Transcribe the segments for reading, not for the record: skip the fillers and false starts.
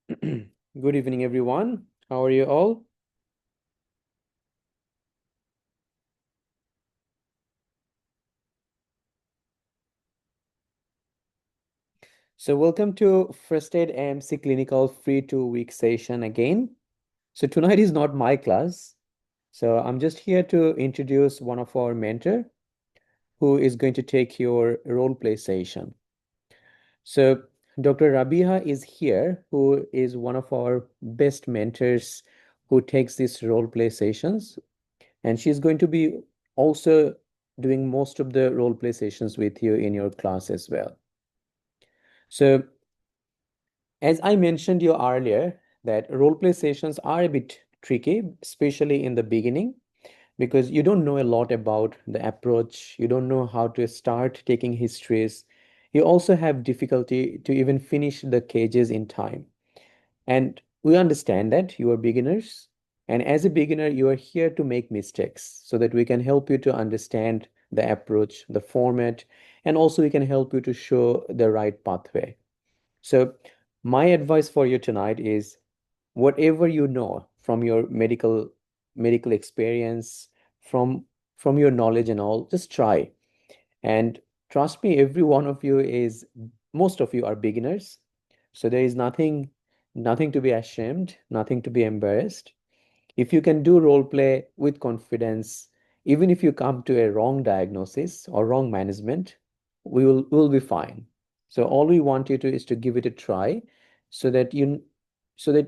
Good evening, everyone. How are you all? So, welcome to First Aid AMC Clinical Free 2 Week session again. So, tonight is not my class. So, I'm just here to introduce one of our mentor who is going to take your role play session. So, Dr. Rabiha is here, who is one of our best mentors who takes these role play sessions. And she's going to be also doing most of the role play sessions with you in your class as well. So, as I mentioned you earlier, that role play sessions are a bit tricky, especially in the beginning, because you don't know a lot about the approach, you don't know how to start taking histories. You also have difficulty to even finish the cages in time. And we understand that you are beginners. And as a beginner, you are here to make mistakes so that we can help you to understand the approach, the format, and also we can help you to show the right pathway. So, my advice for you tonight is whatever you know from your medical experience, from from your knowledge and all, just try. And trust me, every one of you is most of you are beginners. So there is nothing to be ashamed, nothing to be embarrassed. If you can do role play with confidence, even if you come to a wrong diagnosis or wrong management, we will be fine. So all we want you to is to give it a try so that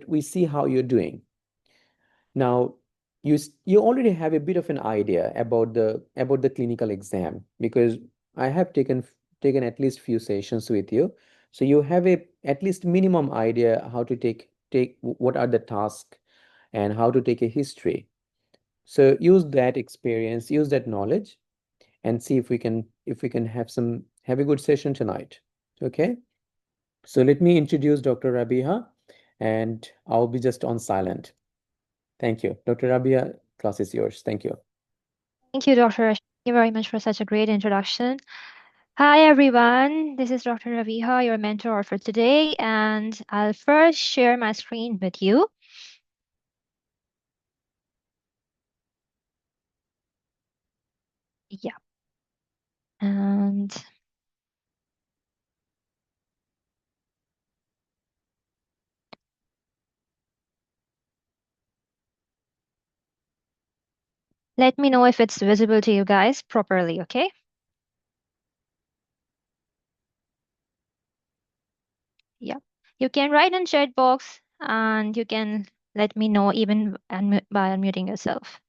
we see how you're doing. Now, you already have a bit of an idea about the clinical exam because I have taken at least few sessions with you. So you have a at least minimum idea how to take what are the tasks and how to take a history. So use that experience, use that knowledge, and see if we can have a good session tonight. Okay? So let me introduce Dr. Rabiha, and I'll be just on silent. Thank you. Dr. Rabiha, class is yours. Thank you. Thank you, Dr. Ash. Thank you very much for such a great introduction. Hi, everyone. This is Dr. Raviha, your mentor for today, and I'll first share my screen with you. Yeah, and let me know if it's visible to you guys properly, okay? Yeah. You can write in chat box and you can let me know even by unmuting yourself.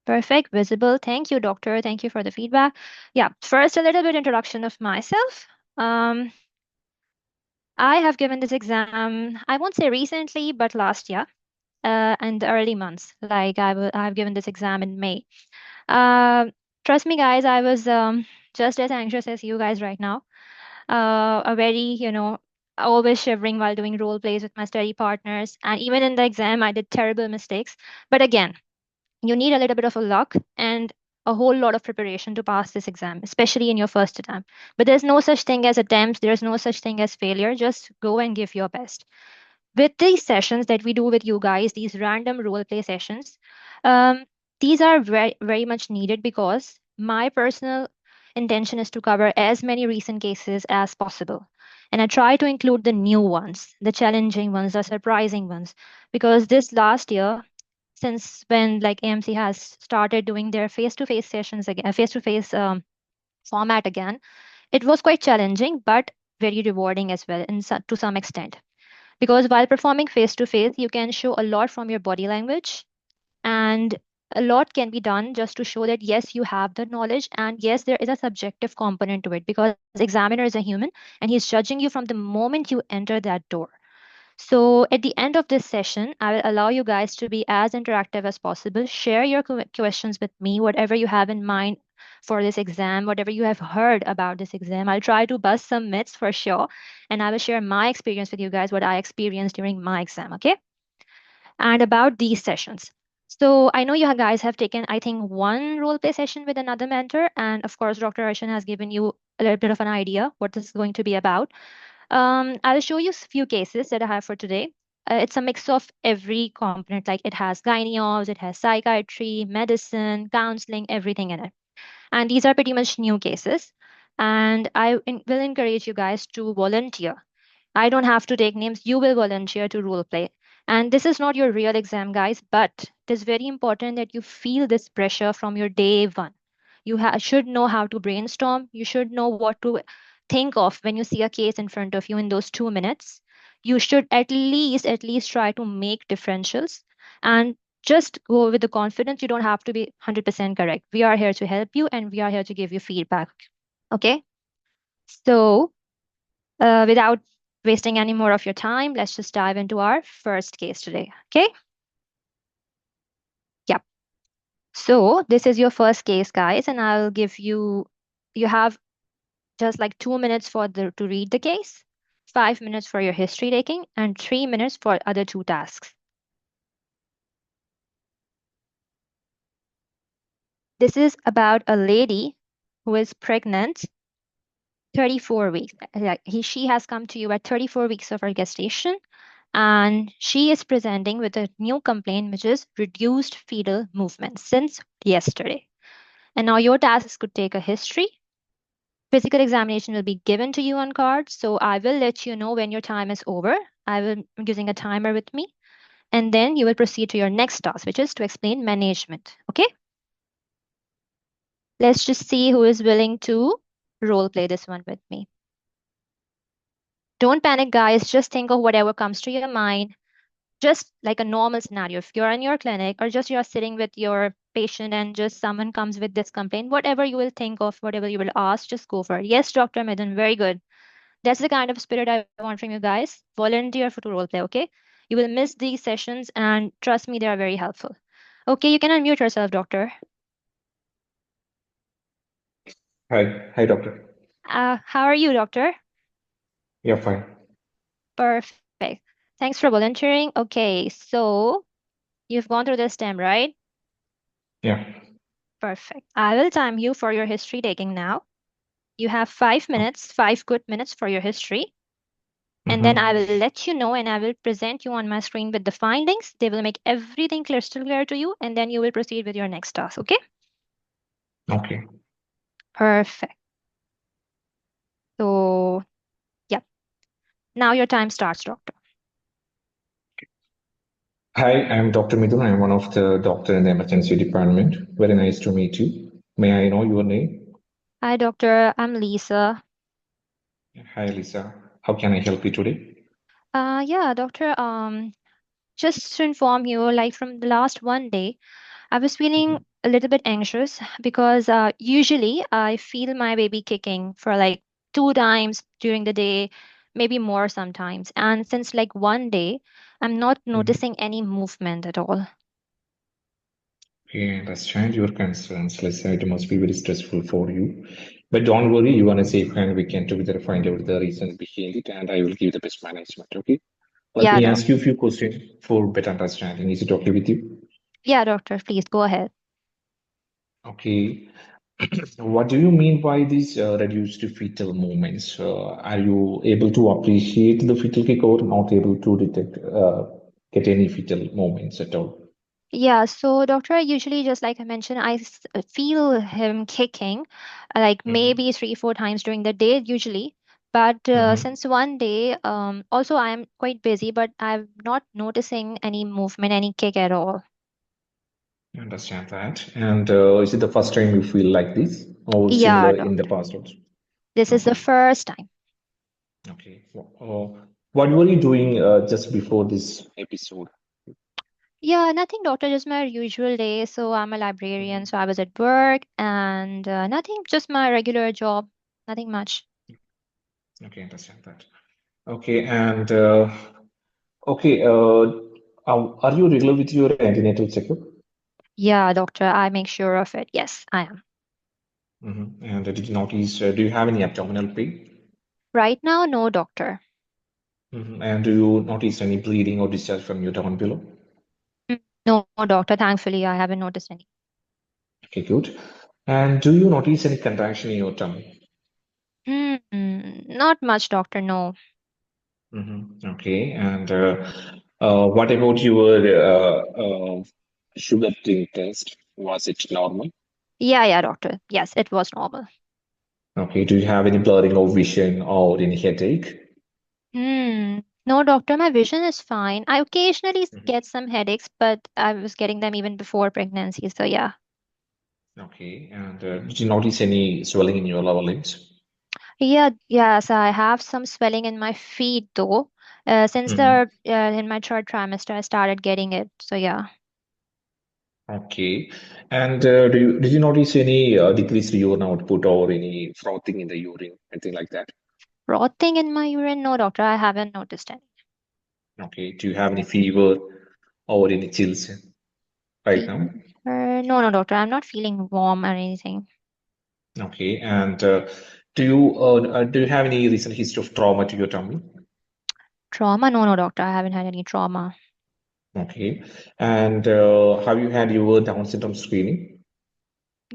Perfect, visible. Thank you, doctor. Thank you for the feedback. Yeah, first a little bit introduction of myself. I have given this exam, I won't say recently, but last year, in the early months. Like I've given this exam in May. Uh, Trust me, guys, I was just as anxious as you guys right now. A very, always shivering while doing role plays with my study partners. And even in the exam, I did terrible mistakes. But again, you need a little bit of a luck and a whole lot of preparation to pass this exam, especially in your first attempt. But there's no such thing as attempts, there's no such thing as failure. Just go and give your best. With these sessions that we do with you guys, these random role play sessions, um, these are very, very much needed because my personal intention is to cover as many recent cases as possible. And I try to include the new ones, the challenging ones, the surprising ones, because this last year, since when like AMC has started doing their face-to-face sessions again, face-to-face format again, it was quite challenging, but very rewarding as well, to some extent. Because while performing face-to-face, you can show a lot from your body language, and a lot can be done just to show that yes, you have the knowledge, and yes, there is a subjective component to it because examiner is a human and he's judging you from the moment you enter that door. So at the end of this session, I will allow you guys to be as interactive as possible. Share your questions with me, whatever you have in mind for this exam, whatever you have heard about this exam. I'll try to bust some myths for sure. And I will share my experience with you guys, what I experienced during my exam, okay? And about these sessions. So I know you guys have taken, I think, one role play session with another mentor. And of course, Dr. Arshan has given you a little bit of an idea what this is going to be about. I'll show you a few cases that I have for today. It's a mix of every component, like it has gynae, it has psychiatry, medicine, counseling, everything in it. And these are pretty much new cases. And will encourage you guys to volunteer. I don't have to take names. You will volunteer to role play. And this is not your real exam, guys, but it is very important that you feel this pressure from your day one. Should know how to brainstorm. You should know what to think of when you see a case in front of you in those 2 minutes. You should at least try to make differentials and just go with the confidence. You don't have to be 100% correct. We are here to help you and we are here to give you feedback. Okay. So, without wasting any more of your time, let's just dive into our first case today. Okay. Yep. So, this is your first case, guys, and I'll give you, you have just like 2 minutes to read the case, 5 minutes for your history taking, and 3 minutes for other two tasks. This is about a lady who is pregnant 34 weeks. She has come to you at 34 weeks of her gestation, and she is presenting with a new complaint, which is reduced fetal movement since yesterday. And now your task is to take a history. Physical examination will be given to you on card, so I will let you know when your time is over. I'm using a timer with me, and then you will proceed to your next task, which is to explain management. Okay? Let's just see who is willing to role play this one with me. Don't panic, guys. Just think of whatever comes to your mind. Just like a normal scenario. If you're in your clinic or just you're sitting with your patient and just someone comes with this complaint, whatever you will think of, whatever you will ask, just go for it. Yes, Dr. Midden, very good. That's the kind of spirit I want from you guys. Volunteer for to role play, okay? You will miss these sessions and trust me, they are very helpful. Okay, you can unmute yourself, doctor. Hi, doctor. How are you, doctor? Yeah, fine. Perfect. Thanks for volunteering. Okay, so you've gone through this stem, right? Yeah. Perfect. I will time you for your history taking now. You have 5 minutes, 5 good minutes for your history. And then I Mm-hmm. will let you know and I will present you on my screen with the findings. They will make everything crystal clear to you, and then you will proceed with your next task. Okay? Okay. Perfect. So, yep. Now your time starts, doctor. Hi, I'm Dr. Midun. I'm one of the doctor in the emergency department. Very nice to meet you. May I know your name? Hi, doctor. I'm Lisa. Hi, Lisa. How can I help you today? Yeah, doctor. Just to inform you, like from the last one day, I was feeling Mhm. a little bit anxious because usually I feel my baby kicking for like 2 times during the day, maybe more sometimes. And since like one day, I'm not Mhm. noticing any movement at all. Okay, I understand your concerns, Lisa. It must be very stressful for you. But don't worry, you are in a safe hand. We can together find out the reasons behind it, and I will give the best management. Okay? Let Yeah, me doc. ask you a few questions for better understanding. Is it okay with you? Yeah, doctor, please go ahead. Okay. What do you mean by these reduced fetal movements? Are you able to appreciate the fetal kick or not able to get any fetal movements at all? Yeah, so doctor, I usually just like I mentioned, feel him kicking like Hmm. maybe 3, 4 times during the day usually. But Hmm. since one day, also I'm quite busy, but I'm not noticing any movement, any kick at all. I understand that. And is it the first time you feel like this or Yeah, similar in the doctor. past also? This is the Okay. first time. Okay. What were you doing just before this episode? Yeah, nothing, doctor, just my usual day. So I'm a librarian, Mhm. so I was at work and nothing, just my regular job, nothing much. Okay, understand that. Okay, and okay, are you regular with your antenatal checkup? Yeah, doctor, I make sure of it. Yes, I am. And did you notice, do you have any abdominal pain? Right now, no, doctor. And do you notice any bleeding or discharge from your down below? No, doctor. Thankfully, I haven't noticed any. Okay, good. And do you notice any contraction in your tummy? Not much, doctor. No. Okay. And what about your sugar drink test? Was it normal? Yeah, doctor. Yes, it was normal. Okay. Do you have any blurring of vision or any headache? No, doctor, my vision is fine. I occasionally Mhm. get some headaches, but I was getting them even before pregnancy. So yeah. Okay. And did you notice any swelling in your lower limbs? Yes, I have some swelling in my feet though. Since Hmm. the in my third trimester, I started getting it. So yeah, Okay. And did you notice any decreased urine output or any frothing in the urine, anything like that? frothing in my urine. No, doctor, I haven't noticed any. Okay. Do you have any fever or any chills right now? Fever? No, doctor, I'm not feeling warm or anything. Okay. And do you have any recent history of trauma to your tummy? Trauma? No, doctor, I haven't had any trauma. Okay. And have you had your Down syndrome screening?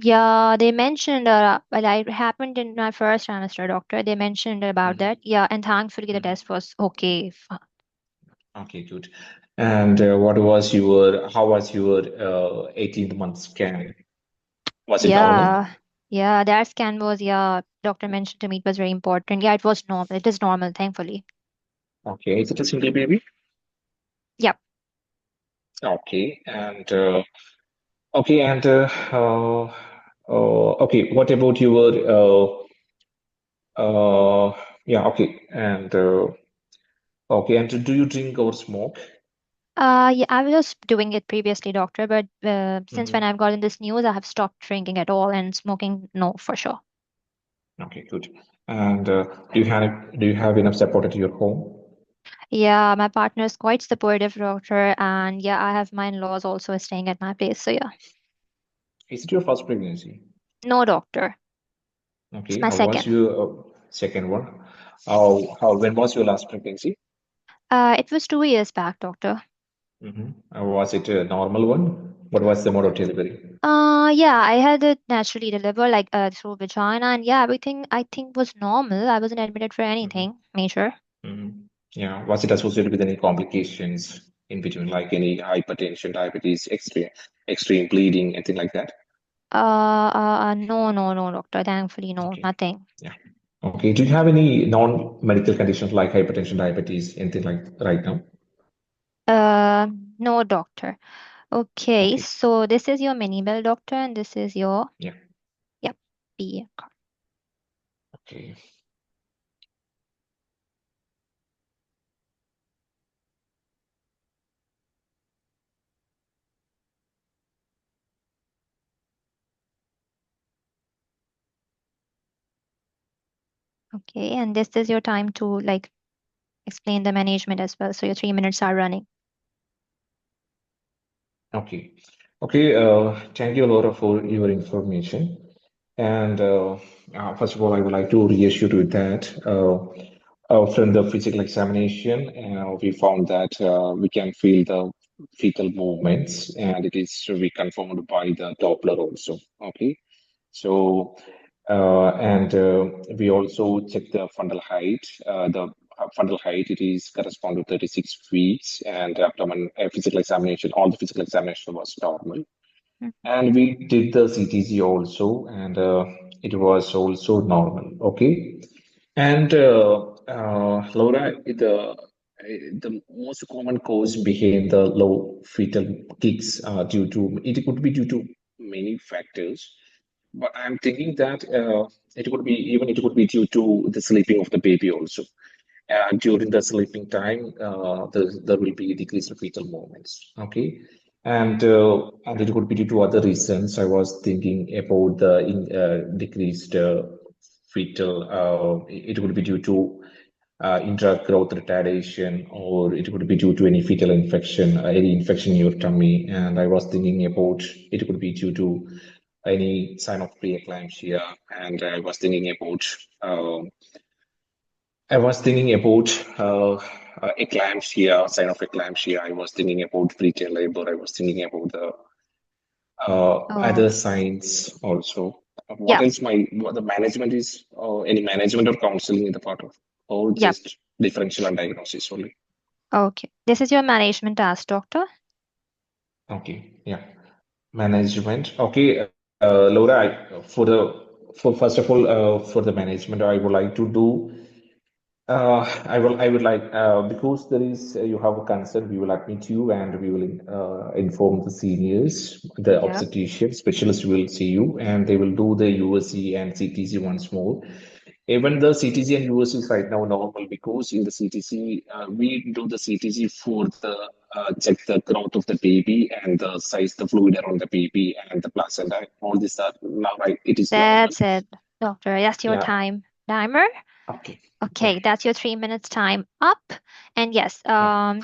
Yeah, they mentioned, well, it happened in my first trimester, doctor. They mentioned about Hmm. that. Yeah, and thankfully the Hmm. test was okay. Okay, good. And how was your 18th month scan? Was it normal? Yeah, that scan was, yeah, doctor mentioned to me it was very important. Yeah, it was normal. It is normal, thankfully. Okay, is it a single baby? Yep. Okay, and okay, and okay. What about your yeah, okay, and okay, and do you drink or smoke? Yeah, I was doing it previously, doctor, but since when Hmm. I've gotten this news, I have stopped drinking at all and smoking, no, for sure. Okay, good. And do you have enough support at your home? Yeah, my partner is quite supportive, doctor, and yeah, I have my in-laws also staying at my place. So yeah, Is it your first pregnancy? no, doctor, it's Okay, my how was second. your second one? When was your last pregnancy? It was 2 years back, doctor. Was it a normal one? What was the mode of delivery? Yeah, I had it naturally delivered, like through vagina, and yeah, everything I think was normal. I wasn't admitted for Hmm. anything major. Hmm. Yeah, was it associated with any complications in between, like any hypertension, diabetes, extreme bleeding, anything like that? No, doctor. Thankfully, no, Okay, nothing. yeah. Okay, do you have any non-medical conditions like hypertension, diabetes, anything like right now? Uh, no, doctor. Okay, Okay, so this is your mini bill, doctor, and this is your, yeah, yep, P. okay. Okay, and this is your time to like explain the management as well. So your 3 minutes are running. Okay. Okay. Thank you, Laura, for your information. And first of all, I would like to reassure you that from the physical examination, we found that we can feel the fetal movements, and it is reconfirmed by the Doppler also. Okay. So, and we also check the fundal height. The fundal height, it is correspond to 36 weeks, and abdomen physical examination, all the physical examination was normal. Mhm. And we did the CTG also, and it was also normal. Okay. And Laura, the most common cause behind the low fetal kicks due to it could be due to many factors, but I'm thinking that it could be due to the sleeping of the baby also. During the sleeping time, there will be decreased fetal movements. Okay, and it could be due to other reasons. I was thinking about the decreased fetal. It would be due to intra-growth retardation, or it could be due to any fetal infection, any infection in your tummy. And I was thinking about it could be due to any sign of preeclampsia, and I was thinking about eclampsia, sign of eclampsia. I was thinking about preterm labor. I was thinking about the Oh, other signs also. What yeah, else? What the management is? Any management or counseling in the part of, or yeah. just? differential and diagnosis only. Okay. This is your management task, doctor. Okay, yeah. Management. Okay, Laura, for first of all, for the management, I would like to do. I would like because there is you have a concern. We will admit you and we will inform the seniors, the Yep. obstetrician specialist will see you, and they will do the USC and CTC once more. Even the CTC and USC is right now normal because in the CTC we do the CTC for the check the growth of the baby and the size, the fluid around the baby and the placenta. All these are now right. It is normal. That's it, doctor. That's your Yeah. time timer. Okay. Okay, Okay. that's your 3 minutes time up. And yes, Yeah.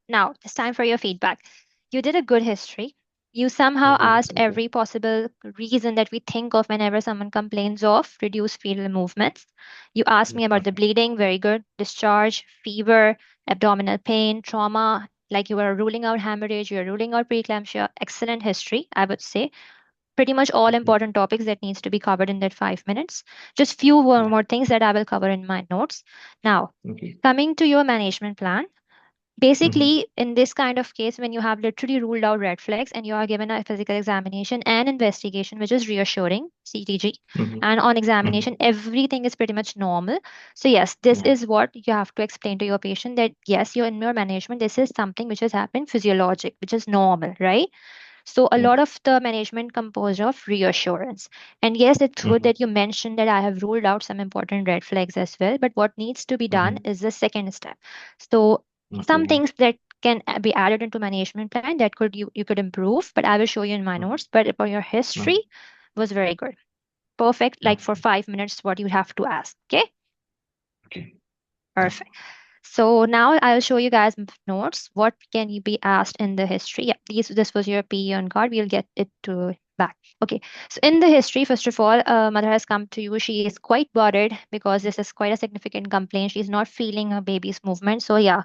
now it's time for your feedback. You did a good history. You somehow asked Thank you. every possible reason that we think of whenever someone complains of reduced fetal movements. You asked me about the Okay. bleeding, very good. Discharge, fever, abdominal pain, trauma, like you were ruling out hemorrhage, you were ruling out preeclampsia. Excellent history, I would say. Pretty much all Okay. important topics that needs to be covered in that 5 minutes. Just few Yeah. more things that I will cover in my notes. Now, Okay. coming to your management plan. Mm-hmm. Basically, in this kind of case, when you have literally ruled out red flags and you are given a physical examination and investigation, which is reassuring, CTG, Mm-hmm. and on Mm-hmm. examination, everything is pretty much normal. So, yes, this Yeah. is what you have to explain to your patient that, yes, you're in your management, this is something which has happened physiologic, which is normal, right? So a Yeah. lot of the management composed of reassurance. And yes, it's good Mm-hmm. that you mentioned that I have ruled out some important red flags as well. But what needs to be done Mm-hmm. is the second step. So some Okay. things that can be added into management plan that could you could improve, but I will show you in my Mm-hmm. notes. But for your history was very good. Perfect. Like for Okay. 5 minutes, what you have to ask. Okay. Okay. Yeah. Perfect. So now I'll show you guys notes. What can you be asked in the history? Yeah, this was your PE on card. We'll get it to back. Okay. So in the history, first of all, mother has come to you. She is quite worried because this is quite a significant complaint. She's not feeling her baby's movement. So yeah,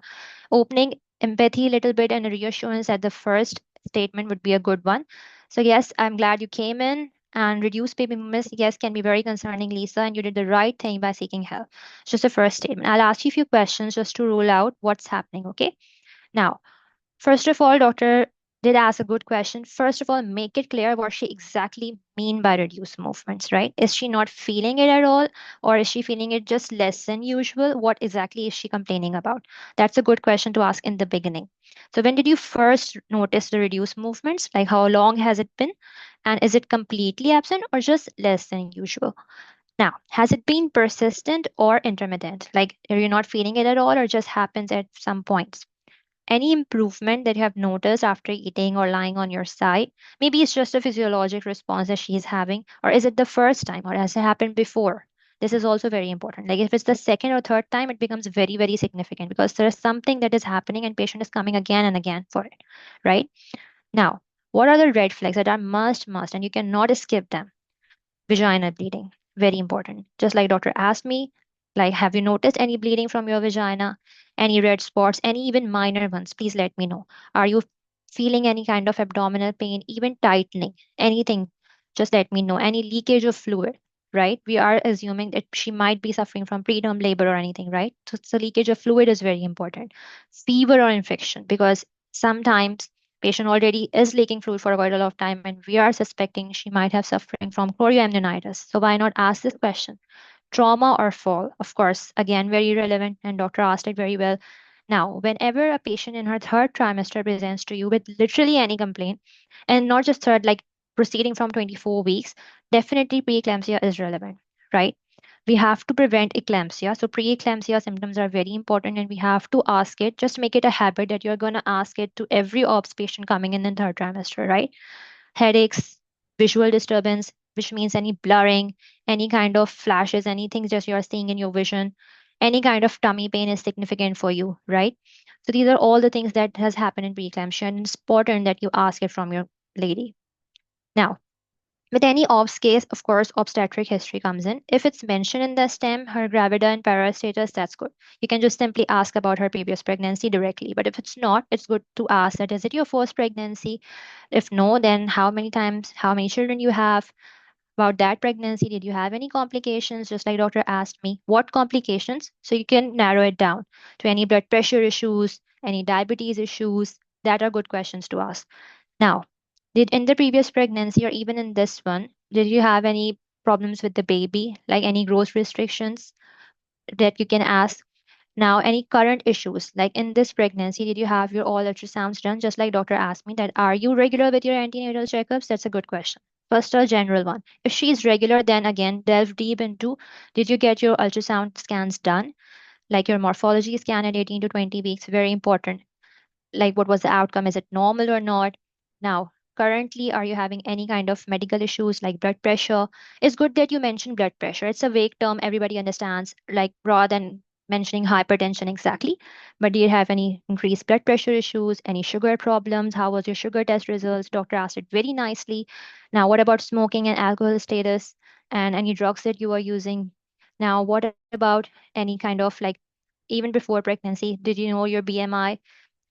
opening empathy a little bit and a reassurance at the first statement would be a good one. So yes, I'm glad you came in, and reduced baby movements, yes, can be very concerning, Lisa, and you did the right thing by seeking help. It's just the first statement. I'll ask you a few questions just to rule out what's happening, okay? Now, first of all, doctor did ask a good question. First of all, make it clear what she exactly mean by reduced movements, right? Is she not feeling it at all, or is she feeling it just less than usual? What exactly is she complaining about? That's a good question to ask in the beginning. So when did you first notice the reduced movements? Like how long has it been? And is it completely absent or just less than usual? Now, has it been persistent or intermittent? Like, are you not feeling it at all or just happens at some points? Any improvement that you have noticed after eating or lying on your side? Maybe it's just a physiologic response that she's having, or is it the first time, or has it happened before? This is also very important. Like if it's the second or third time, it becomes very, very significant because there's something that is happening and patient is coming again and again for it, right? Now, what are the red flags that are must, and you cannot skip them? Vaginal bleeding, very important. Just like doctor asked me, like, have you noticed any bleeding from your vagina? Any red spots, any even minor ones? Please let me know. Are you feeling any kind of abdominal pain, even tightening? Anything? Just let me know. Any leakage of fluid, right? We are assuming that she might be suffering from preterm labor or anything, right? So leakage of fluid is very important. Fever or infection, because sometimes patient already is leaking fluid for quite a lot of time and we are suspecting she might have suffering from chorioamnionitis. So why not ask this question? Trauma or fall? Of course, again, very relevant, and doctor asked it very well. Now, whenever a patient in her third trimester presents to you with literally any complaint, and not just third, like proceeding from 24 weeks, definitely preeclampsia is relevant, right? We have to prevent eclampsia. So preeclampsia symptoms are very important and we have to ask it. Just make it a habit that you're going to ask it to every OBS patient coming in third trimester, right? Headaches, visual disturbance, which means any blurring, any kind of flashes, anything just you're seeing in your vision, any kind of tummy pain is significant for you, right? So these are all the things that has happened in preeclampsia and it's important that you ask it from your lady. Now, with any OBS case, of course, obstetric history comes in. If it's mentioned in the STEM, her gravida and para status, that's good. You can just simply ask about her previous pregnancy directly. But if it's not, it's good to ask that is it your first pregnancy? If no, then how many times, how many children you have? about that pregnancy. Did you have any complications? Just like doctor asked me, what complications? So you can narrow it down to any blood pressure issues, any diabetes issues. That are good questions to ask. Now, did in the previous pregnancy or even in this one, did you have any problems with the baby, like any growth restrictions that you can ask? Now, any current issues, like in this pregnancy, did you have your all ultrasounds done? Just like doctor asked me that, are you regular with your antenatal checkups? That's a good question. First, a general one. If she is regular, then again, delve deep into, did you get your ultrasound scans done? Like your morphology scan at 18 to 20 weeks, very important. Like what was the outcome? Is it normal or not? Now, currently, are you having any kind of medical issues like blood pressure? It's good that you mentioned blood pressure. It's a vague term, everybody understands, like rather than mentioning hypertension exactly. But do you have any increased blood pressure issues, any sugar problems? How was your sugar test results? Doctor asked it very nicely. Now, what about smoking and alcohol status and any drugs that you are using? Now, what about any kind of like even before pregnancy, did you know your BMI?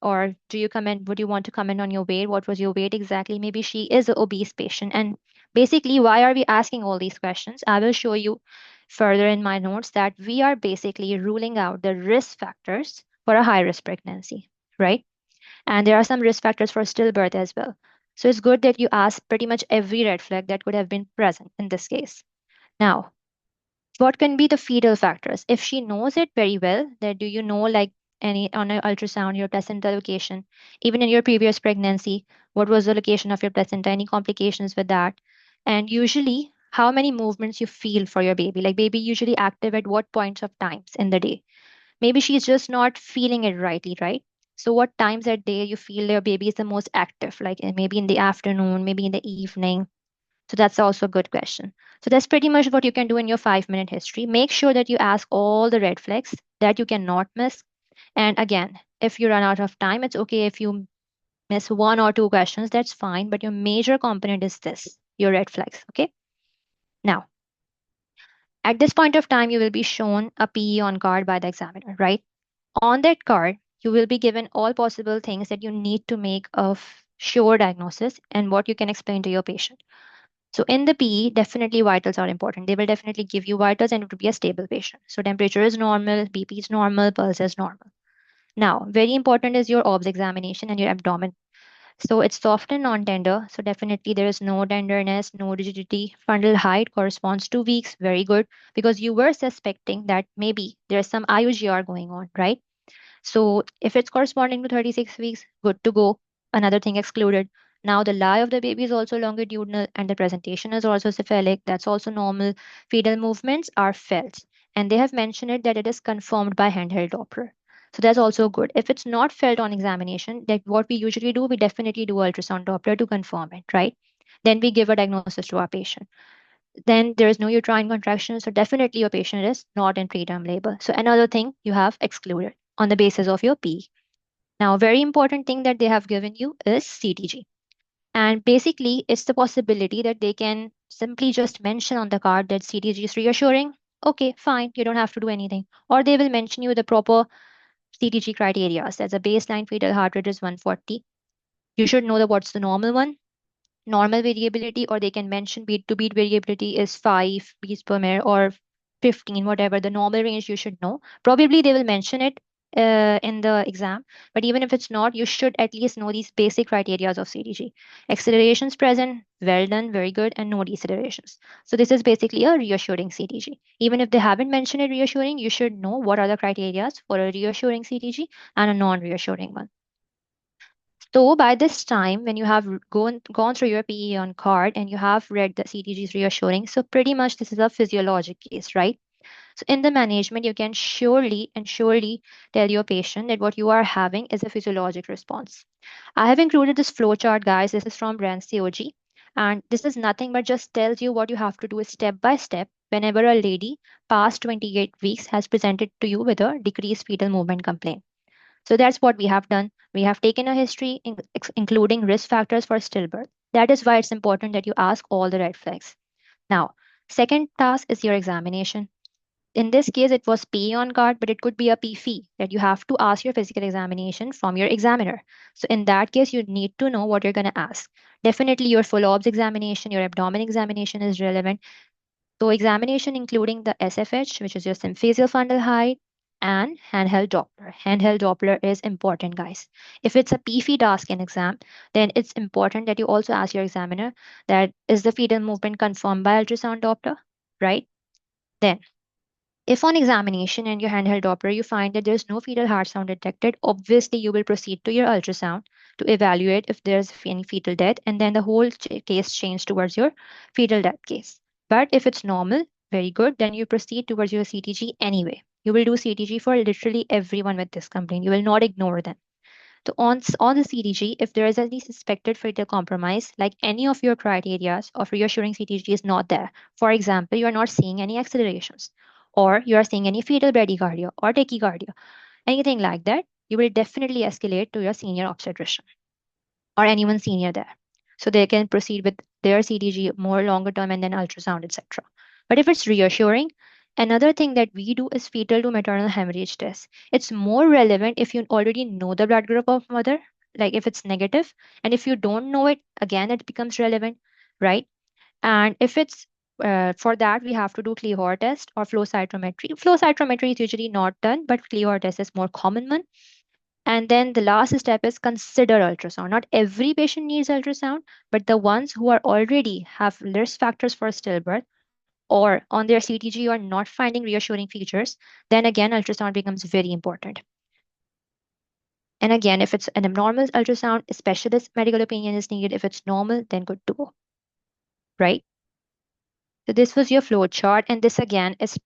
Or do you comment, would you want to comment on your weight? What was your weight exactly? Maybe she is an obese patient. And basically, why are we asking all these questions? I will show you further in my notes that we are basically ruling out the risk factors for a high risk pregnancy, right? And there are some risk factors for stillbirth as well. So it's good that you ask pretty much every red flag that could have been present in this case. Now, what can be the fetal factors? If she knows it very well, that do you know like any on an ultrasound, your placenta location, even in your previous pregnancy, what was the location of your placenta, any complications with that? And usually, how many movements you feel for your baby? Like baby usually active at what points of times in the day? Maybe she's just not feeling it rightly, right? So what times that day you feel your baby is the most active? Like maybe in the afternoon, maybe in the evening, so that's also a good question. So that's pretty much what you can do in your 5 minute history. Make sure that you ask all the red flags that you cannot miss. And again, if you run out of time, it's okay if you miss one or two questions, that's fine. But your major component is this, your red flags. Okay. Now, at this point of time, you will be shown a PE on card by the examiner, right? On that card, you will be given all possible things that you need to make a sure diagnosis and what you can explain to your patient. So in the PE, definitely vitals are important. They will definitely give you vitals and it will be a stable patient. So temperature is normal, BP is normal, pulse is normal. Now, very important is your OBS examination and your abdomen. So it's soft and non-tender. So definitely there is no tenderness, no rigidity. Fundal height corresponds to weeks. Very good. Because you were suspecting that maybe there's some IUGR going on, right? So if it's corresponding to 36 weeks, good to go. Another thing excluded. Now the lie of the baby is also longitudinal and the presentation is also cephalic. That's also normal. Fetal movements are felt. And they have mentioned it that it is confirmed by handheld Doppler. So that's also good. If it's not felt on examination, that what we usually do, we definitely do ultrasound Doppler to confirm it, right? Then we give a diagnosis to our patient. Then there is no uterine contraction. So definitely your patient is not in preterm labor. So another thing you have excluded on the basis of your P. Now, very important thing that they have given you is CTG. And basically, it's the possibility that they can simply just mention on the card that CTG is reassuring. Okay, fine, you don't have to do anything. Or they will mention you the proper CTG criteria. As a baseline fetal heart rate is 140. You should know that what's the normal one, normal variability, or they can mention beat to beat variability is 5 beats per minute or 15, whatever the normal range you should know. Probably they will mention it in the exam, but even if it's not, you should at least know these basic criteria of CTG. Accelerations present, well done, very good, and no decelerations. So this is basically a reassuring CTG. Even if they haven't mentioned it reassuring, you should know what are the criteria for a reassuring CTG and a non-reassuring one. So by this time, when you have gone through your PE on card and you have read the CTG's reassuring, so pretty much this is a physiologic case, right? So in the management, you can surely tell your patient that what you are having is a physiologic response. I have included this flow chart, guys. This is from Brand COG. And this is nothing but just tells you what you have to do step by step whenever a lady past 28 weeks has presented to you with a decreased fetal movement complaint. So that's what we have done. We have taken a history, including risk factors for stillbirth. That is why it's important that you ask all the red flags. Now, second task is your examination. In this case, it was P on card, but it could be a P fee that you have to ask your physical examination from your examiner. So in that case, you need to know what you're going to ask. Definitely your full obs examination, your abdomen examination is relevant. So examination including the SFH, which is your symphysial fundal height, and handheld Doppler. Handheld Doppler is important, guys. If it's a PFE task in exam, then it's important that you also ask your examiner that is the fetal movement confirmed by ultrasound Doppler, right? Then if on examination and your handheld Doppler you find that there's no fetal heart sound detected, obviously you will proceed to your ultrasound to evaluate if there's any fetal death, and then the whole case change towards your fetal death case. But if it's normal, very good, then you proceed towards your CTG anyway. You will do CTG for literally everyone with this complaint. You will not ignore them. So on the CTG, if there is any suspected fetal compromise, like any of your criteria of reassuring CTG is not there, for example, you are not seeing any accelerations, or you are seeing any fetal bradycardia or tachycardia, anything like that, you will definitely escalate to your senior obstetrician or anyone senior there. So they can proceed with their CTG more longer term and then ultrasound, etc. But if it's reassuring, another thing that we do is fetal to maternal hemorrhage test. It's more relevant if you already know the blood group of mother, like if it's negative, and if you don't know it, again, it becomes relevant, right? And if it's for that, we have to do Clehor test or flow cytometry. Flow cytometry is usually not done, but Clehor test is more common one. And then the last step is consider ultrasound. Not every patient needs ultrasound, but the ones who are already have risk factors for stillbirth or on their CTG you are not finding reassuring features, then again ultrasound becomes very important. And again, if it's an abnormal ultrasound, a specialist medical opinion is needed. If it's normal, then good to go, right? So this was your flow chart, and this again is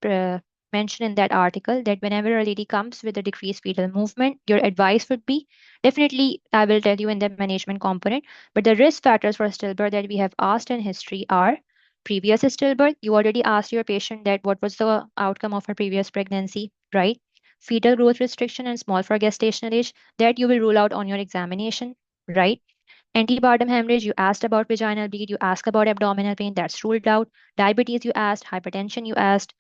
mentioned in that article that whenever a lady comes with a decreased fetal movement, your advice would be definitely, I will tell you in the management component, but the risk factors for stillbirth that we have asked in history are previous stillbirth. You already asked your patient that what was the outcome of her previous pregnancy, right? Fetal growth restriction and small for gestational age, that you will rule out on your examination, right? Antepartum hemorrhage, you asked about vaginal bleed, you asked about abdominal pain, that's ruled out. Diabetes, you asked. Hypertension, you asked.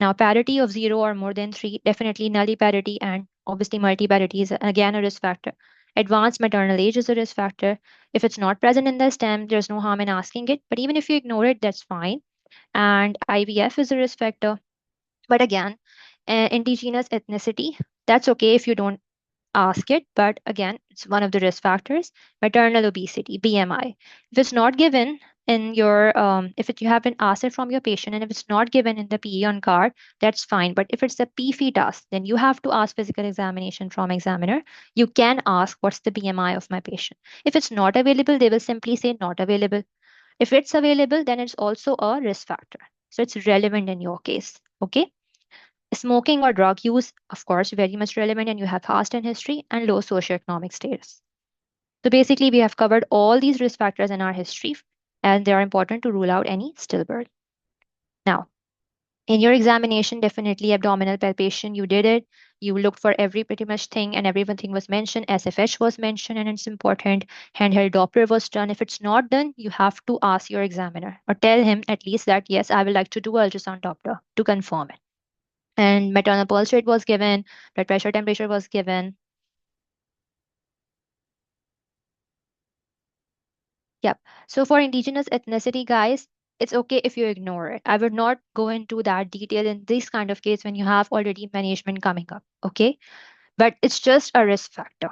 Now, parity of 0 or more than 3, definitely nulliparity, and obviously multiparity is again a risk factor. Advanced maternal age is a risk factor. If it's not present in the stem, there's no harm in asking it. But even if you ignore it, that's fine. And IVF is a risk factor. But again, indigenous ethnicity, that's okay if you don't ask it, but again, it's one of the risk factors. Maternal obesity, BMI. If it's not given in your, you haven't asked it from your patient, and if it's not given in the PE on card, that's fine. But if it's a PFE task, then you have to ask physical examination from examiner. You can ask, what's the BMI of my patient? If it's not available, they will simply say not available. If it's available, then it's also a risk factor. So it's relevant in your case. Okay. Smoking or drug use, of course, very much relevant, and you have past and history and low socioeconomic status. So basically, we have covered all these risk factors in our history, and they are important to rule out any stillbirth. Now, in your examination, definitely abdominal palpation, you did it. You looked for every pretty much thing, and everything was mentioned. SFH was mentioned, and it's important. Handheld Doppler was done. If it's not done, you have to ask your examiner or tell him at least that, yes, I would like to do ultrasound Doppler to confirm it. And maternal pulse rate was given, blood pressure, temperature was given. Yep. So for indigenous ethnicity, guys, it's okay if you ignore it. I would not go into that detail in this kind of case when you have already management coming up. Okay. But it's just a risk factor.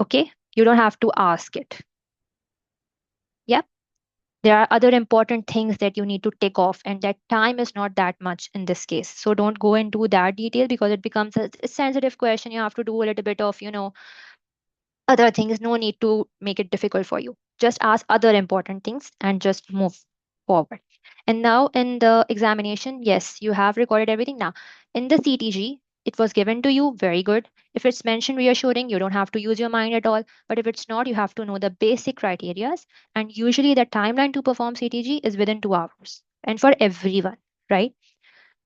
Okay. You don't have to ask it. Yep. There are other important things that you need to take off, and that time is not that much in this case. So don't go into that detail because it becomes a sensitive question. You have to do a little bit of, other things. No need to make it difficult for you. Just ask other important things and just move forward. And now in the examination, yes, you have recorded everything. Now in the CTG, it was given to you, very good. If it's mentioned reassuring, you don't have to use your mind at all. But if it's not, you have to know the basic criterias. And usually the timeline to perform CTG is within 2 hours, and for everyone, right?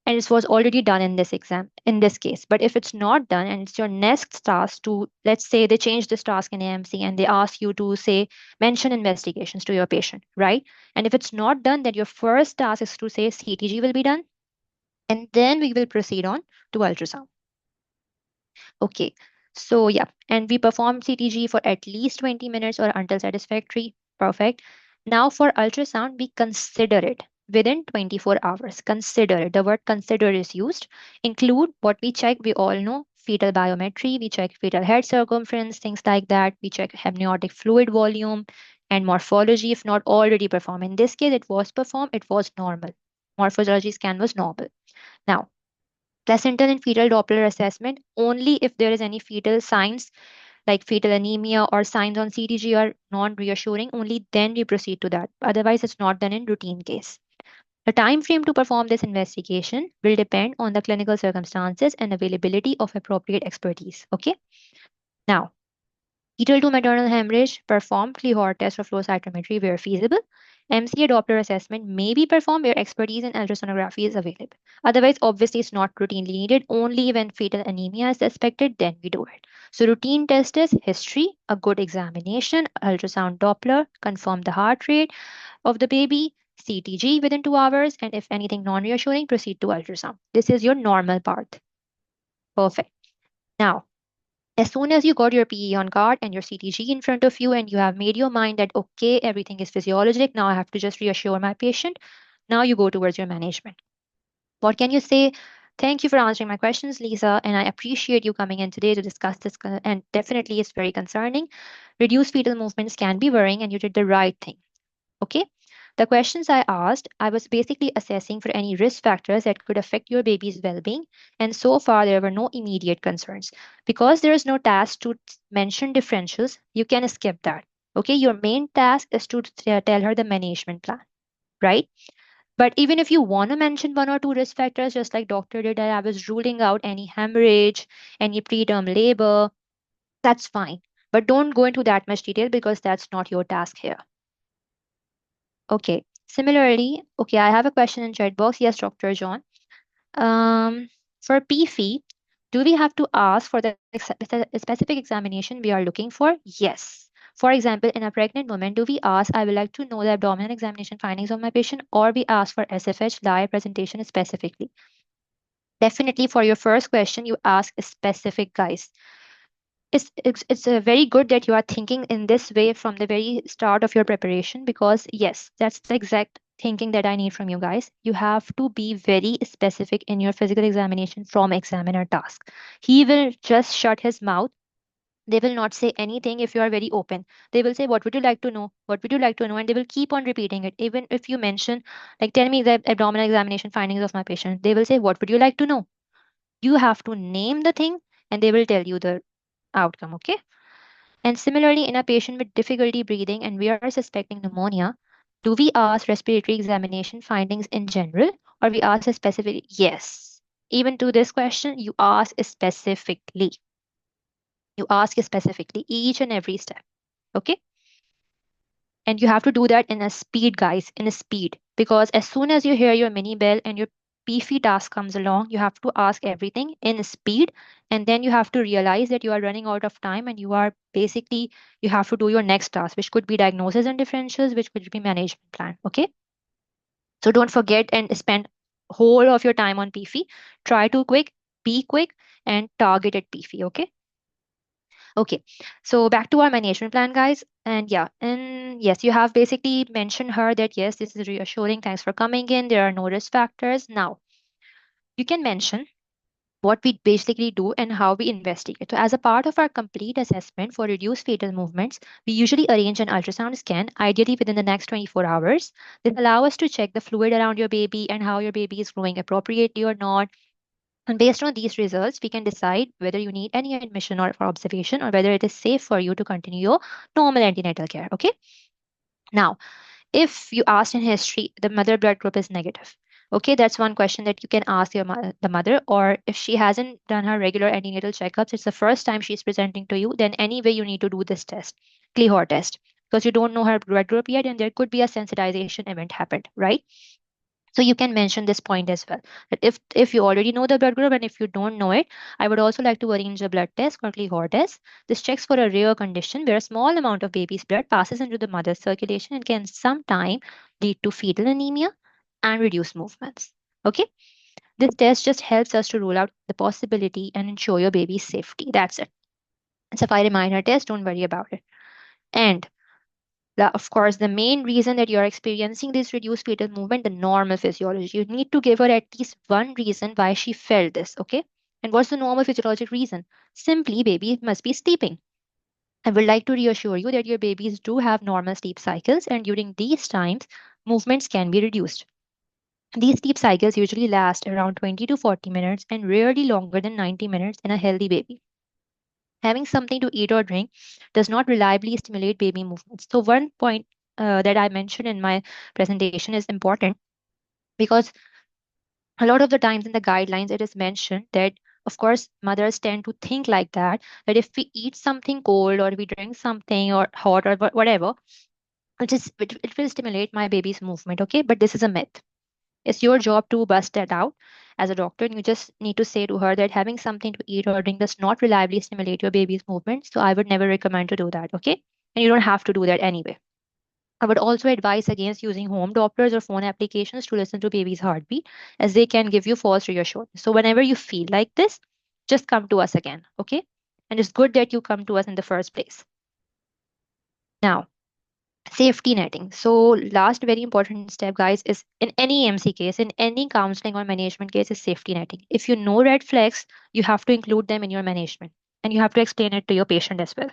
And it was already done in this exam in this case. But if it's not done and it's your next task to, let's say they change this task in AMC and they ask you to say mention investigations to your patient, right? And if it's not done, then your first task is to say CTG will be done, and then we will proceed on to ultrasound. Okay. So yeah, and we perform CTG for at least 20 minutes or until satisfactory. Perfect. Now, for ultrasound, we consider it within 24 hours. Consider it. The word consider is used. Include what we check. We all know fetal biometry. We check fetal head circumference, things like that. We check amniotic fluid volume and morphology, if not already performed. In this case, it was performed, it was normal. Morphology scan was normal. Now, placental and fetal Doppler assessment only if there is any fetal signs like fetal anemia or signs on CTG are non-reassuring, only then we proceed to that. Otherwise, it's not done in routine case. The time frame to perform this investigation will depend on the clinical circumstances and availability of appropriate expertise. Okay. Now, fetal to maternal hemorrhage, perform Clehor test or flow cytometry where feasible. MCA Doppler assessment may be performed where expertise in ultrasonography is available. Otherwise, obviously, it's not routinely needed. Only when fetal anemia is suspected, then we do it. So, routine test is history, a good examination, ultrasound Doppler, confirm the heart rate of the baby, CTG within 2 hours, and if anything non reassuring, proceed to ultrasound. This is your normal part. Perfect. Now, as soon as you got your PE on card and your CTG in front of you, and you have made your mind that, okay, everything is physiologic, now I have to just reassure my patient, now you go towards your management. What can you say? Thank you for answering my questions, Lisa, and I appreciate you coming in today to discuss this. And definitely, it's very concerning. Reduced fetal movements can be worrying, and you did the right thing. Okay. The questions I asked, I was basically assessing for any risk factors that could affect your baby's well being. And so far, there were no immediate concerns. Because there is no task to mention differentials, you can skip that. Okay. Your main task is to tell her the management plan, right? But even if you want to mention one or two risk factors, just like doctor did, I was ruling out any hemorrhage, any preterm labor, that's fine. But don't go into that much detail because that's not your task here. Okay. Similarly, okay, I have a question in chat box. Yes, Dr. John. For PFE, do we have to ask for the specific examination we are looking for? Yes. For example, in a pregnant woman, do we ask, I would like to know the abdominal examination findings of my patient, or we ask for SFH live presentation specifically? Definitely for your first question, you ask specific, guys. It's very good that you are thinking in this way from the very start of your preparation, because yes, that's the exact thinking that I need from you guys. You have to be very specific in your physical examination from examiner task. He will just shut his mouth. They will not say anything if you are very open. They will say, what would you like to know? What would you like to know? And they will keep on repeating it. Even if you mention, like, tell me the abdominal examination findings of my patient, they will say, what would you like to know? You have to name the thing and they will tell you the outcome. Okay. And similarly, in a patient with difficulty breathing and we are suspecting pneumonia, do we ask respiratory examination findings in general, or we ask a specific? Yes. Even to this question, you ask specifically. You ask specifically each and every step. Okay. And you have to do that in a speed, guys, in a speed. Because as soon as you hear your mini bell and your PFE task comes along, you have to ask everything in speed. And then you have to realize that you are running out of time and you are basically, you have to do your next task, which could be diagnosis and differentials, which could be management plan. Okay. So don't forget and spend whole of your time on PFE. Try to be quick and targeted PFE. Okay. Okay, so back to our management plan, guys. And yeah, and yes, you have basically mentioned her that yes, this is reassuring. Thanks for coming in. There are no risk factors. Now, you can mention what we basically do and how we investigate. So, as a part of our complete assessment for reduced fetal movements, we usually arrange an ultrasound scan, ideally within the next 24 hours. This allows us to check the fluid around your baby and how your baby is growing appropriately or not. And based on these results, we can decide whether you need any admission or for observation or whether it is safe for you to continue your normal antenatal care. Okay. Now, if you asked in history, the mother blood group is negative. Okay, that's one question that you can ask the mother. Or if she hasn't done her regular antenatal checkups, it's the first time she's presenting to you, then anyway, you need to do this test, Clehor test, because you don't know her blood group yet and there could be a sensitization event happened, right? So you can mention this point as well. That if you already know the blood group and if you don't know it, I would also like to arrange a blood test called Clehor test. This checks for a rare condition where a small amount of baby's blood passes into the mother's circulation and can sometime lead to fetal anemia and reduce movements. Okay, this test just helps us to rule out the possibility and ensure your baby's safety. That's it. It's a fire reminder test. Don't worry about it. And Of course, the main reason that you're experiencing this reduced fetal movement, the normal physiology. You need to give her at least one reason why she felt this, okay? And what's the normal physiologic reason? Simply, baby must be sleeping. I would like to reassure you that your babies do have normal sleep cycles, and during these times, movements can be reduced. These sleep cycles usually last around 20 to 40 minutes and rarely longer than 90 minutes in a healthy baby. Having something to eat or drink does not reliably stimulate baby movements. So, one point that I mentioned in my presentation is important because a lot of the times in the guidelines it is mentioned that, of course, mothers tend to think like that if we eat something cold or we drink something or hot or whatever, it will stimulate my baby's movement. Okay, but this is a myth. It's your job to bust that out as a doctor, and you just need to say to her that having something to eat or drink does not reliably stimulate your baby's movement. So I would never recommend to do that, okay? And you don't have to do that anyway. I would also advise against using home Dopplers or phone applications to listen to baby's heartbeat, as they can give you false reassurance. So whenever you feel like this, just come to us again, okay? And it's good that you come to us in the first place. Now, safety netting. So, last very important step, guys, is in any AMC case, in any counseling or management case, is safety netting. If you know red flags, you have to include them in your management and you have to explain it to your patient as well.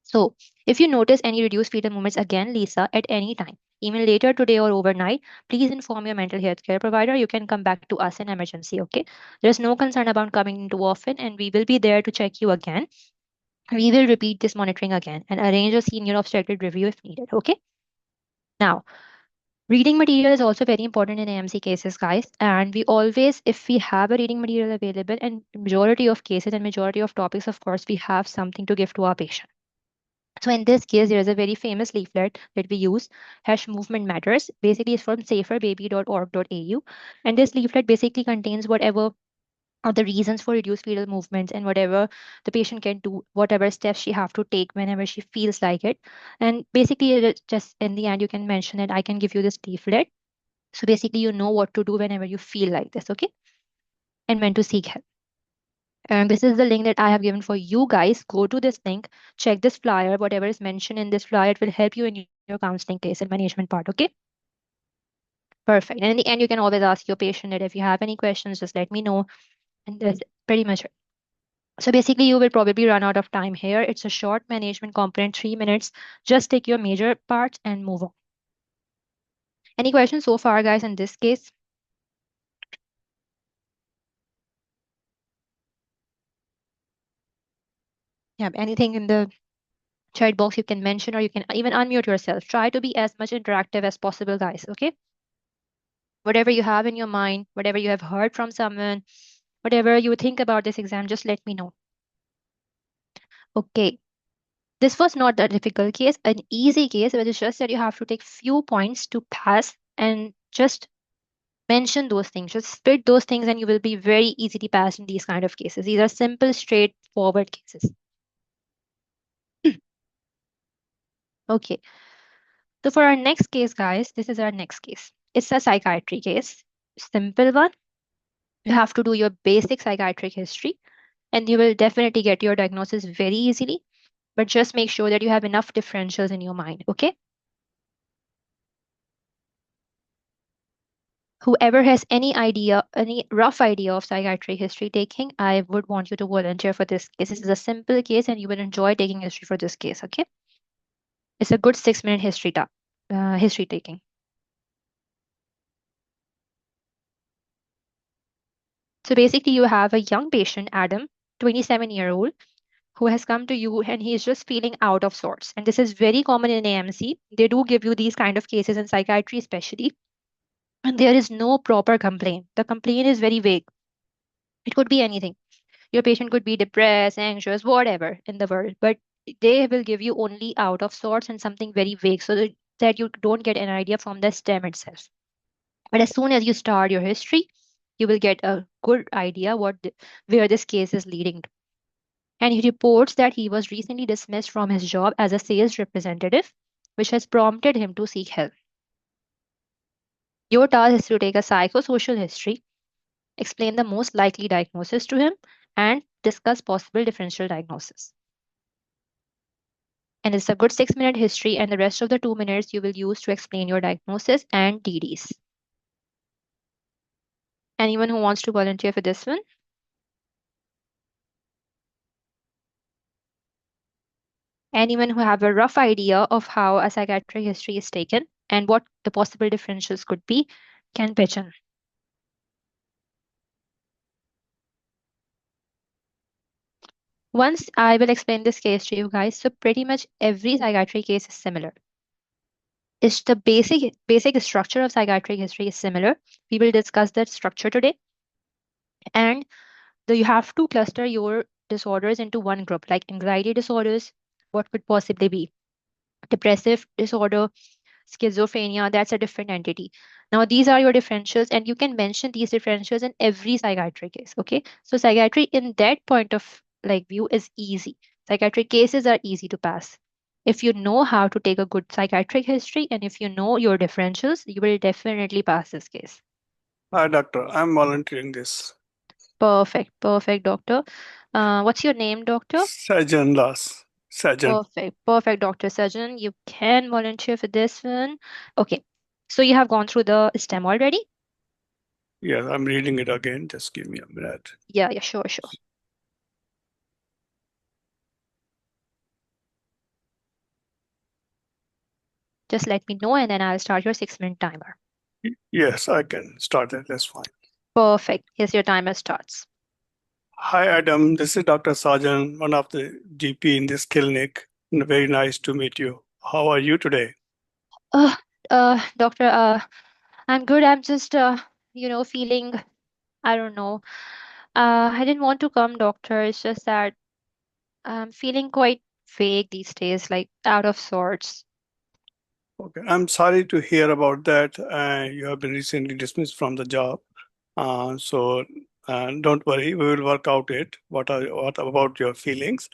So, if you notice any reduced fetal movements again, Lisa, at any time, even later today or overnight, please inform your mental health care provider. You can come back to us in emergency, okay? There's no concern about coming in too often, and we will be there to check you again. We will repeat this monitoring again and arrange a senior obstetric review if needed, okay? Now, reading material is also very important in AMC cases, guys. And we always, if we have a reading material available, and majority of cases and majority of topics, of course, we have something to give to our patient. So in this case, there is a very famous leaflet that we use, Hash Movement Matters. Basically, it's from saferbaby.org.au. And this leaflet basically contains whatever are the reasons for reduced fetal movements and whatever the patient can do, whatever steps she have to take whenever she feels like it. And basically, it is just in the end, you can mention that I can give you this leaflet. So basically, you know what to do whenever you feel like this, okay? And when to seek help. And this is the link that I have given for you guys. Go to this link, check this flyer, whatever is mentioned in this flyer, it will help you in your counseling case and management part, okay? Perfect. And in the end, you can always ask your patient that if you have any questions, just let me know. And that's pretty much it. So basically, you will probably run out of time here. It's a short management component, 3 minutes. Just take your major parts and move on. Any questions so far, guys, in this case? Yeah, anything in the chat box you can mention, or you can even unmute yourself. Try to be as much interactive as possible, guys. Okay. Whatever you have in your mind, whatever you have heard from someone, whatever you think about this exam, just let me know. Okay. This was not a difficult case, an easy case, but it's just that you have to take few points to pass and just mention those things. Just spit those things, and you will be very easily passed in these kind of cases. These are simple, straightforward cases. Okay. So for our next case, guys, this is our next case. It's a psychiatry case. Simple one. You have to do your basic psychiatric history, and you will definitely get your diagnosis very easily. But just make sure that you have enough differentials in your mind, okay? Whoever has any idea, any rough idea of psychiatric history taking, I would want you to volunteer for this case. This is a simple case, and you will enjoy taking history for this case, okay? It's a good 6 minute history taking. So basically, you have a young patient, Adam, 27-year-old, who has come to you and he is just feeling out of sorts. And this is very common in AMC. They do give you these kind of cases in psychiatry, especially. And there is no proper complaint. The complaint is very vague. It could be anything. Your patient could be depressed, anxious, whatever in the world, but they will give you only out of sorts and something very vague so that you don't get an idea from the stem itself. But as soon as you start your history, you will get a good idea where this case is leading to. And he reports that he was recently dismissed from his job as a sales representative, which has prompted him to seek help. Your task is to take a psychosocial history, explain the most likely diagnosis to him, and discuss possible differential diagnosis. And it's a good 6 minute history, and the rest of the 2 minutes you will use to explain your diagnosis and DDs. Anyone who wants to volunteer for this one? Anyone who have a rough idea of how a psychiatric history is taken and what the possible differentials could be can pitch in. Once I will explain this case to you guys, so pretty much every psychiatric case is similar. It's the basic structure of psychiatric history is similar. We will discuss that structure today. And you have to cluster your disorders into one group, like anxiety disorders, what could possibly be depressive disorder, schizophrenia, that's a different entity. Now, these are your differentials, and you can mention these differentials in every psychiatric case. Okay. So, psychiatry in that point of like view is easy. Psychiatric cases are easy to pass. If you know how to take a good psychiatric history and if you know your differentials, you will definitely pass this case. Hi, doctor. I'm volunteering this. Perfect, doctor. What's your name, doctor? Sajan Das. Sajan. Perfect, Dr. Sajan. You can volunteer for this one. Okay. So you have gone through the STEM already? Yes, I'm reading it again. Just give me a minute. Yeah, sure. Just let me know and then I'll start your 6 minute timer. Yes, I can start it. That's fine. Perfect. Here's your timer starts. Hi, Adam. This is Dr. Sajan, one of the GP in this clinic. Very nice to meet you. How are you today? Doctor, I'm good. I'm just, feeling, I don't know. I didn't want to come, doctor. It's just that I'm feeling quite vague these days, like out of sorts. Okay, I'm sorry to hear about that. You have been recently dismissed from the job. So don't worry, we will work out it. What about your feelings?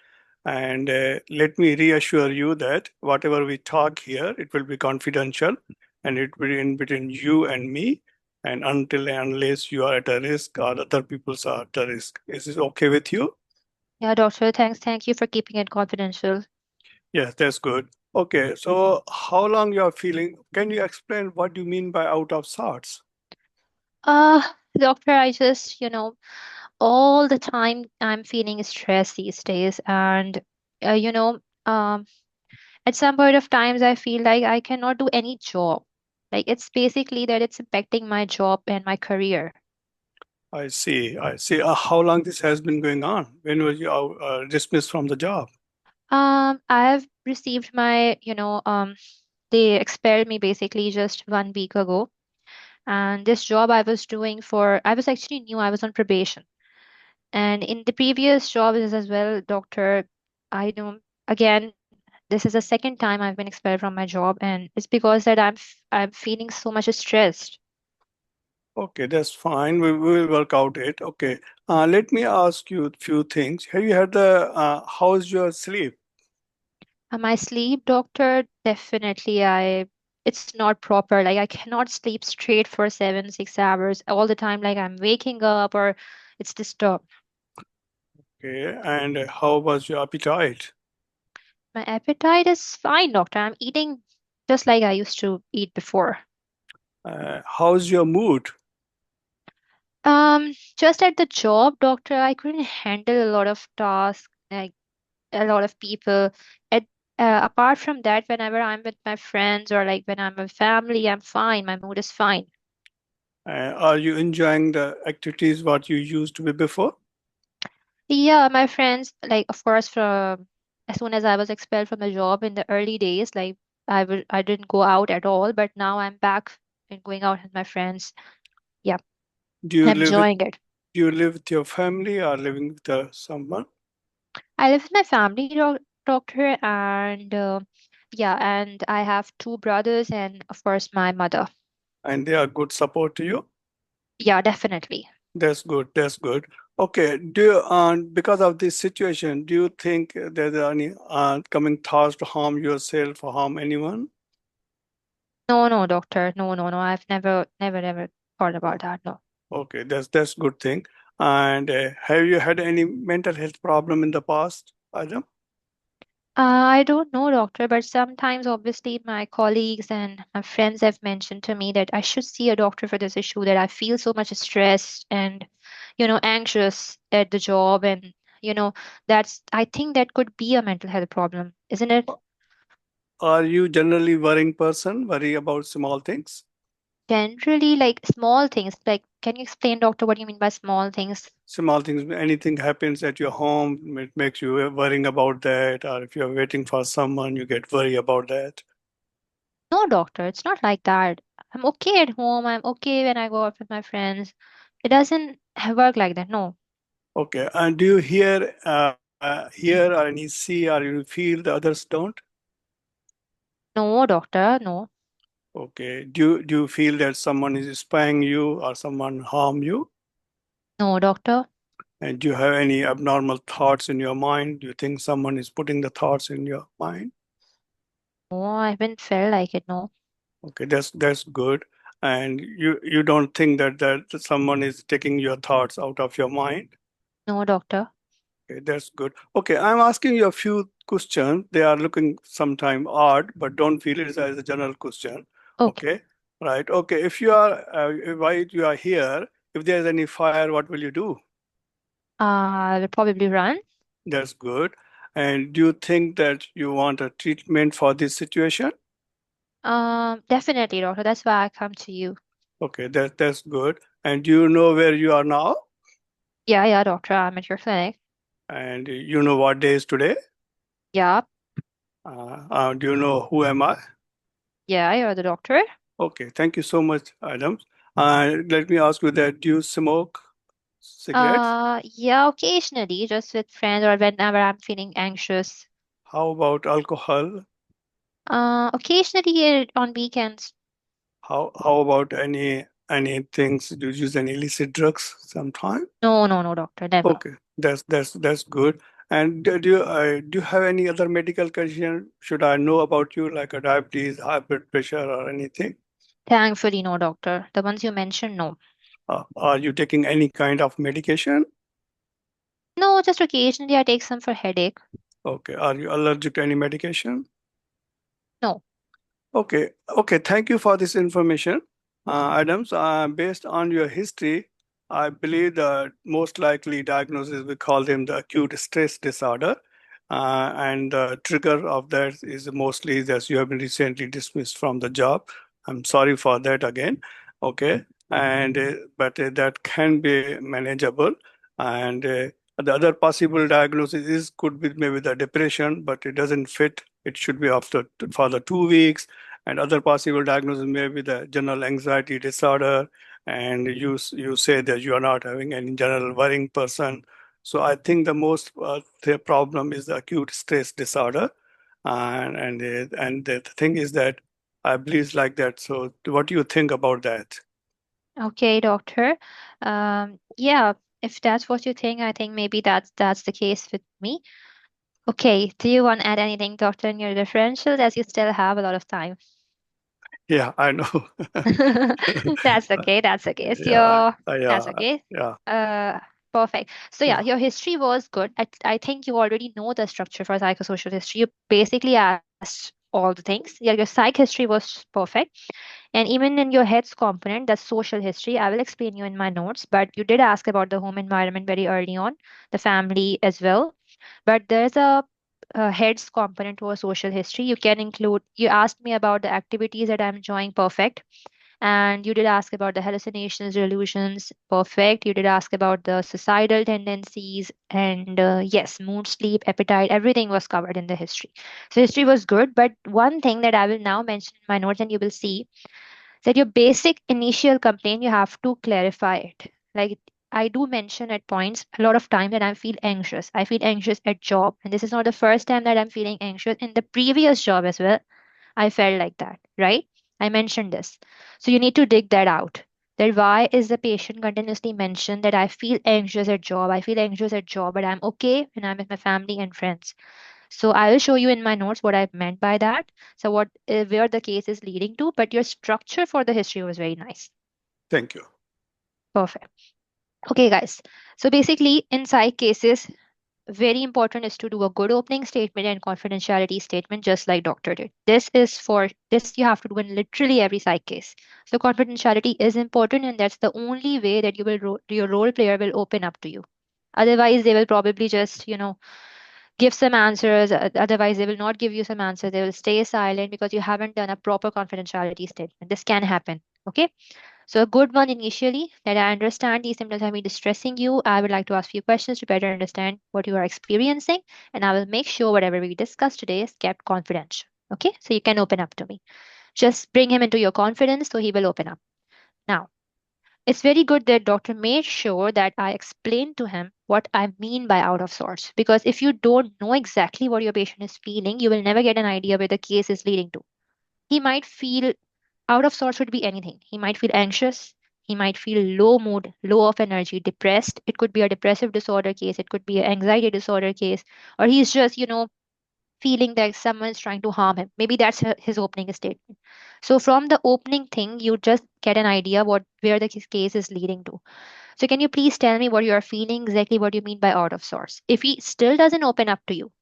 And let me reassure you that whatever we talk here, it will be confidential and it will be in between you and me. And until and unless you are at a risk or other people are at a risk. Is this okay with you? Yeah, doctor, thanks. Thank you for keeping it confidential. Yes, that's good. Okay, so how long you are feeling? Can you explain what you mean by out of sorts? Uh, Doctor, I just, all the time I'm feeling stress these days, and uh, you know, um, at some point of times I feel like I cannot do any job. Like it's basically that it's impacting my job and my career. I see. I see. How long this has been going on? When were you dismissed from the job? I have received my, they expelled me basically just 1 week ago. And this job I was doing I was actually new, I was on probation. And in the previous jobs as well, doctor, I know again, this is the second time I've been expelled from my job, and it's because that I'm feeling so much stressed. Okay, that's fine. We will work out it. Okay. Let me ask you a few things. Have you had how's your sleep? My sleep, doctor, definitely it's not proper. Like I cannot sleep straight for 7, 6 hours all the time. Like I'm waking up or it's disturbed. Okay. And how was your appetite? My appetite is fine, doctor. I'm eating just like I used to eat before. How's your mood? Just at the job, doctor, I couldn't handle a lot of tasks, like a lot of people. At Apart from that, whenever I'm with my friends or like when I'm with family, I'm fine. My mood is fine. Are you enjoying the activities what you used to be before? Yeah, my friends, like of course, from as soon as I was expelled from the job in the early days, like I didn't go out at all, but now I'm back and going out with my friends. Yeah, Do you I'm live with enjoying it. do you live with your family or living with someone? I live with my family, doctor, and yeah, and I have two brothers and of course my mother. And they are good support to you? Yeah, definitely. That's good. That's good. Okay. Because of this situation, do you think there's any coming thoughts to harm yourself or harm anyone? No, doctor. No. I've never thought about that. No. Okay, that's good thing. And have you had any mental health problem in the past, Adam? I don't know, doctor, but sometimes obviously my colleagues and my friends have mentioned to me that I should see a doctor for this issue, that I feel so much stressed and, anxious at the job. And, I think that could be a mental health problem, isn't it? Are you generally worrying person, worry about small things? Generally, like small things, like, can you explain, doctor, what you mean by small things? Small things, anything happens at your home, it makes you worrying about that, or if you're waiting for someone, you get worried about that. No, doctor, it's not like that. I'm okay at home. I'm okay when I go out with my friends. It doesn't work like that. No. Okay, and do you hear or any see or you feel the others don't? No, doctor, no. Okay, do you feel that someone is spying you or someone harm you? No, doctor. And do you have any abnormal thoughts in your mind? Do you think someone is putting the thoughts in your mind? No, I haven't felt like it. No. Okay, that's good. And you don't think that someone is taking your thoughts out of your mind? No, doctor. Okay, that's good. Okay, I'm asking you a few questions. They are looking sometime odd, but don't feel it as a general question. Okay. Okay, right. Okay, if you are why you are here, if there's any fire, what will you do? I'll probably run. That's good. And do you think that you want a treatment for this situation? Definitely, doctor. That's why I come to you. Okay, that's good. And do you know where you are now? Yeah, yeah, doctor. I'm at your clinic. And you know what day is today? Yeah, Do you know who am I? yeah, you're the doctor. Okay, thank you so much, Adams. Let me ask you that, do you smoke cigarettes? Yeah, occasionally, just with friends or whenever I'm feeling anxious. How about alcohol? Occasionally on weekends. How about any things? Do you use any illicit drugs sometime? No, no, no, doctor. Never. Okay, that's good. And do you have any other medical condition should I know about you, like a diabetes, high blood pressure, or anything? Thankfully, no, doctor. The ones you mentioned, no. Are you taking any kind of medication? No, just occasionally I take some for headache. Okay, are you allergic to any medication? No. Okay, okay. Thank you for this information, Adams. Based on your history, I believe the most likely diagnosis, we call them the acute stress disorder. And the trigger of that is mostly that you have been recently dismissed from the job. I'm sorry for that again. Okay. And but that can be manageable. And the other possible diagnosis is could be maybe the depression, but it doesn't fit. It should be after for the 2 weeks, and other possible diagnosis may be the general anxiety disorder. And you say that you are not having any general worrying person. So I think the most the problem is the acute stress disorder. And the thing is that I believe it's like that. So what do you think about that? Okay, doctor. Yeah, if that's what you think, I think maybe that's the case with me. Okay, do you want to add anything, doctor, in your differentials, as you still have a lot of time? Yeah, I know. That's okay. That's okay. Yeah, So that's yeah, okay. yeah, Uh, Perfect. So yeah, yeah. your history was good. I think you already know the structure for psychosocial history. You basically asked all the things. Yeah, your psych history was perfect. And even in your heads component, that's social history. I will explain you in my notes, but you did ask about the home environment very early on, the family as well. But there's a heads component to a social history. You can include, you asked me about the activities that I'm enjoying, perfect. And you did ask about the hallucinations, delusions, perfect. You did ask about the suicidal tendencies, and yes, mood, sleep, appetite, everything was covered in the history. So history was good, but one thing that I will now mention in my notes, and you will see that your basic initial complaint, you have to clarify it. Like, I do mention at points a lot of time that I feel anxious. I feel anxious at job, and this is not the first time that I'm feeling anxious. In the previous job as well, I felt like that, right? I mentioned this. So you need to dig that out. That why is the patient continuously mentioned that I feel anxious at job, I feel anxious at job, but I'm okay when I'm with my family and friends. So I will show you in my notes what I meant by that. So what where the case is leading to, but your structure for the history was very nice. Thank you. Perfect. Okay, guys. So basically, in psych cases, very important is to do a good opening statement and confidentiality statement, just like doctor did. This you have to do in literally every psych case. So confidentiality is important, and that's the only way that your role player will open up to you. Otherwise, they will probably just, give some answers. Otherwise, they will not give you some answers. They will stay silent because you haven't done a proper confidentiality statement. This can happen. Okay. So a good one initially, that I understand these symptoms have been distressing you. I would like to ask you questions to better understand what you are experiencing, and I will make sure whatever we discuss today is kept confidential. Okay, so you can open up to me. Just bring him into your confidence so he will open up. Now, it's very good that doctor made sure that I explained to him what I mean by out of sorts. Because if you don't know exactly what your patient is feeling, you will never get an idea where the case is leading to. He might feel out of sorts would be anything. He might feel anxious. He might feel low mood, low of energy, depressed. It could be a depressive disorder case. It could be an anxiety disorder case. Or he's just, feeling that someone's trying to harm him. Maybe that's his opening statement. So from the opening thing, you just get an idea where the case is leading to. So can you please tell me what you are feeling, exactly what you mean by out of sorts? If he still doesn't open up to you,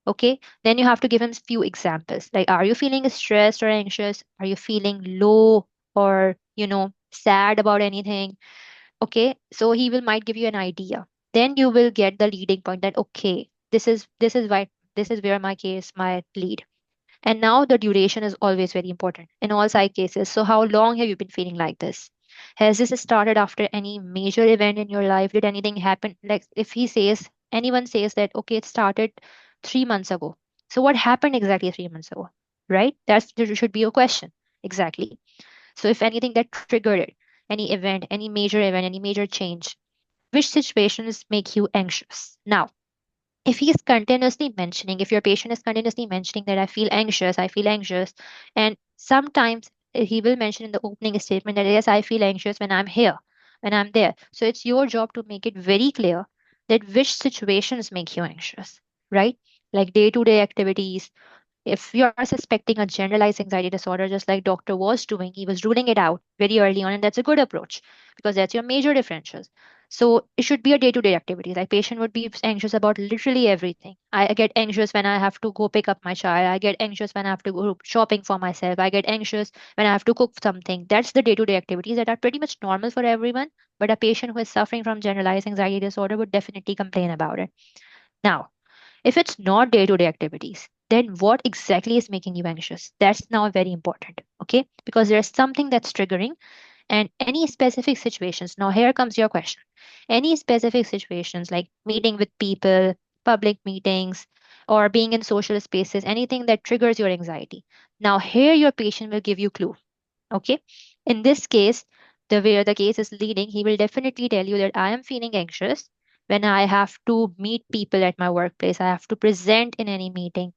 okay, then you have to give him few examples. Like, are you feeling stressed or anxious? Are you feeling low or, sad about anything? Okay, so he will might give you an idea. Then you will get the leading point that, okay, this is why this is where my case might lead. And now the duration is always very important in all psych cases. So how long have you been feeling like this? Has this started after any major event in your life? Did anything happen? Like, if anyone says that, okay, it started 3 months ago. So what happened exactly 3 months ago? Right? That should be your question. Exactly. So if anything that triggered it, any event, any major event, any major change, which situations make you anxious? Now, if he's continuously mentioning, if your patient is continuously mentioning that I feel anxious, and sometimes he will mention in the opening statement that yes, I feel anxious when I'm here, when I'm there. So it's your job to make it very clear that which situations make you anxious, right? Like day-to-day activities. If you are suspecting a generalized anxiety disorder, just like doctor was doing, he was ruling it out very early on, and that's a good approach because that's your major differentials. So it should be a day-to-day activity. Like patient would be anxious about literally everything. I get anxious when I have to go pick up my child. I get anxious when I have to go shopping for myself. I get anxious when I have to cook something. That's the day-to-day activities that are pretty much normal for everyone. But a patient who is suffering from generalized anxiety disorder would definitely complain about it. Now, if it's not day to day activities, then what exactly is making you anxious? That's now very important, okay? Because there's something that's triggering and any specific situations. Now, here comes your question. Any specific situations like meeting with people, public meetings, or being in social spaces, anything that triggers your anxiety. Now, here your patient will give you clue, okay? In this case, the where the case is leading, he will definitely tell you that I am feeling anxious when I have to meet people at my workplace. I have to present in any meeting.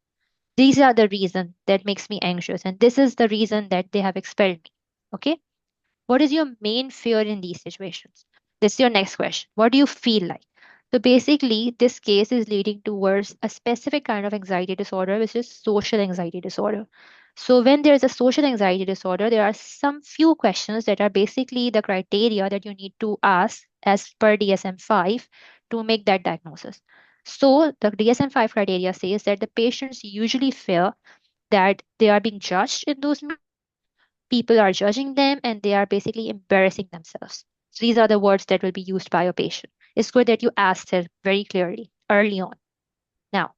These are the reason that makes me anxious, and this is the reason that they have expelled me. Okay. What is your main fear in these situations? This is your next question. What do you feel like? So basically, this case is leading towards a specific kind of anxiety disorder, which is social anxiety disorder. So when there is a social anxiety disorder, there are some few questions that are basically the criteria that you need to ask as per DSM-5 to make that diagnosis. So the DSM-5 criteria says that the patients usually fear that they are being judged in those people are judging them and they are basically embarrassing themselves. So these are the words that will be used by your patient. It's good that you asked it very clearly early on. Now,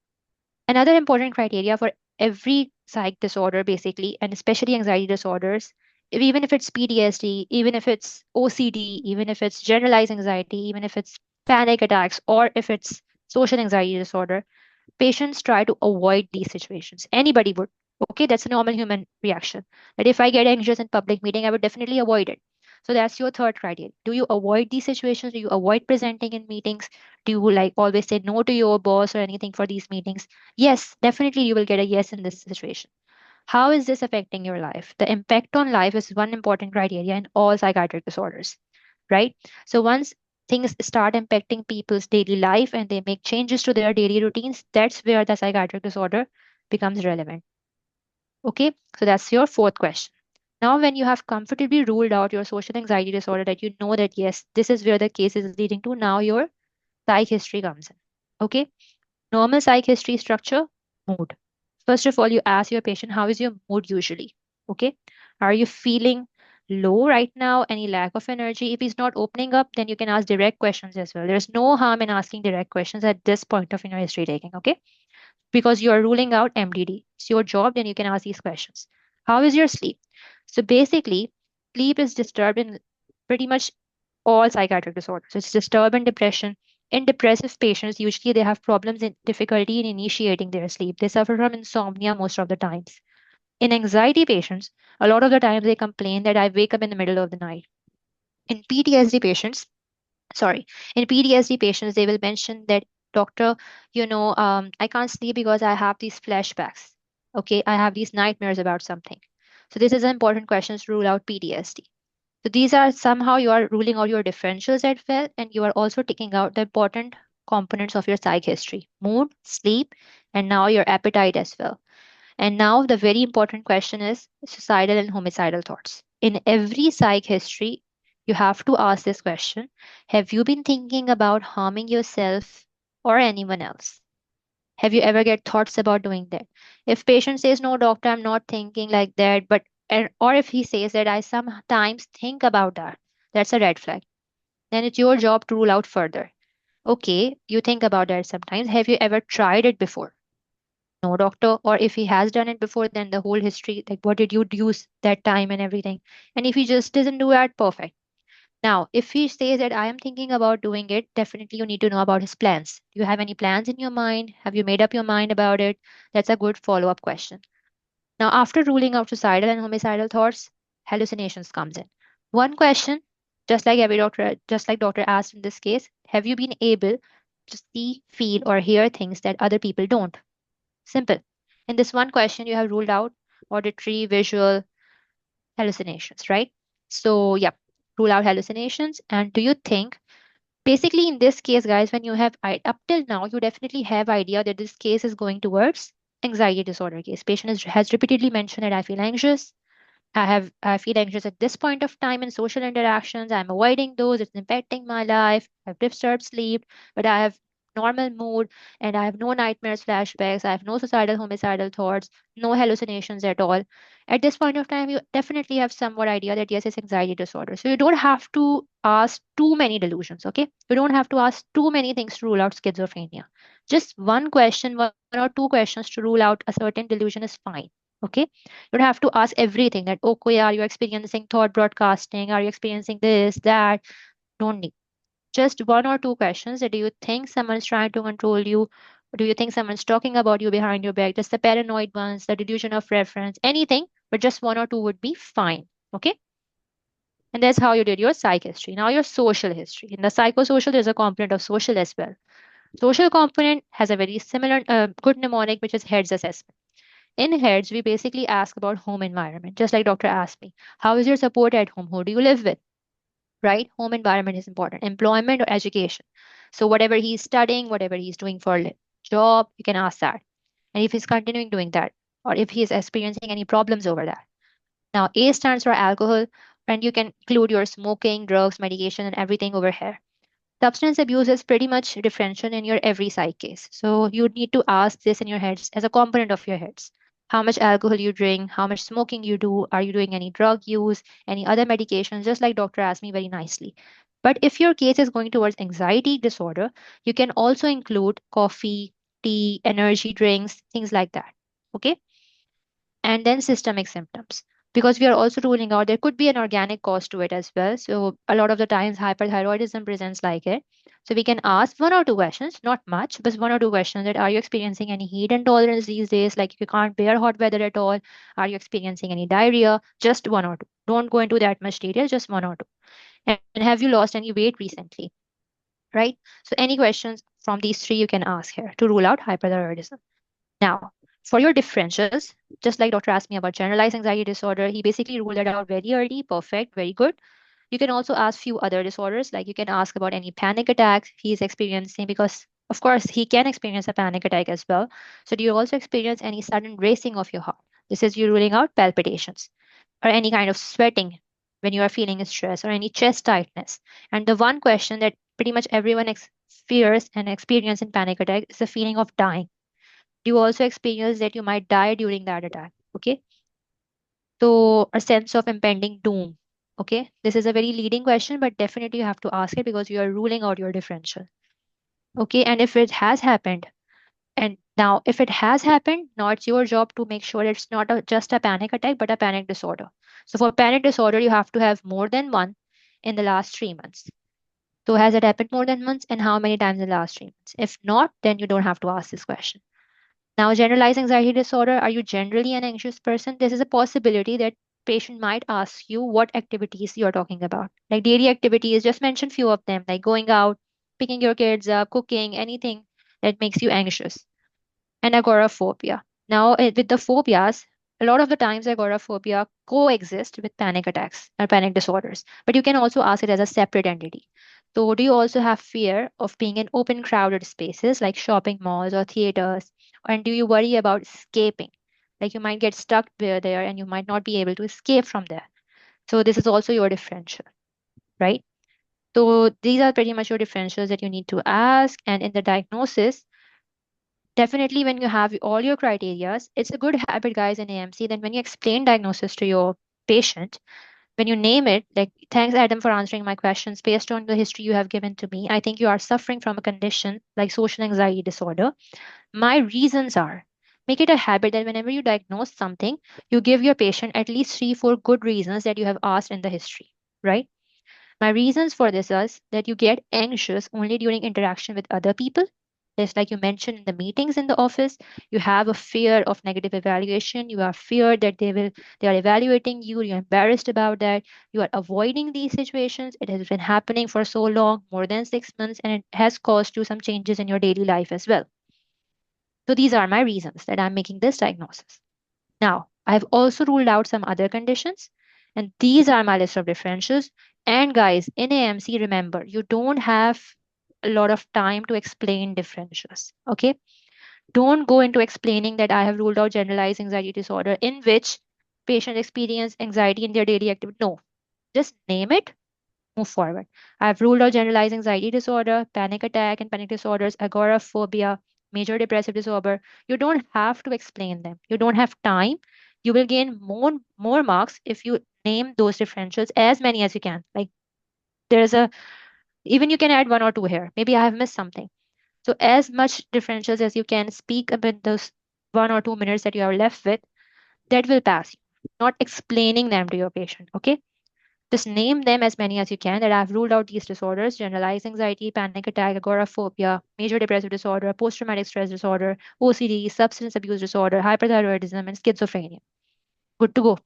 another important criteria for every psych disorder, basically, and especially anxiety disorders, even if it's PTSD, even if it's OCD, even if it's generalized anxiety, even if it's panic attacks, or if it's social anxiety disorder, patients try to avoid these situations. Anybody would. Okay, that's a normal human reaction. That if I get anxious in public meeting, I would definitely avoid it. So that's your third criteria. Do you avoid these situations? Do you avoid presenting in meetings? Do you like always say no to your boss or anything for these meetings? Yes, definitely you will get a yes in this situation. How is this affecting your life? The impact on life is one important criteria in all psychiatric disorders, right? So once things start impacting people's daily life and they make changes to their daily routines, that's where the psychiatric disorder becomes relevant. Okay, so that's your fourth question. Now, when you have comfortably ruled out your social anxiety disorder, that you know that yes, this is where the case is leading to, now your psych history comes in. Okay, Normal psych history structure, mood. First of all, you ask your patient, how is your mood usually? Okay. Are you feeling low right now? Any lack of energy? If he's not opening up, then you can ask direct questions as well. There's no harm in asking direct questions at this point of your history taking. Okay. Because you are ruling out MDD. It's your job, then you can ask these questions. How is your sleep? So basically, sleep is disturbed in pretty much all psychiatric disorders. It's disturbed in depression. In depressive patients, usually they have problems in difficulty in initiating their sleep. They suffer from insomnia most of the times. In anxiety patients, a lot of the times they complain that I wake up in the middle of the night. In PTSD patients, sorry, in PTSD patients, they will mention that, doctor, I can't sleep because I have these flashbacks. Okay, I have these nightmares about something. So this is an important question to rule out PTSD. So these are somehow you are ruling out your differentials as well, and you are also taking out the important components of your psych history, mood, sleep, and now your appetite as well. And now the very important question is suicidal and homicidal thoughts. In every psych history, you have to ask this question: have you been thinking about harming yourself or anyone else? Have you ever get thoughts about doing that? If patient says, no, doctor, I'm not thinking like that, or if he says that I sometimes think about that, that's a red flag. Then it's your job to rule out further. Okay, you think about that sometimes. Have you ever tried it before? No, doctor. Or if he has done it before, then the whole history, like what did you use that time and everything. And if he just doesn't do that, perfect. Now, if he says that I am thinking about doing it, definitely you need to know about his plans. Do you have any plans in your mind? Have you made up your mind about it? That's a good follow up question. Now, after ruling out suicidal and homicidal thoughts, hallucinations comes in. One question, just like doctor asked in this case, have you been able to see, feel, or hear things that other people don't? Simple. In this one question, you have ruled out auditory, visual hallucinations, right? So, yeah, rule out hallucinations. And do you think, basically, in this case, guys, when you have up till now, you definitely have idea that this case is going towards anxiety disorder case. Patient has repeatedly mentioned that I feel anxious. I feel anxious at this point of time in social interactions. I'm avoiding those. It's impacting my life. I've disturbed sleep, but I have normal mood and I have no nightmares, flashbacks. I have no suicidal, homicidal thoughts, no hallucinations at all. At this point of time, you definitely have somewhat idea that yes, it's anxiety disorder. So you don't have to ask too many delusions, okay? You don't have to ask too many things to rule out schizophrenia. Just one question, one or two questions to rule out a certain delusion is fine. Okay, you don't have to ask everything that, okay, are you experiencing thought broadcasting? Are you experiencing this, that? Don't need. Just one or two questions that do you think someone's trying to control you? Do you think someone's talking about you behind your back? Just the paranoid ones, the delusion of reference, anything, but just one or two would be fine. Okay. And that's how you did your psych history. Now your social history. In the psychosocial, there's a component of social as well. Social component has a very similar good mnemonic, which is heads assessment. In heads, we basically ask about home environment, just like doctor asked me. How is your support at home? Who do you live with? Right? Home environment is important. Employment or education. So whatever he's studying, whatever he's doing for a job, you can ask that. And if he's continuing doing that, or if he's experiencing any problems over that. Now, A stands for alcohol, and you can include your smoking, drugs, medication, and everything over here. Substance abuse is pretty much differential in your every psych case. So you need to ask this in your heads as a component of your heads. How much alcohol you drink, how much smoking you do, are you doing any drug use, any other medications, just like doctor asked me very nicely. But if your case is going towards anxiety disorder, you can also include coffee, tea, energy drinks, things like that. Okay, and then systemic symptoms. Because we are also ruling out there could be an organic cause to it as well. So a lot of the times hyperthyroidism presents like it. So we can ask one or two questions, not much, but one or two questions that are you experiencing any heat intolerance these days? Like you can't bear hot weather at all. Are you experiencing any diarrhea? Just one or two. Don't go into that much detail, just one or two. And have you lost any weight recently? Right? So any questions from these three you can ask here to rule out hyperthyroidism. Now, for your differentials, just like doctor asked me about generalized anxiety disorder, he basically ruled that out very early. Perfect, very good. You can also ask few other disorders, like you can ask about any panic attacks he's experiencing, because of course he can experience a panic attack as well. So do you also experience any sudden racing of your heart? This is you ruling out palpitations or any kind of sweating when you are feeling stress or any chest tightness. And the one question that pretty much everyone fears and experience in panic attack is the feeling of dying. Do you also experience that you might die during that attack? Okay. So a sense of impending doom. Okay. This is a very leading question, but definitely you have to ask it because you are ruling out your differential. Okay. And if it has happened, and now if it has happened, now it's your job to make sure it's not just a panic attack, but a panic disorder. So for panic disorder, you have to have more than one in the last 3 months. So has it happened more than once, and how many times in the last 3 months? If not, then you don't have to ask this question. Now, generalized anxiety disorder, are you generally an anxious person? This is a possibility that patient might ask you what activities you are talking about. Like daily activities, just mention few of them, like going out, picking your kids up, cooking, anything that makes you anxious. And agoraphobia. Now, with the phobias, a lot of the times agoraphobia coexist with panic attacks or panic disorders, but you can also ask it as a separate entity. So, do you also have fear of being in open, crowded spaces like shopping malls or theaters? And do you worry about escaping? Like you might get stuck there and you might not be able to escape from there. So, this is also your differential, right? So, these are pretty much your differentials that you need to ask. And in the diagnosis, definitely when you have all your criterias, it's a good habit, guys, in AMC. Then when you explain diagnosis to your patient, when you name it, like, thanks, Adam, for answering my questions based on the history you have given to me. I think you are suffering from a condition like social anxiety disorder. My reasons are, make it a habit that whenever you diagnose something, you give your patient at least 3, 4 good reasons that you have asked in the history, right? My reasons for this is that you get anxious only during interaction with other people. Just like you mentioned in the meetings in the office, you have a fear of negative evaluation. You are feared that they are evaluating you. You're embarrassed about that. You are avoiding these situations. It has been happening for so long, more than 6 months, and it has caused you some changes in your daily life as well. So these are my reasons that I'm making this diagnosis. Now, I've also ruled out some other conditions, and these are my list of differentials. And guys, in AMC, remember, you don't have a lot of time to explain differentials. Okay? Don't go into explaining that I have ruled out generalized anxiety disorder in which patients experience anxiety in their daily activity. No, just name it, move forward. I've ruled out generalized anxiety disorder, panic attack and panic disorders, agoraphobia, major depressive disorder. You don't have to explain them. You don't have time. You will gain more marks if you name those differentials as many as you can. Like there's a even you can add 1 or 2 here. Maybe I have missed something. So as much differentials as you can speak about those 1 or 2 minutes that you are left with, that will pass you. Not explaining them to your patient. Okay. Just name them as many as you can that I've ruled out these disorders: generalized anxiety, panic attack, agoraphobia, major depressive disorder, post traumatic stress disorder, OCD, substance abuse disorder, hyperthyroidism, and schizophrenia. Good to go.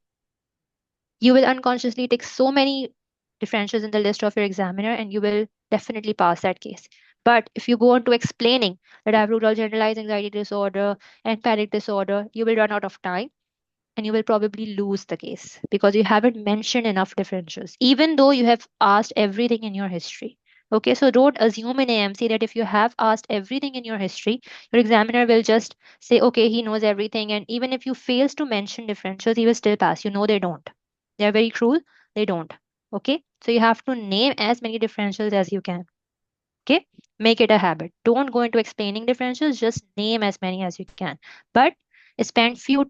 You will unconsciously tick so many differentials in the list of your examiner and you will definitely pass that case. But if you go on to explaining that I've ruled out generalized anxiety disorder and panic disorder, you will run out of time and you will probably lose the case because you haven't mentioned enough differentials, even though you have asked everything in your history. Okay, so don't assume in AMC that if you have asked everything in your history, your examiner will just say, okay, he knows everything. And even if you fails to mention differentials, he will still pass. You know, they don't. They're very cruel. They don't. Okay, so you have to name as many differentials as you can. Okay, make it a habit. Don't go into explaining differentials, just name as many as you can. But spend few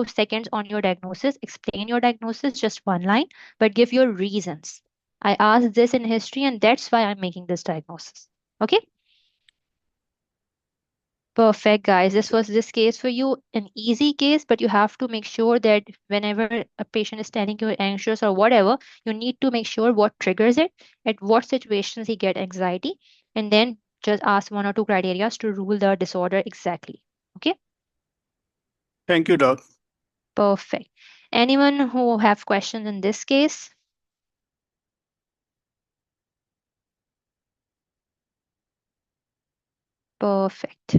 seconds on your diagnosis, explain your diagnosis, just one line, but give your reasons. I asked this in history and that's why I'm making this diagnosis. Okay, perfect, guys. This was this case for you, an easy case, but you have to make sure that whenever a patient is telling you anxious or whatever, you need to make sure what triggers it, at what situations he get anxiety, and then just ask 1 or 2 criteria to rule the disorder exactly. Okay, Thank you, Doc. perfect. Anyone who have questions in this case? Perfect.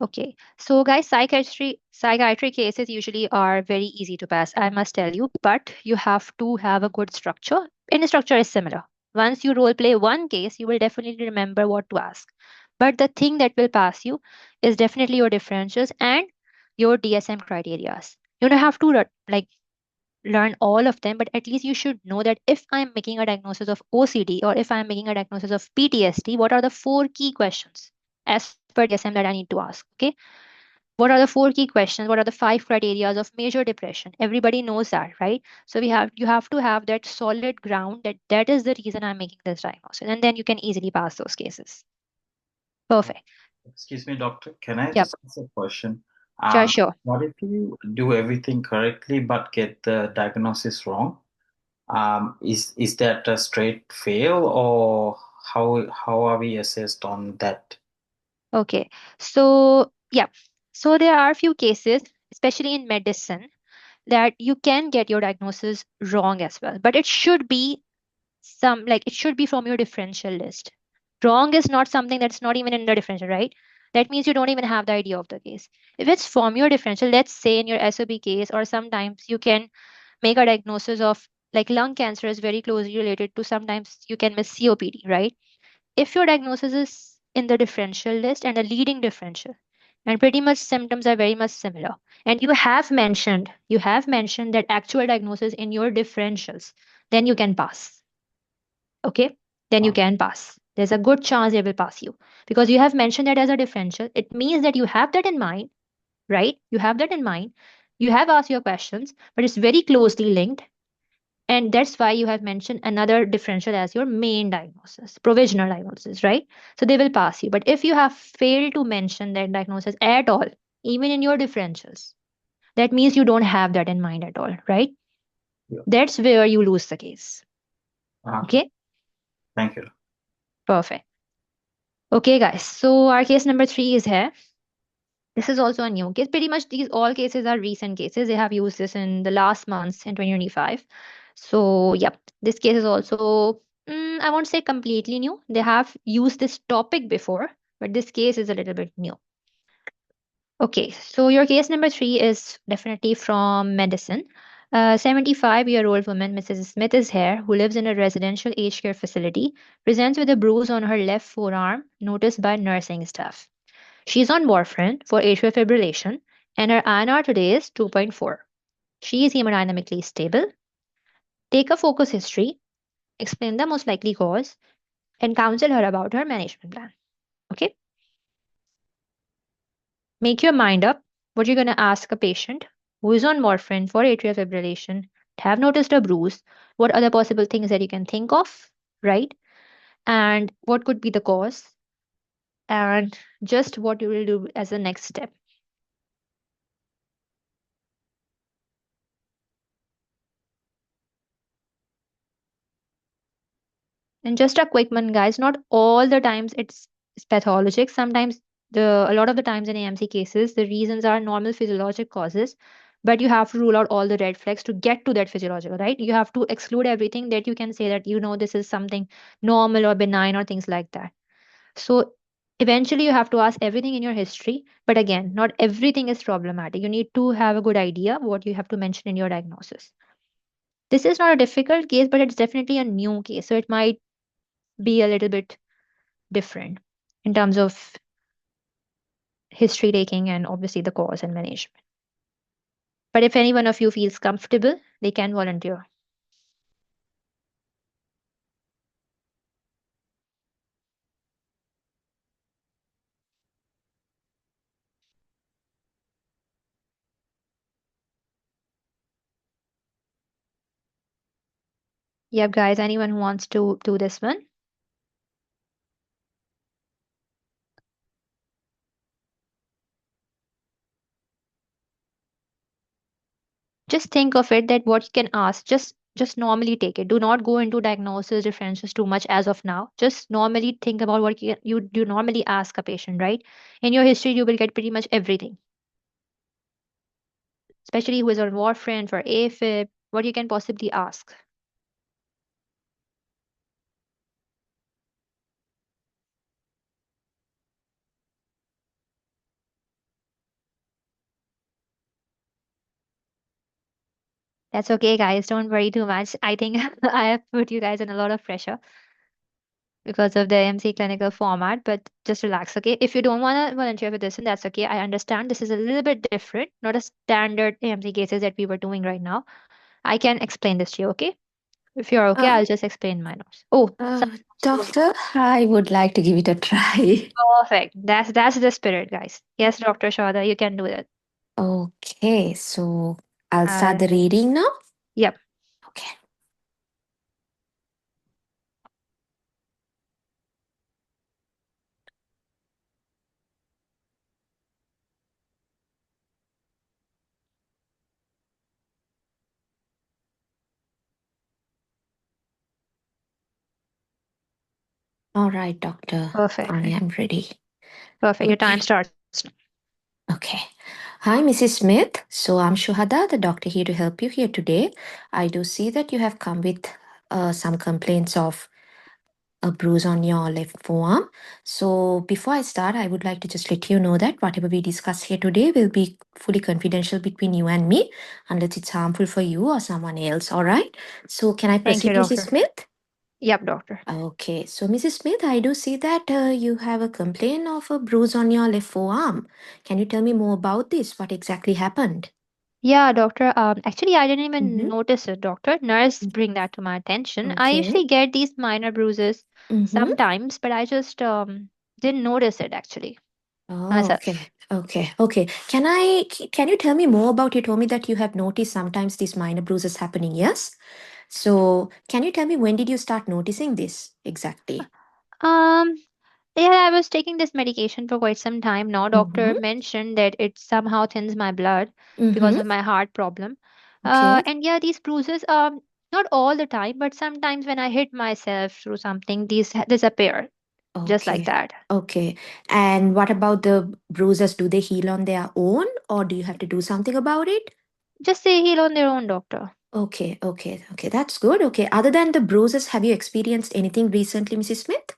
Okay, so guys, psychiatry cases usually are very easy to pass, I must tell you, but you have to have a good structure. Any structure is similar. Once you role play one case, you will definitely remember what to ask. But the thing that will pass you is definitely your differentials and your DSM criterias. You don't have to like learn all of them, but at least you should know that if I'm making a diagnosis of OCD or if I'm making a diagnosis of PTSD, what are the four key questions as per DSM that I need to ask? Okay. What are the four key questions? What are the five criteria of major depression? Everybody knows that, right? So you have to have that solid ground that that is the reason I'm making this diagnosis, and then you can easily pass those cases. Perfect. Excuse me, doctor. Can I Yep. just ask a question? Sure. What if you do everything correctly but get the diagnosis wrong? Is that a straight fail, or how are we assessed on that? Okay. So, yeah. So there are a few cases, especially in medicine, that you can get your diagnosis wrong as well. But it should be it should be from your differential list. Wrong is not something that's not even in the differential, right? That means you don't even have the idea of the case. If it's from your differential, let's say in your SOB case, or sometimes you can make a diagnosis of like lung cancer is very closely related to sometimes you can miss COPD, right? If your diagnosis is in the differential list and a leading differential, and pretty much symptoms are very much similar, and you have mentioned that actual diagnosis in your differentials, then you can pass. Okay, then you can pass. There's a good chance they will pass you because you have mentioned that as a differential. It means that you have that in mind, right? You have that in mind. You have asked your questions, but it's very closely linked, and that's why you have mentioned another differential as your main diagnosis, provisional diagnosis, right? So they will pass you. But if you have failed to mention that diagnosis at all, even in your differentials, that means you don't have that in mind at all, right? Yeah. That's where you lose the case. Okay? Thank you. Perfect. Okay, guys. So our case number 3 is here. This is also a new case. Pretty much these all cases are recent cases. They have used this in the last months in 2025. So, yep, this case is also, I won't say completely new. They have used this topic before, but this case is a little bit new. Okay, so your case number 3 is definitely from medicine. A 75-year-old woman, Mrs. Smith, is here, who lives in a residential aged care facility, presents with a bruise on her left forearm, noticed by nursing staff. She's on warfarin for atrial fibrillation, and her INR today is 2.4. She is hemodynamically stable. Take a focus history, explain the most likely cause, and counsel her about her management plan. Okay? Make your mind up what you're going to ask a patient who is on warfarin for atrial fibrillation, have noticed a bruise, what other possible things that you can think of, right? And what could be the cause, and just what you will do as the next step. And just a quick one, guys. Not all the times it's pathologic. Sometimes a lot of the times in AMC cases, the reasons are normal physiologic causes, but you have to rule out all the red flags to get to that physiological, right? You have to exclude everything that you can say that this is something normal or benign or things like that. So eventually you have to ask everything in your history, but again, not everything is problematic. You need to have a good idea what you have to mention in your diagnosis. This is not a difficult case, but it's definitely a new case, so it might be a little bit different in terms of history taking and obviously the cause and management. But if any one of you feels comfortable, they can volunteer. Yep, guys, anyone who wants to do this one? Just think of it that what you can ask, just normally take it. Do not go into diagnosis differences too much as of now. Just normally think about what you normally ask a patient, right? In your history, you will get pretty much everything, especially who is on warfarin for AFib, what you can possibly ask. That's okay, guys. Don't worry too much. I think I have put you guys in a lot of pressure because of the MC clinical format, but just relax, okay? If you don't want to volunteer for this, and that's okay. I understand this is a little bit different, not a standard AMC cases that we were doing right now. I can explain this to you, okay? If you're okay, Uh, I'll just explain my nose. Oh, Doctor, I would like to give it a try. perfect. That's the spirit, guys. Yes, Dr. Shada, you can do that. Okay, so I'll start Uh, the reading now. yep. Okay. All right, doctor. Perfect. I am ready. Perfect. Your time Okay. starts. Okay. Hi, Mrs. Smith. So I'm Shuhada, the doctor here to help you here today. I do see that you have come with some complaints of a bruise on your left forearm. So before I start, I would like to just let you know that whatever we discuss here today will be fully confidential between you and me, unless it's harmful for you or someone else. All right. So can I Thank you, proceed, Mrs. doctor. Smith? Yep, doctor. Okay, so Mrs. Smith, I do see that you have a complaint of a bruise on your left forearm. Can you tell me more about this? What exactly happened? Yeah, doctor. Actually, I didn't even Mm-hmm. notice it, doctor. Nurse bring that to my attention. I Okay. usually get these minor bruises Mm-hmm. sometimes, but I just didn't notice it actually Oh, myself. okay. Can you tell me more about, you told me that you have noticed sometimes these minor bruises happening, yes? So can you tell me when did you start noticing this exactly? Um, yeah, I was taking this medication for quite some time now. Mm-hmm. Doctor mentioned that it somehow thins my blood because Mm-hmm. of my heart problem. Okay. And yeah, these bruises, not all the time, but sometimes when I hit myself through something, these disappear just like Okay. that. Okay. And what about the bruises? Do they heal on their own or do you have to do something about it? Just they heal on their own, doctor. Okay. That's good. Okay. Other than the bruises, have you experienced anything recently, Mrs. Smith?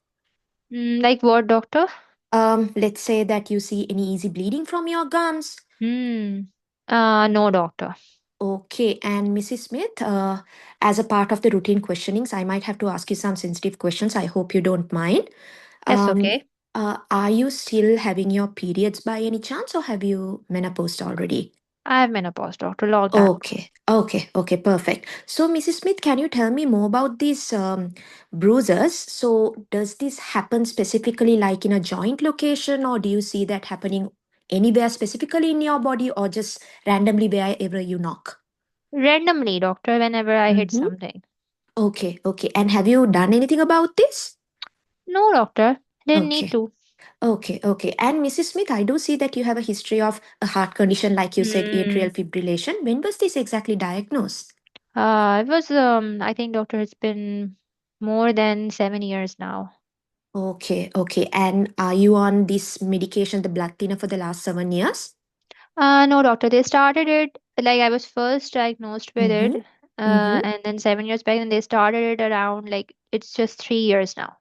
Like what, doctor? Let's say that you see any easy bleeding from your gums. Hmm. No, doctor. Okay, and Mrs. Smith, as a part of the routine questionings, I might have to ask you some sensitive questions. I hope you don't mind. That's Um, okay. are you still having your periods by any chance, or have you menopaused already? I have menopause, doctor, long time ago. Okay, perfect. So, Mrs. Smith, can you tell me more about these bruises? So, does this happen specifically like in a joint location, or do you see that happening anywhere specifically in your body, or just randomly wherever you knock? Randomly, doctor, whenever I hit Mm-hmm. something. Okay. And have you done anything about this? No, doctor. Didn't need Okay. to. Okay. And Mrs. Smith, I do see that you have a history of a heart condition, like you said, Hmm. atrial fibrillation. When was this exactly diagnosed? It was I think, doctor, it's been more than 7 years now. Okay. And are you on this medication, the blood thinner, for the last 7 years? No, doctor. They started it like I was first diagnosed with Mm-hmm. it, Mm-hmm. and then 7 years back, and they started it around like it's just 3 years now.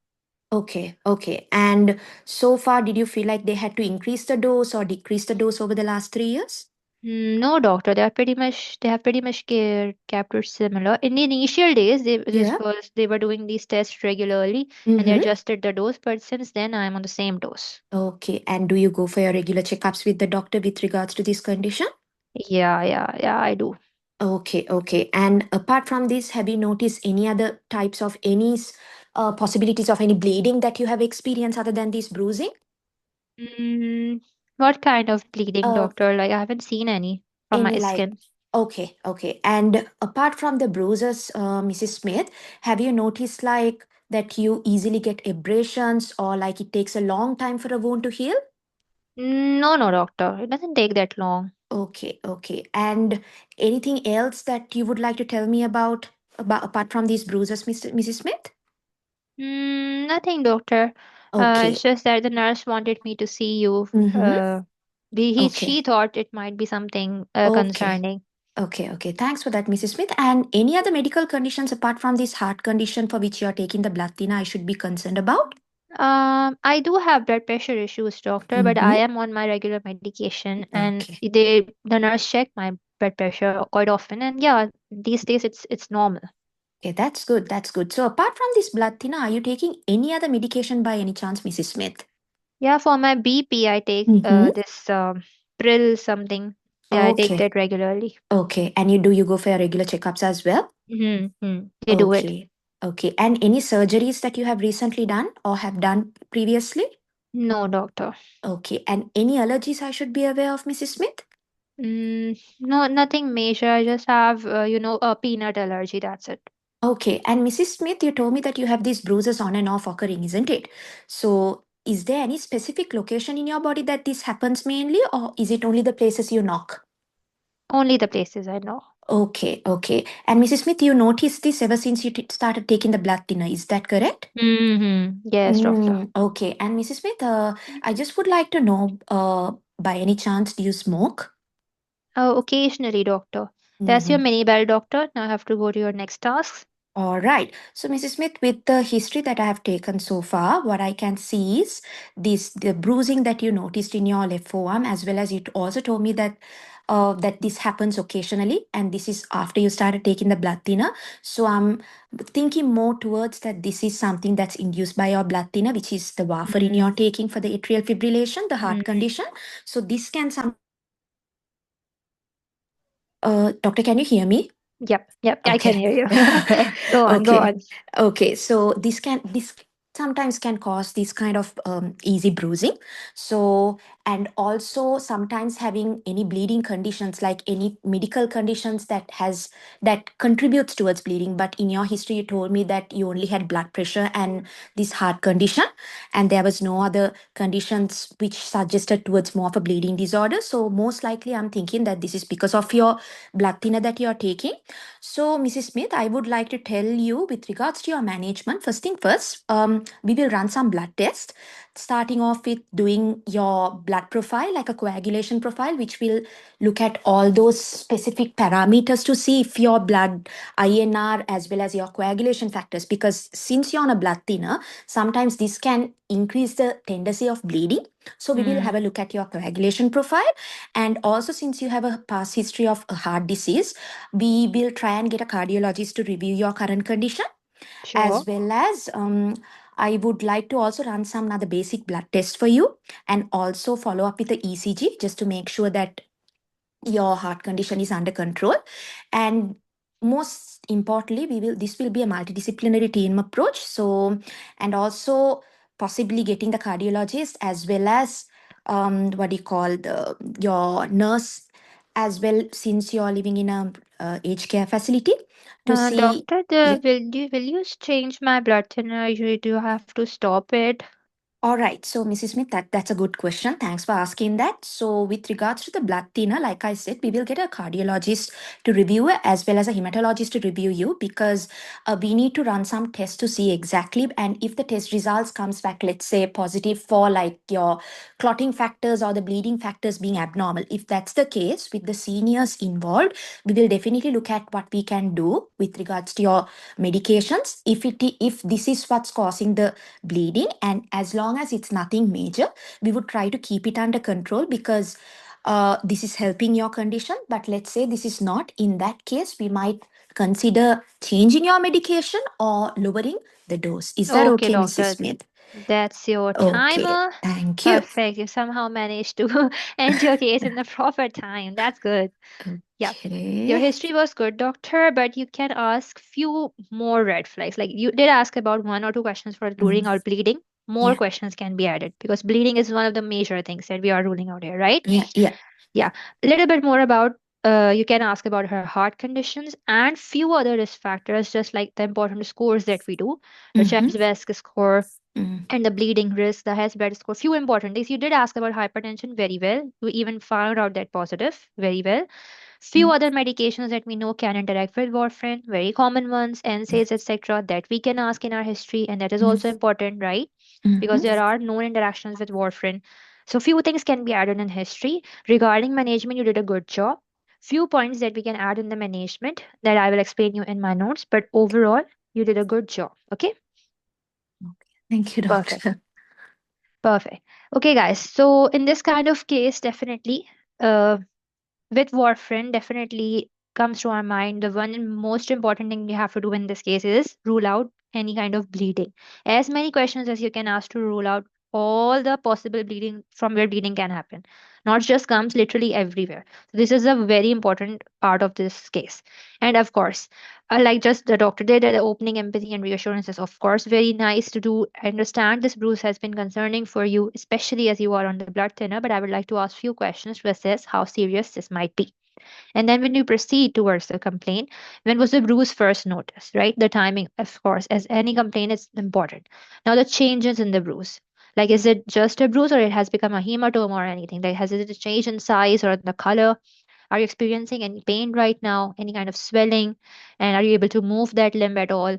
Okay. And so far, did you feel like they had to increase the dose or decrease the dose over the last 3 years? No, doctor. They have pretty much kept it similar. In the initial days, Yeah. they were doing these tests regularly, and they Mm-hmm. adjusted the dose. But since then, I'm on the same dose. Okay. And do you go for your regular checkups with the doctor with regards to this condition? Yeah. I do. Okay. And apart from this, have you noticed any other types of possibilities of any bleeding that you have experienced other than this bruising? Mm, what kind of bleeding, Uh, doctor? Like I haven't seen any from my any like, skin. okay. And apart from the bruises, Mrs. Smith, have you noticed like that you easily get abrasions or like it takes a long time for a wound to heal? No, doctor. It doesn't take that long. Okay. And anything else that you would like to tell me about apart from these bruises, Mrs. Smith? Nothing, doctor. It's Okay. just that the nurse wanted me to see you. Mm-hmm. She Okay. thought it might be something Okay. concerning. Okay. Thanks for that, Mrs. Smith. And any other medical conditions apart from this heart condition for which you are taking the blood thinner I should be concerned about? I do have blood pressure issues, doctor, but Mm-hmm. I am on my regular medication, and Okay. the nurse check my blood pressure quite often, and yeah, these days it's normal. Okay, that's good. That's good. So apart from this blood thinner, are you taking any other medication by any chance, Mrs. Smith? Yeah, for my BP, I take Mm-hmm. this Prill something. Yeah, I take Okay. that regularly. Okay. And you go for your regular checkups as well? They do it. Okay. Okay. And any surgeries that you have recently done or have done previously? No, doctor. Okay. And any allergies I should be aware of, Mrs. Smith? No, nothing major. I just have, a peanut allergy. That's it. Okay. And Mrs. Smith, you told me that you have these bruises on and off occurring, isn't it? So, is there any specific location in your body that this happens mainly, or is it only the places you knock? Only the places I know. Okay, okay. And Mrs. Smith, you noticed this ever since you started taking the blood thinner, is that correct? Yes, doctor. Okay. And Mrs. Smith, I just would like to know, by any chance, do you smoke? Oh, occasionally, doctor. That's your mini bell, doctor. Now I have to go to your next task. All right. So, Mrs. Smith, with the history that I have taken so far, what I can see is the bruising that you noticed in your left forearm, as well as you also told me that that this happens occasionally, and this is after you started taking the blood thinner. So, I'm thinking more towards that this is something that's induced by your blood thinner, which is the warfarin you're taking for the atrial fibrillation, the heart condition. So, this can doctor, can you hear me? Yep, I can Okay. hear you. Go on, go Okay. on. Okay. So this sometimes can cause this kind of easy bruising. So, and also sometimes having any bleeding conditions, like any medical conditions that contributes towards bleeding. But in your history, you told me that you only had blood pressure and this heart condition, and there was no other conditions which suggested towards more of a bleeding disorder. So most likely, I'm thinking that this is because of your blood thinner that you're taking. So, Mrs. Smith, I would like to tell you with regards to your management, first thing first, we will run some blood tests, starting off with doing your blood profile, like a coagulation profile, which will look at all those specific parameters to see if your blood INR as well as your coagulation factors, because since you're on a blood thinner, sometimes this can increase the tendency of bleeding. So, we will have a look at your coagulation profile. And also, since you have a past history of a heart disease, we will try and get a cardiologist to review your current condition, as Sure. well as I would like to also run some other basic blood tests for you, and also follow up with the ECG just to make sure that your heart condition is under control. And most importantly, this will be a multidisciplinary team approach. So, and also possibly getting the cardiologist as well as what do you call your nurse as well, since you're living in a aged care facility, to see. Doctor, Yeah. will you change my blood thinner? You do have to stop it. All right. So, Mrs. Smith, that's a good question. Thanks for asking that. So, with regards to the blood thinner, like I said, we will get a cardiologist to review it as well as a hematologist to review you, because we need to run some tests to see exactly. And if the test results comes back, let's say positive for like your clotting factors or the bleeding factors being abnormal, if that's the case with the seniors involved, we will definitely look at what we can do with regards to your medications. If this is what's causing the bleeding, and as long as it's nothing major, we would try to keep it under control, because this is helping your condition. But let's say this is not, in that case we might consider changing your medication or lowering the dose. Is that Okay, okay, Mrs. doctor. Smith? That's your Okay, timer. thank you. Perfect. You somehow managed to end your case in the proper time. That's good. Yeah. Your Okay. history was good, doctor, but you can ask few more red flags. Like you did ask about one or two questions for ruling out bleeding. More Yeah, questions can be added because bleeding is one of the major things that we are ruling out here, right? yeah. Yeah. A little bit more about you can ask about her heart conditions and few other risk factors, just like the important scores that we do, the Mm-hmm. CHEST score Mm. and the bleeding risk, the Hess blood score. Few important things. You did ask about hypertension very well. You even found out that positive very well. Few Mm. other medications that we know can interact with warfarin, very common ones, NSAIDs, etc., that we can ask in our history, and that is also important, right? Because Mm-hmm. there are known interactions with warfarin. So few things can be added in history. Regarding management, you did a good job. Few points that we can add in the management that I will explain you in my notes, but overall, you did a good job. Okay? Thank you, Perfect. doctor. Perfect. Okay, guys. So in this kind of case, definitely, uh, with warfarin, definitely comes to our mind. The one most important thing you have to do in this case is rule out any kind of bleeding. As many questions as you can ask to rule out all the possible bleeding from where bleeding can happen, not just gums, literally everywhere. So this is a very important part of this case. And of course, like just the doctor did, the opening empathy and reassurance is of course very nice to do. I understand this bruise has been concerning for you, especially as you are on the blood thinner, but I would like to ask few questions to assess how serious this might be. And then when you proceed towards the complaint, when was the bruise first noticed, right? The timing, of course, as any complaint is important. Now the changes in the bruise. Like, is it just a bruise or it has become a hematoma or anything? Like, has it a change in size or the color? Are you experiencing any pain right now? Any kind of swelling? And are you able to move that limb at all?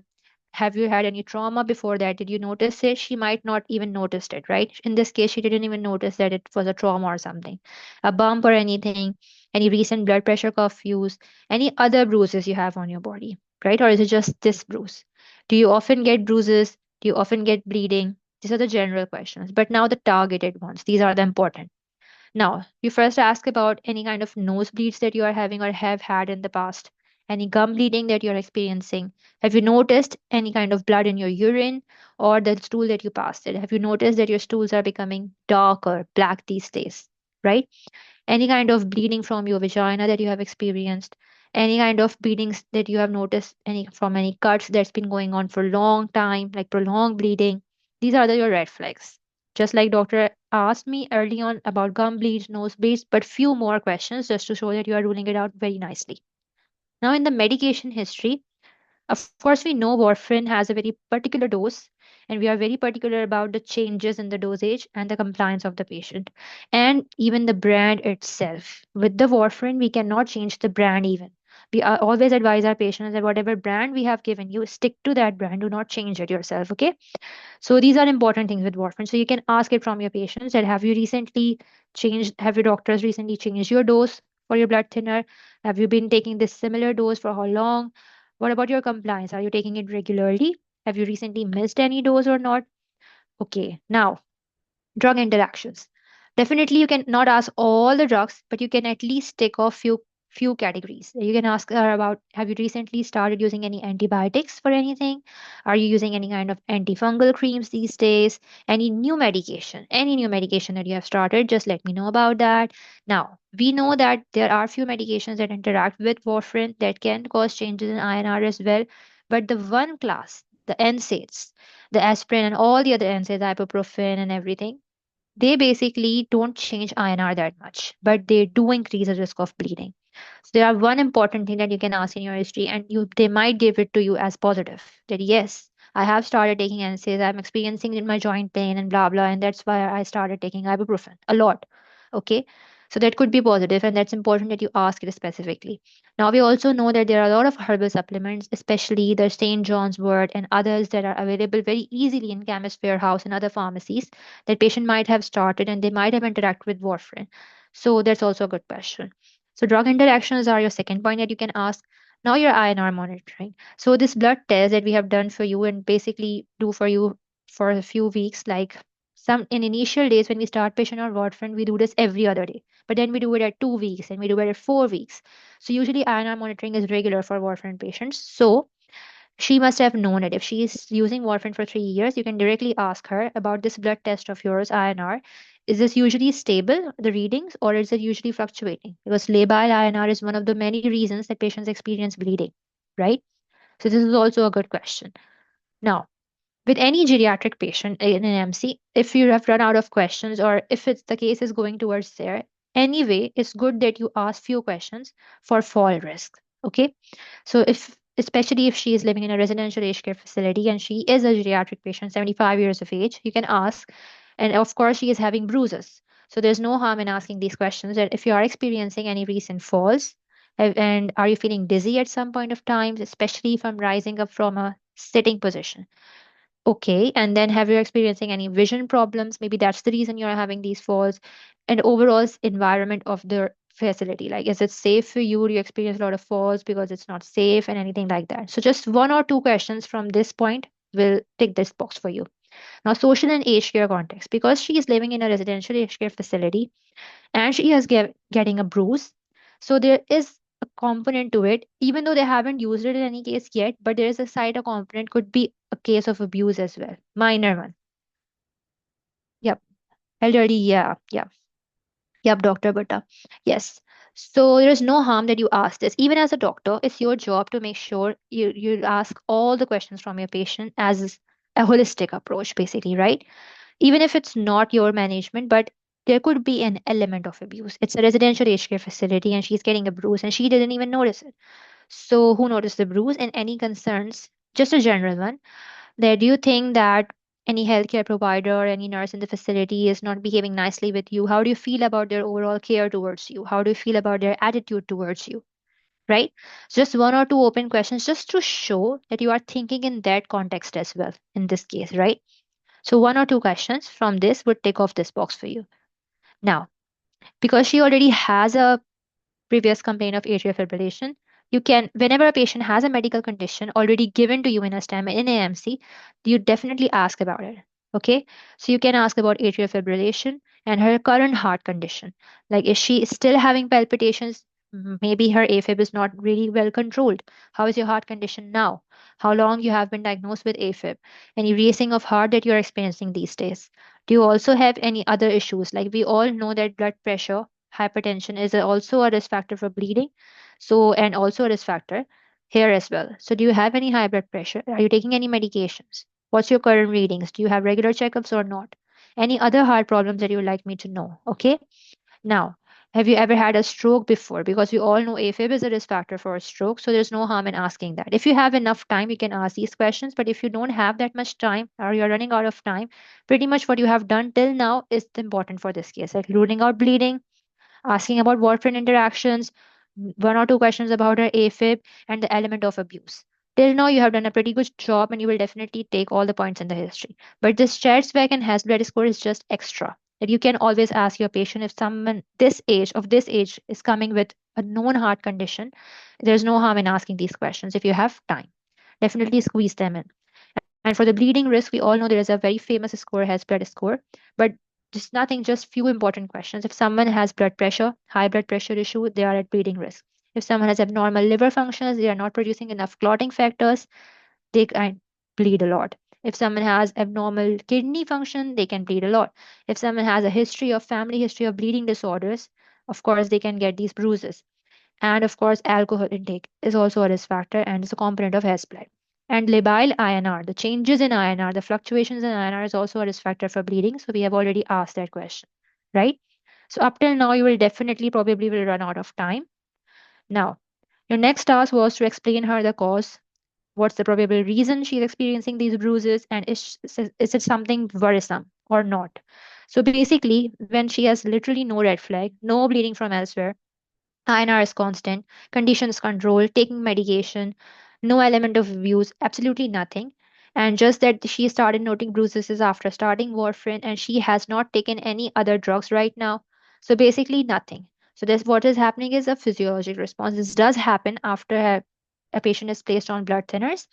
Have you had any trauma before that? Did you notice it? She might not even noticed it, right? In this case, she didn't even notice that it was a trauma or something. A bump or anything, any recent blood pressure cuff use, any other bruises you have on your body, right? Or is it just this bruise? Do you often get bruises? Do you often get bleeding? These are the general questions. But now the targeted ones, these are the important. Now, you first ask about any kind of nosebleeds that you are having or have had in the past, any gum bleeding that you're experiencing. Have you noticed any kind of blood in your urine or the stool that you passed it? Have you noticed that your stools are becoming dark or black these days? Right? Any kind of bleeding from your vagina that you have experienced, any kind of bleedings that you have noticed, any from any cuts that's been going on for a long time, like prolonged bleeding. These are your red flags. Just like doctor asked me early on about gum bleeds, nose bleeds, but few more questions just to show that you are ruling it out very nicely. Now in the medication history, of course, we know warfarin has a very particular dose, and we are very particular about the changes in the dosage and the compliance of the patient, and even the brand itself. With the warfarin, we cannot change the brand even. We always advise our patients that whatever brand we have given you, stick to that brand. Do not change it yourself, okay? So these are important things with warfarin. So you can ask it from your patients that have your doctors recently changed your dose for your blood thinner? Have you been taking this similar dose for how long? What about your compliance? Are you taking it regularly? Have you recently missed any dose or not? Okay, now drug interactions. Definitely, you can not ask all the drugs, but you can at least tick off few categories. You can ask her about, have you recently started using any antibiotics for anything? Are you using any kind of antifungal creams these days? Any new medication? Any new medication that you have started, just let me know about that. Now, we know that there are few medications that interact with warfarin that can cause changes in INR as well. But the one class, the NSAIDs, the aspirin and all the other NSAIDs, ibuprofen and everything, they basically don't change INR that much, but they do increase the risk of bleeding. So there are one important thing that you can ask in your history, and they might give it to you as positive that yes, I have started taking NSAIDs, I'm experiencing in my joint pain and blah blah, and that's why I started taking ibuprofen a lot. Okay. So that could be positive, and that's important that you ask it specifically. Now we also know that there are a lot of herbal supplements, especially the St. John's wort and others that are available very easily in chemist warehouse and other pharmacies that patient might have started and they might have interacted with warfarin. So that's also a good question. So drug interactions are your second point that you can ask. Now your INR monitoring. So this blood test that we have done for you and basically do for you for a few weeks, like some in initial days when we start patient on warfarin, we do this every other day. But then we do it at 2 weeks and we do it at 4 weeks. So usually INR monitoring is regular for warfarin patients. So she must have known it. If she is using warfarin for 3 years, you can directly ask her about this blood test of yours, INR. Is this usually stable, the readings, or is it usually fluctuating? Because labile INR is one of the many reasons that patients experience bleeding, right? So this is also a good question. Now, with any geriatric patient in an MC, if you have run out of questions or if it's the case is going towards there, anyway, it's good that you ask few questions for fall risk. Okay. So if especially if she is living in a residential aged care facility and she is a geriatric patient, 75 years of age, you can ask. And of course, she is having bruises. So there's no harm in asking these questions. That if you are experiencing any recent falls, and are you feeling dizzy at some point of time, especially if I'm rising up from a sitting position? Okay, and then have you experiencing any vision problems? Maybe that's the reason you're having these falls. And overall environment of the facility. Like, is it safe for you? Do you experience a lot of falls because it's not safe and anything like that? So just one or two questions from this point will tick this box for you. Now, social and aged care context. Because she is living in a residential aged care facility, and she is getting a bruise. So there is a component to it, even though they haven't used it in any case yet, but there is a component, could be a case of abuse as well, minor one. Yeah, Elderly, yeah, yeah. Yep, Dr. Butta. Yes. So there is no harm that you ask this. Even as a doctor, it's your job to make sure you ask all the questions from your patient as a holistic approach, basically, right? Even if it's not your management, but there could be an element of abuse. It's a residential aged care facility and she's getting a bruise and she didn't even notice it. So who noticed the bruise and any concerns? Just a general one there, do you think that any healthcare provider or any nurse in the facility is not behaving nicely with you? How do you feel about their overall care towards you? How do you feel about their attitude towards you? Right? Just one or two open questions just to show that you are thinking in that context as well, in this case, right? So, one or two questions from this would tick off this box for you. Now, because she already has a previous complaint of atrial fibrillation, you can, whenever a patient has a medical condition already given to you in a STEM in AMC, you definitely ask about it. Okay, so you can ask about atrial fibrillation and her current heart condition. Like, is she still having palpitations? Maybe her AFib is not really well controlled. How is your heart condition now? How long you have been diagnosed with AFib? Any racing of heart that you're experiencing these days? Do you also have any other issues? Like, we all know that blood pressure hypertension is also a risk factor for bleeding. So, and also a risk factor here as well. So, do you have any high blood pressure? Are you taking any medications? What's your current readings? Do you have regular checkups or not? Any other heart problems that you would like me to know? Okay. Now, have you ever had a stroke before? Because we all know AFib is a risk factor for a stroke, so there's no harm in asking that. If you have enough time, you can ask these questions. But if you don't have that much time or you're running out of time, pretty much what you have done till now is important for this case, like ruling out bleeding, asking about warfarin interactions, one or two questions about her AFib, and the element of abuse. Till now, you have done a pretty good job, and you will definitely take all the points in the history. But this Chair-Zweig and Hasbled score is just extra. That you can always ask your patient if someone this age is coming with a known heart condition. There's no harm in asking these questions if you have time. Definitely squeeze them in. And for the bleeding risk, we all know there is a very famous score, Hasbled score, but just nothing, just few important questions. If someone has blood pressure, high blood pressure issue, they are at bleeding risk. If someone has abnormal liver functions, they are not producing enough clotting factors, they can bleed a lot. If someone has abnormal kidney function, they can bleed a lot. If someone has a history of family history of bleeding disorders, of course, they can get these bruises. And of course, alcohol intake is also a risk factor and is a component of Hess blood. And labile INR, the changes in INR, the fluctuations in INR is also a risk factor for bleeding. So we have already asked that question, right? So up till now, you will definitely probably will run out of time. Now, your next task was to explain her the cause. What's the probable reason she's experiencing these bruises, and is it something worrisome or not? So basically, when she has literally no red flag, no bleeding from elsewhere, INR is constant, conditions control, taking medication, no element of abuse, absolutely nothing. And just that she started noting bruises after starting warfarin and she has not taken any other drugs right now. So basically nothing. So this what is happening is a physiologic response. This does happen after a patient is placed on blood thinners.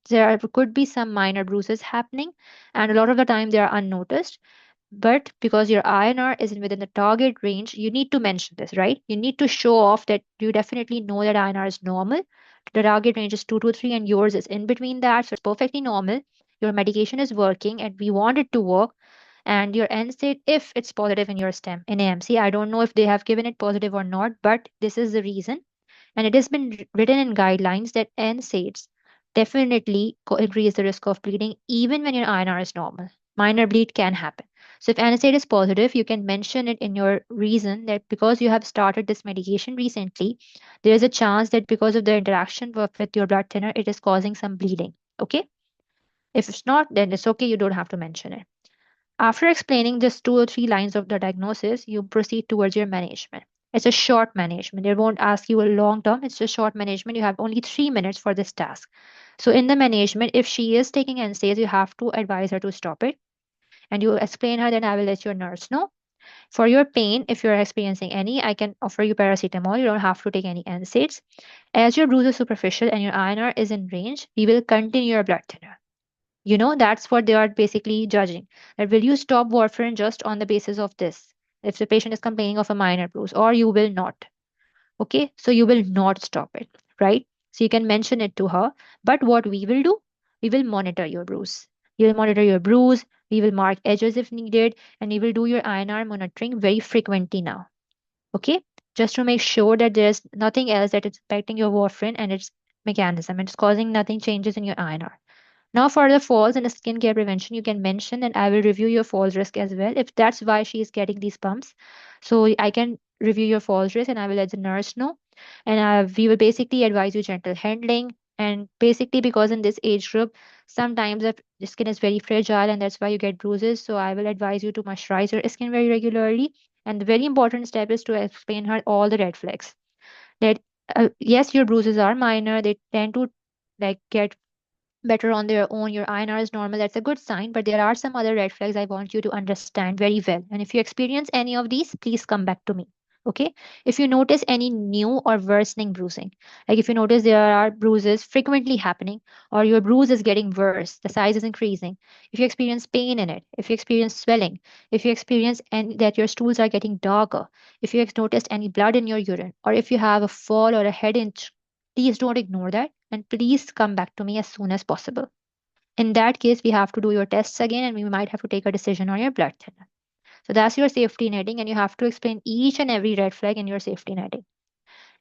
There could be some minor bruises happening, and a lot of the time they are unnoticed. But because your INR isn't within the target range, you need to mention this, right? You need to show off that you definitely know that INR is normal. The target range is 2 to 3, and yours is in between that. So it's perfectly normal. Your medication is working, and we want it to work. And your end state, if it's positive in your STEM in AMC, I don't know if they have given it positive or not, but this is the reason. And it has been written in guidelines that NSAIDs definitely increase the risk of bleeding even when your INR is normal. Minor bleed can happen. So if NSAID is positive, you can mention it in your reason that because you have started this medication recently, there is a chance that because of the interaction with your blood thinner, it is causing some bleeding. Okay? If it's not, then it's okay. You don't have to mention it. After explaining just 2 or 3 lines of the diagnosis, you proceed towards your management. It's a short management. They won't ask you a long term. It's just short management. You have only 3 minutes for this task. So in the management, if she is taking NSAIDs, you have to advise her to stop it. And you explain her, then I will let your nurse know. For your pain, if you're experiencing any, I can offer you paracetamol. You don't have to take any NSAIDs. As your bruise is superficial and your INR is in range, we will continue your blood thinner. That's what they are basically judging. That will you stop warfarin just on the basis of this? If the patient is complaining of a minor bruise, or you will not. Okay, so you will not stop it, right? So you can mention it to her. But what we will do, we will monitor your bruise. We will monitor your bruise, we will mark edges if needed, and we will do your INR monitoring very frequently now. Okay? Just to make sure that there's nothing else that is affecting your warfarin and its mechanism and it's causing nothing changes in your INR. Now, for the falls and the skincare prevention, you can mention and I will review your falls risk as well. If that's why she is getting these bumps, so I can review your falls risk and I will let the nurse know. And we will basically advise you gentle handling. And basically, because in this age group, sometimes the skin is very fragile and that's why you get bruises. So I will advise you to moisturize your skin very regularly. And the very important step is to explain her all the red flags. That yes, your bruises are minor. They tend to like get better on their own, your INR is normal, that's a good sign. But there are some other red flags I want you to understand very well. And if you experience any of these, please come back to me. Okay. If you notice any new or worsening bruising, like if you notice there are bruises frequently happening, or your bruise is getting worse, the size is increasing, if you experience pain in it, if you experience swelling, if you experience that your stools are getting darker, if you have noticed any blood in your urine, or if you have a fall or a head inch, please don't ignore that and please come back to me as soon as possible. In that case, we have to do your tests again and we might have to take a decision on your blood thinner. So that's your safety netting, and you have to explain each and every red flag in your safety netting.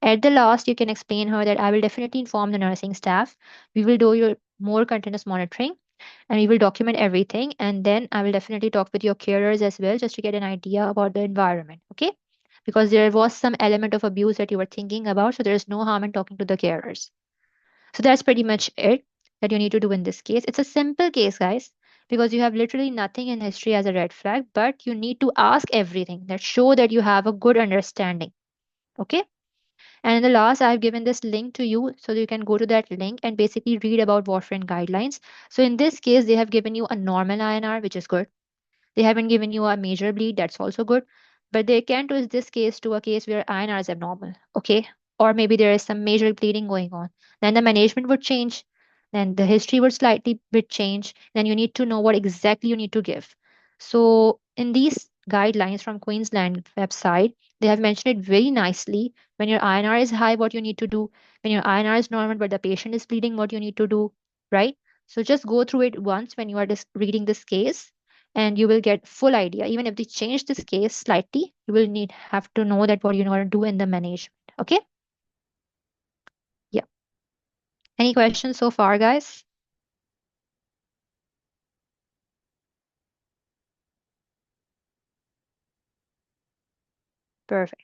At the last, you can explain her that I will definitely inform the nursing staff. We will do your more continuous monitoring and we will document everything. And then I will definitely talk with your carers as well just to get an idea about the environment. Okay? Because there was some element of abuse that you were thinking about. So there is no harm in talking to the carers. So that's pretty much it that you need to do in this case. It's a simple case, guys, because you have literally nothing in history as a red flag, but you need to ask everything that show that you have a good understanding. Okay. And in the last, I've given this link to you so that you can go to that link and basically read about warfarin guidelines. So in this case, they have given you a normal INR, which is good. They haven't given you a major bleed, that's also good. But they can twist this case to a case where INR is abnormal, okay? Or maybe there is some major bleeding going on. Then the management would change. Then the history would slightly bit change. Then you need to know what exactly you need to give. So in these guidelines from Queensland website, they have mentioned it very nicely. When your INR is high, what you need to do. When your INR is normal, but the patient is bleeding, what you need to do, right? So just go through it once when you are reading this case and you will get full idea. Even if they change this case slightly, you will need have to know that what you want to do in the management. Okay. Yeah. Any questions so far, guys? Perfect.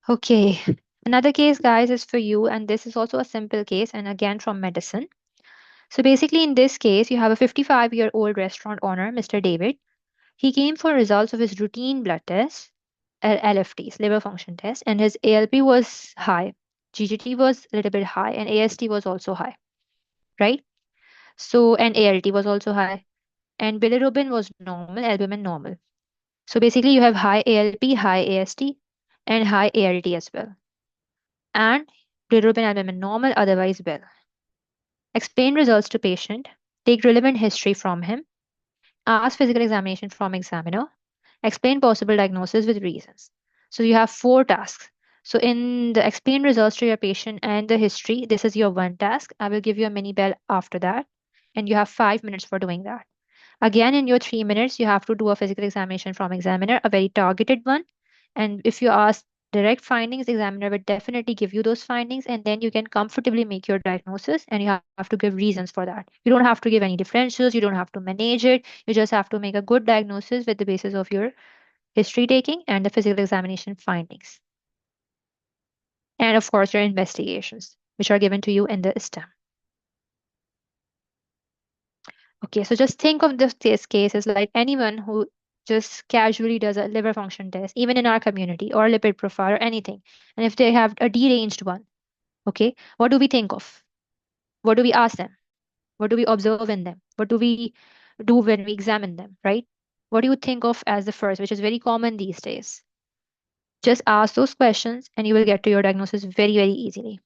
Okay. Another case, guys, is for you, and this is also a simple case, and again from medicine. So basically, in this case, you have a 55-year-old restaurant owner, Mr. David. He came for results of his routine blood tests, LFTs, liver function test, and his ALP was high, GGT was a little bit high, and AST was also high, right? So, and ALT was also high, and bilirubin was normal, albumin normal. So basically, you have high ALP, high AST, and high ALT as well. And bilirubin albumin normal, otherwise well. Explain results to patient, take relevant history from him, ask physical examination from examiner, explain possible diagnosis with reasons. So you have 4 tasks. So in the explain results to your patient and the history, this is your one task. I will give you a mini bell after that, and you have 5 minutes for doing that. Again, in your 3 minutes, you have to do a physical examination from examiner, a very targeted one. And if you ask direct findings, examiner will definitely give you those findings, and then you can comfortably make your diagnosis. And you have to give reasons for that. You don't have to give any differentials. You don't have to manage it. You just have to make a good diagnosis with the basis of your history taking and the physical examination findings. And of course, your investigations, which are given to you in the STEM. Okay, so just think of this case as like anyone who just casually does a liver function test, even in our community, or lipid profile or anything. And if they have a deranged one, okay, what do we think of? What do we ask them? What do we observe in them? What do we do when we examine them, right? What do you think of as the first, which is very common these days? Just ask those questions and you will get to your diagnosis very, very easily.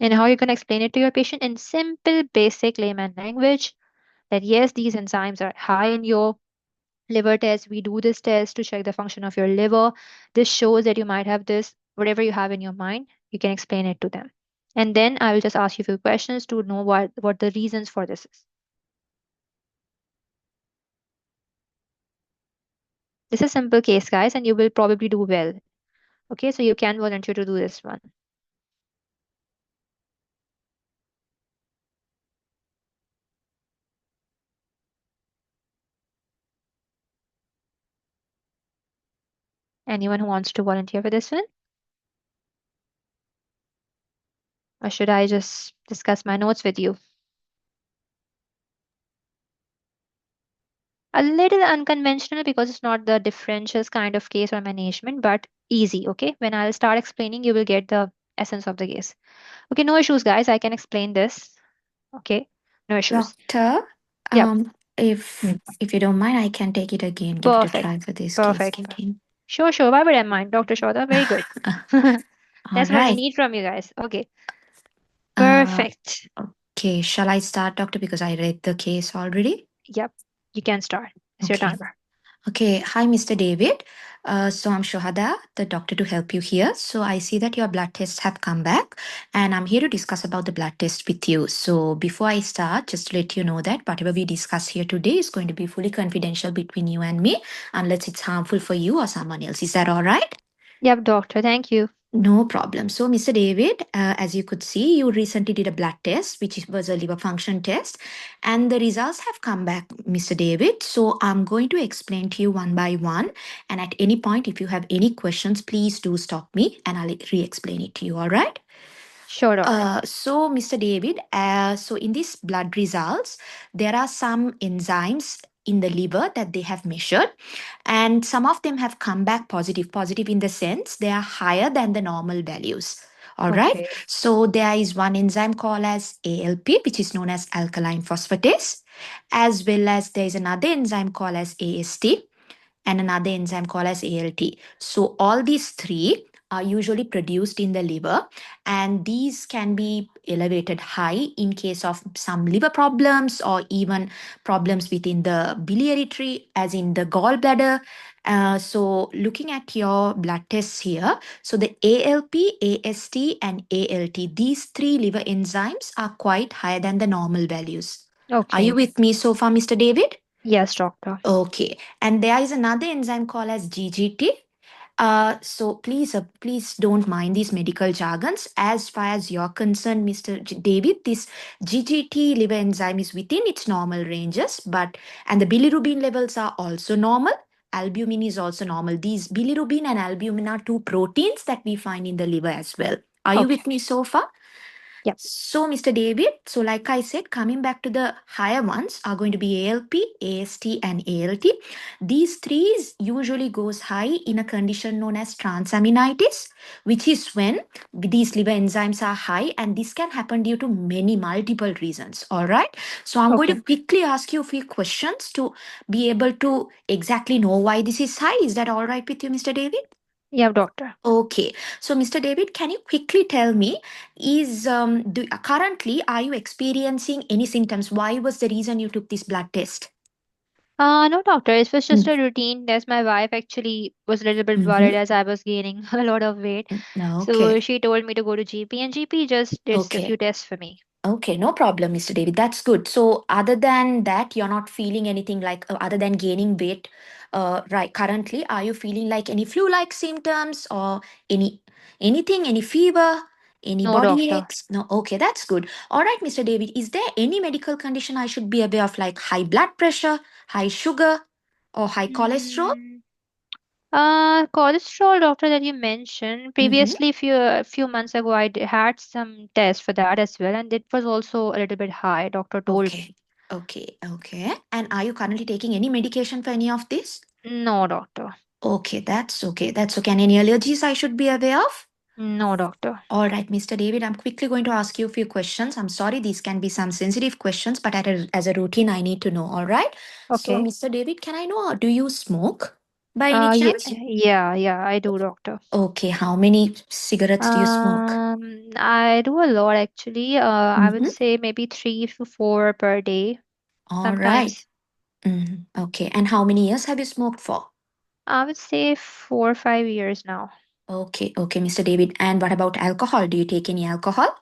And how you can explain it to your patient in simple, basic layman language that yes, these enzymes are high in your liver test. We do this test to check the function of your liver. This shows that you might have this, whatever you have in your mind, you can explain it to them. And then I will just ask you a few questions to know what the reasons for this is. This is simple case, guys, and you will probably do well. Okay, so you can volunteer to do this one. Anyone who wants to volunteer for this one? Or should I just discuss my notes with you? A little unconventional because it's not the differentials kind of case or management, but easy. Okay, when I'll start explaining, you will get the essence of the case. Okay, no issues, guys. I can explain this. Okay, no issues. Doctor, Yep. if you don't mind, I can take it again, give it a Perfect. try for this case Perfect. again. Sure, sure. Why would I mind, Dr. Shota? Very good. All That's what we right. need from you guys. Okay. Uh, Perfect. okay, shall I start, doctor? Because I read the case already. Yep. You can start. It's your Okay. timer. Okay, hi, Mr. David. So I'm Shohada, the doctor to help you here. So I see that your blood tests have come back, and I'm here to discuss about the blood test with you. So before I start, just to let you know that whatever we discuss here today is going to be fully confidential between you and me, unless it's harmful for you or someone else. Is that all right? Yep, doctor. Thank you. No problem. So, Mr. David, as you could see, you recently did a blood test, was a liver function test, and the results have come back, Mr. David. So, I'm going to explain to you one by one. And at any point, if you have any questions, please do stop me and I'll re explain it to you. All right? Sure, doctor. So, Mr. David, so in these blood results, there are some enzymes in the liver that they have measured, and some of them have come back positive. Positive in the sense they are higher than the normal values. All right. Okay. So, there is one enzyme called as ALP, which is known as alkaline phosphatase, as well as there is another enzyme called as AST and another enzyme called as ALT. So all these three are usually produced in the liver, and these can be elevated high in case of some liver problems or even problems within the biliary tree, as in the gallbladder. So looking at your blood tests here, so the ALP, AST, and ALT, these three liver enzymes are quite higher than the normal values. Are you Okay. with me so far, Mr. David? Yes, doctor. Okay, and there is another enzyme called as GGT. So please don't mind these medical jargons. As far as you're concerned, Mr. David, this GGT liver enzyme is within its normal ranges, and the bilirubin levels are also normal. Albumin is also normal. These bilirubin and albumin are two proteins that we find in the liver as well. Are you Okay. with me so far? Yep. So, Mr. David, so like I said, coming back to the higher ones are going to be ALP, AST, and ALT. These three usually goes high in a condition known as transaminitis, which is when these liver enzymes are high, and this can happen due to many multiple reasons. All right. So I'm going Okay. to quickly ask you a few questions to be able to exactly know why this is high. Is that all right with you, Mr. David? Yeah, doctor. Okay, so Mr. David, can you quickly tell me, currently are you experiencing any symptoms? Why was the reason you took this blood test? No, doctor. It was just a routine test. My wife actually was a little bit worried Mm-hmm. as I was gaining a lot of weight. So Okay, she told me to go to GP, and GP just did a okay. few tests for me. Okay, no problem, Mr. David. That's good. So, other than that, you're not feeling anything like other than gaining weight, right? Currently, are you feeling like any flu-like symptoms or any fever, any No, body doctor. aches? No. Okay, that's good. All right, Mr. David. Is there any medical condition I should be aware of, like high blood pressure, high sugar, or high cholesterol? Mm, cholesterol, doctor, that you mentioned Mm-hmm. previously, few months ago, had some tests for that as well, and it was also a little bit high. Doctor told Okay. me. Okay. And are you currently taking any medication for any of this? No, doctor. Okay, that's okay. That's okay. And any allergies I should be aware of? No, doctor. All right, Mr. David, I'm quickly going to ask you a few questions. I'm sorry, these can be some sensitive questions, but as a routine, I need to know. All right. So, Okay. Mr. David, can I know, do you smoke by any chance? Yeah, I do, doctor. Okay, how many cigarettes do you smoke? I do a lot actually. I would Mm-hmm. say maybe 3 to 4 per day All right. sometimes. Okay. And how many years have you smoked for? I would say 4 or 5 years now. Okay, Mr. David. And what about alcohol? Do you take any alcohol?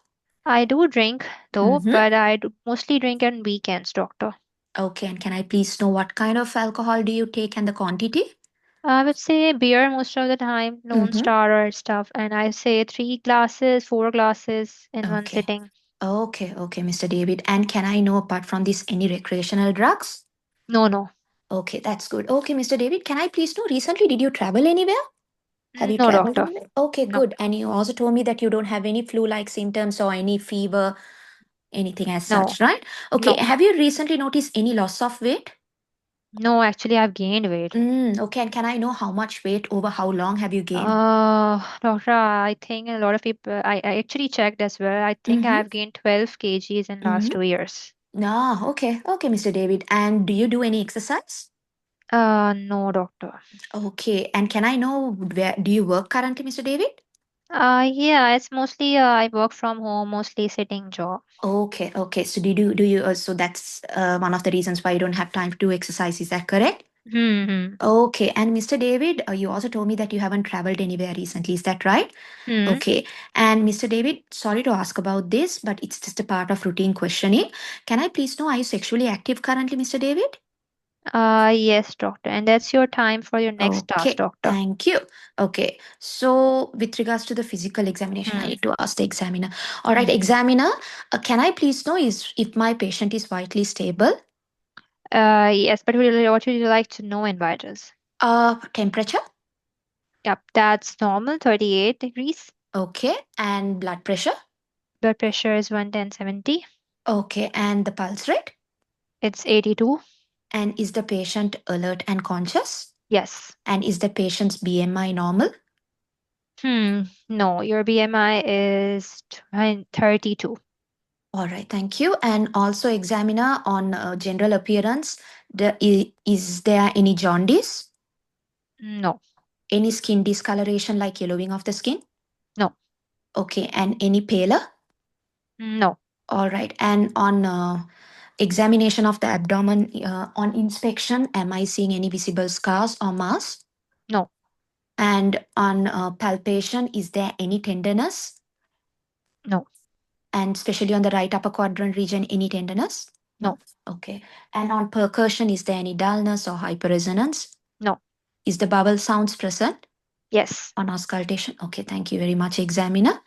I do drink though, Mm-hmm. but I do mostly drink on weekends, doctor. Okay, and can I please know what kind of alcohol do you take and the quantity? I would say beer most of the time, Lone Mm-hmm. Star or stuff, and I say 3 glasses, 4 glasses in one Okay. sitting. Okay, Mr. David. And can I know, apart from this, any recreational drugs? No. Okay, that's good. Okay, Mr. David, can I please know, recently did you travel anywhere? Have you No, traveled doctor. anywhere? Okay, No. good. And you also told me that you don't have any flu-like symptoms or any fever, anything as No. such, right? Okay, No. have you recently noticed any loss of weight? No, actually, I've gained weight. Okay, and can I know how much weight over how long have you gained? Doctor, I think a lot of people, I actually checked as well. I think Mm-hmm. I've gained 12 kgs in last Mm-hmm. 2 years. No, okay, Mr. David. And do you do any exercise? No, doctor. Okay, and can I know where do you work currently, Mr. David? Yeah, it's mostly I work from home, mostly sitting job. Okay. So so that's one of the reasons why you don't have time to do exercise. Is that correct? Hmm. Okay, and Mr. David, you also told me that you haven't traveled anywhere recently. Is that right? Hmm. Okay, and Mr. David, sorry to ask about this, but it's just a part of routine questioning. Can I please know, are you sexually active currently, Mr. David? Yes, doctor. And that's your time for your next task, Okay, doctor. thank you. Okay, so with regards to the physical examination, I Hmm. need to ask the examiner. All right, Hmm. examiner, can I please know is if my patient is vitally stable? Yes, but what would you like to know in vitals? Temperature? Yep, that's normal, 38 degrees. Okay, and blood pressure? Blood pressure is 110/70. Okay, and the pulse rate? It's 82. And is the patient alert and conscious? Yes. And is the patient's BMI normal? No, your BMI is 32. All right, thank you. And also, examiner on general appearance, is there any jaundice? No. Any skin discoloration like yellowing of the skin? No. Okay, and any paler? No. All right, and on examination of the abdomen, on inspection, am I seeing any visible scars or mass? No. And on palpation, is there any tenderness? No. And especially on the right upper quadrant region, any tenderness? No. Okay. And on percussion, is there any dullness or hyperresonance? No. Is the bowel sounds present Yes. on auscultation? Okay, thank you very much, examiner.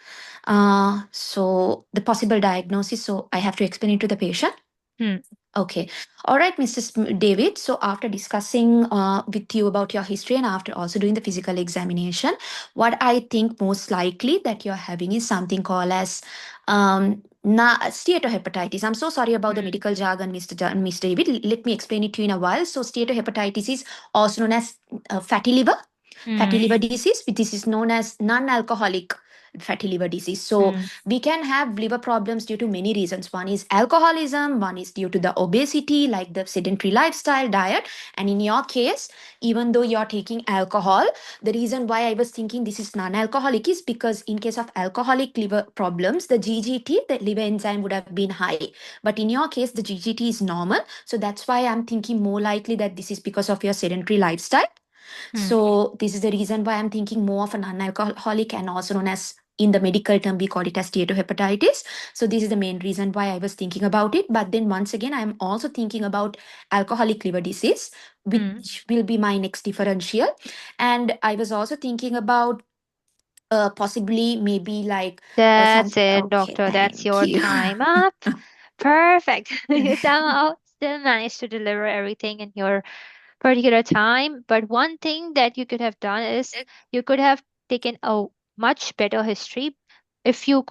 So the possible diagnosis, so I have to explain it to the patient. Hmm. Okay. All right, Mr. David. So, after discussing with you about your history and after also doing the physical examination, what I think most likely that you're having is something called as steatohepatitis. I'm so sorry about the Hmm. medical jargon, Mr. David. Let me explain it to you in a while. So, steatohepatitis is also known as fatty liver. Fatty Hmm. liver disease, this is known as non-alcoholic fatty liver disease. So, Hmm. we can have liver problems due to many reasons. One is alcoholism, one is due to the obesity, like the sedentary lifestyle, diet. And in your case, even though you're taking alcohol, the reason why I was thinking this is non-alcoholic is because in case of alcoholic liver problems, the GGT, the liver enzyme, would have been high. But in your case, the GGT is normal. So that's why I'm thinking more likely that this is because of your sedentary lifestyle. Hmm. So this is the reason why I'm thinking more of a non-alcoholic and also known as, in the medical term, we call it as steatohepatitis. So this is the main reason why I was thinking about it. But then once again, I'm also thinking about alcoholic liver disease, Hmm. which will be my next differential. And I was also thinking about possibly maybe like some. That's it, Okay, doctor. That's thank your you. time up. Perfect. You somehow still managed to deliver everything in your particular time. But one thing that you could have done is you could have taken a much better history if you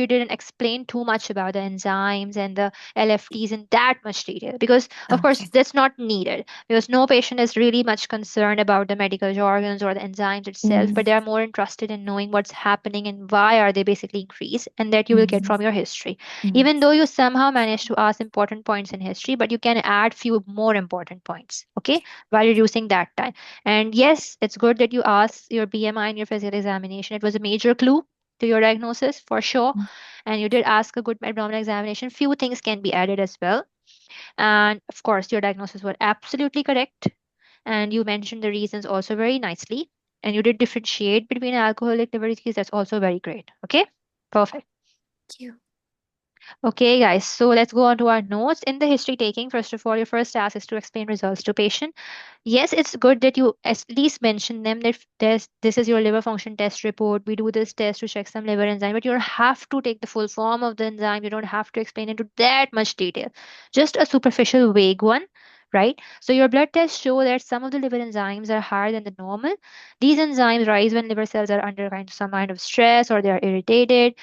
didn't explain too much about the enzymes and the LFTs in that much detail. Because of course Okay. that's not needed because no patient is really much concerned about the medical jargons or the enzymes itself, but Mm, they are more interested in knowing what's happening and why are they basically increased, and that you will get mm, from your history. mm, Even though you somehow manage to ask important points in history, but you can add few more important points, okay, while reducing that time. And yes, it's good that you asked your BMI in your physical examination. It was a major clue to your diagnosis for sure. mm, And you did ask a good abdominal examination. Few things can be added as well. And of course, your diagnosis were absolutely correct. And you mentioned the reasons also very nicely. And you did differentiate between alcoholic liver disease. That's also very great. Okay, perfect. Thank you. Okay, guys, so let's go on to our notes. In the history taking, first of all, your first task is to explain results to patient. Yes, it's good that you at least mention them that this is your liver function test report. We do this test to check some liver enzyme, but you don't have to take the full form of the enzyme. You don't have to explain into that much detail. Just a superficial, vague one, right? So your blood tests show that some of the liver enzymes are higher than the normal. These enzymes rise when liver cells are under some kind of stress or they are irritated.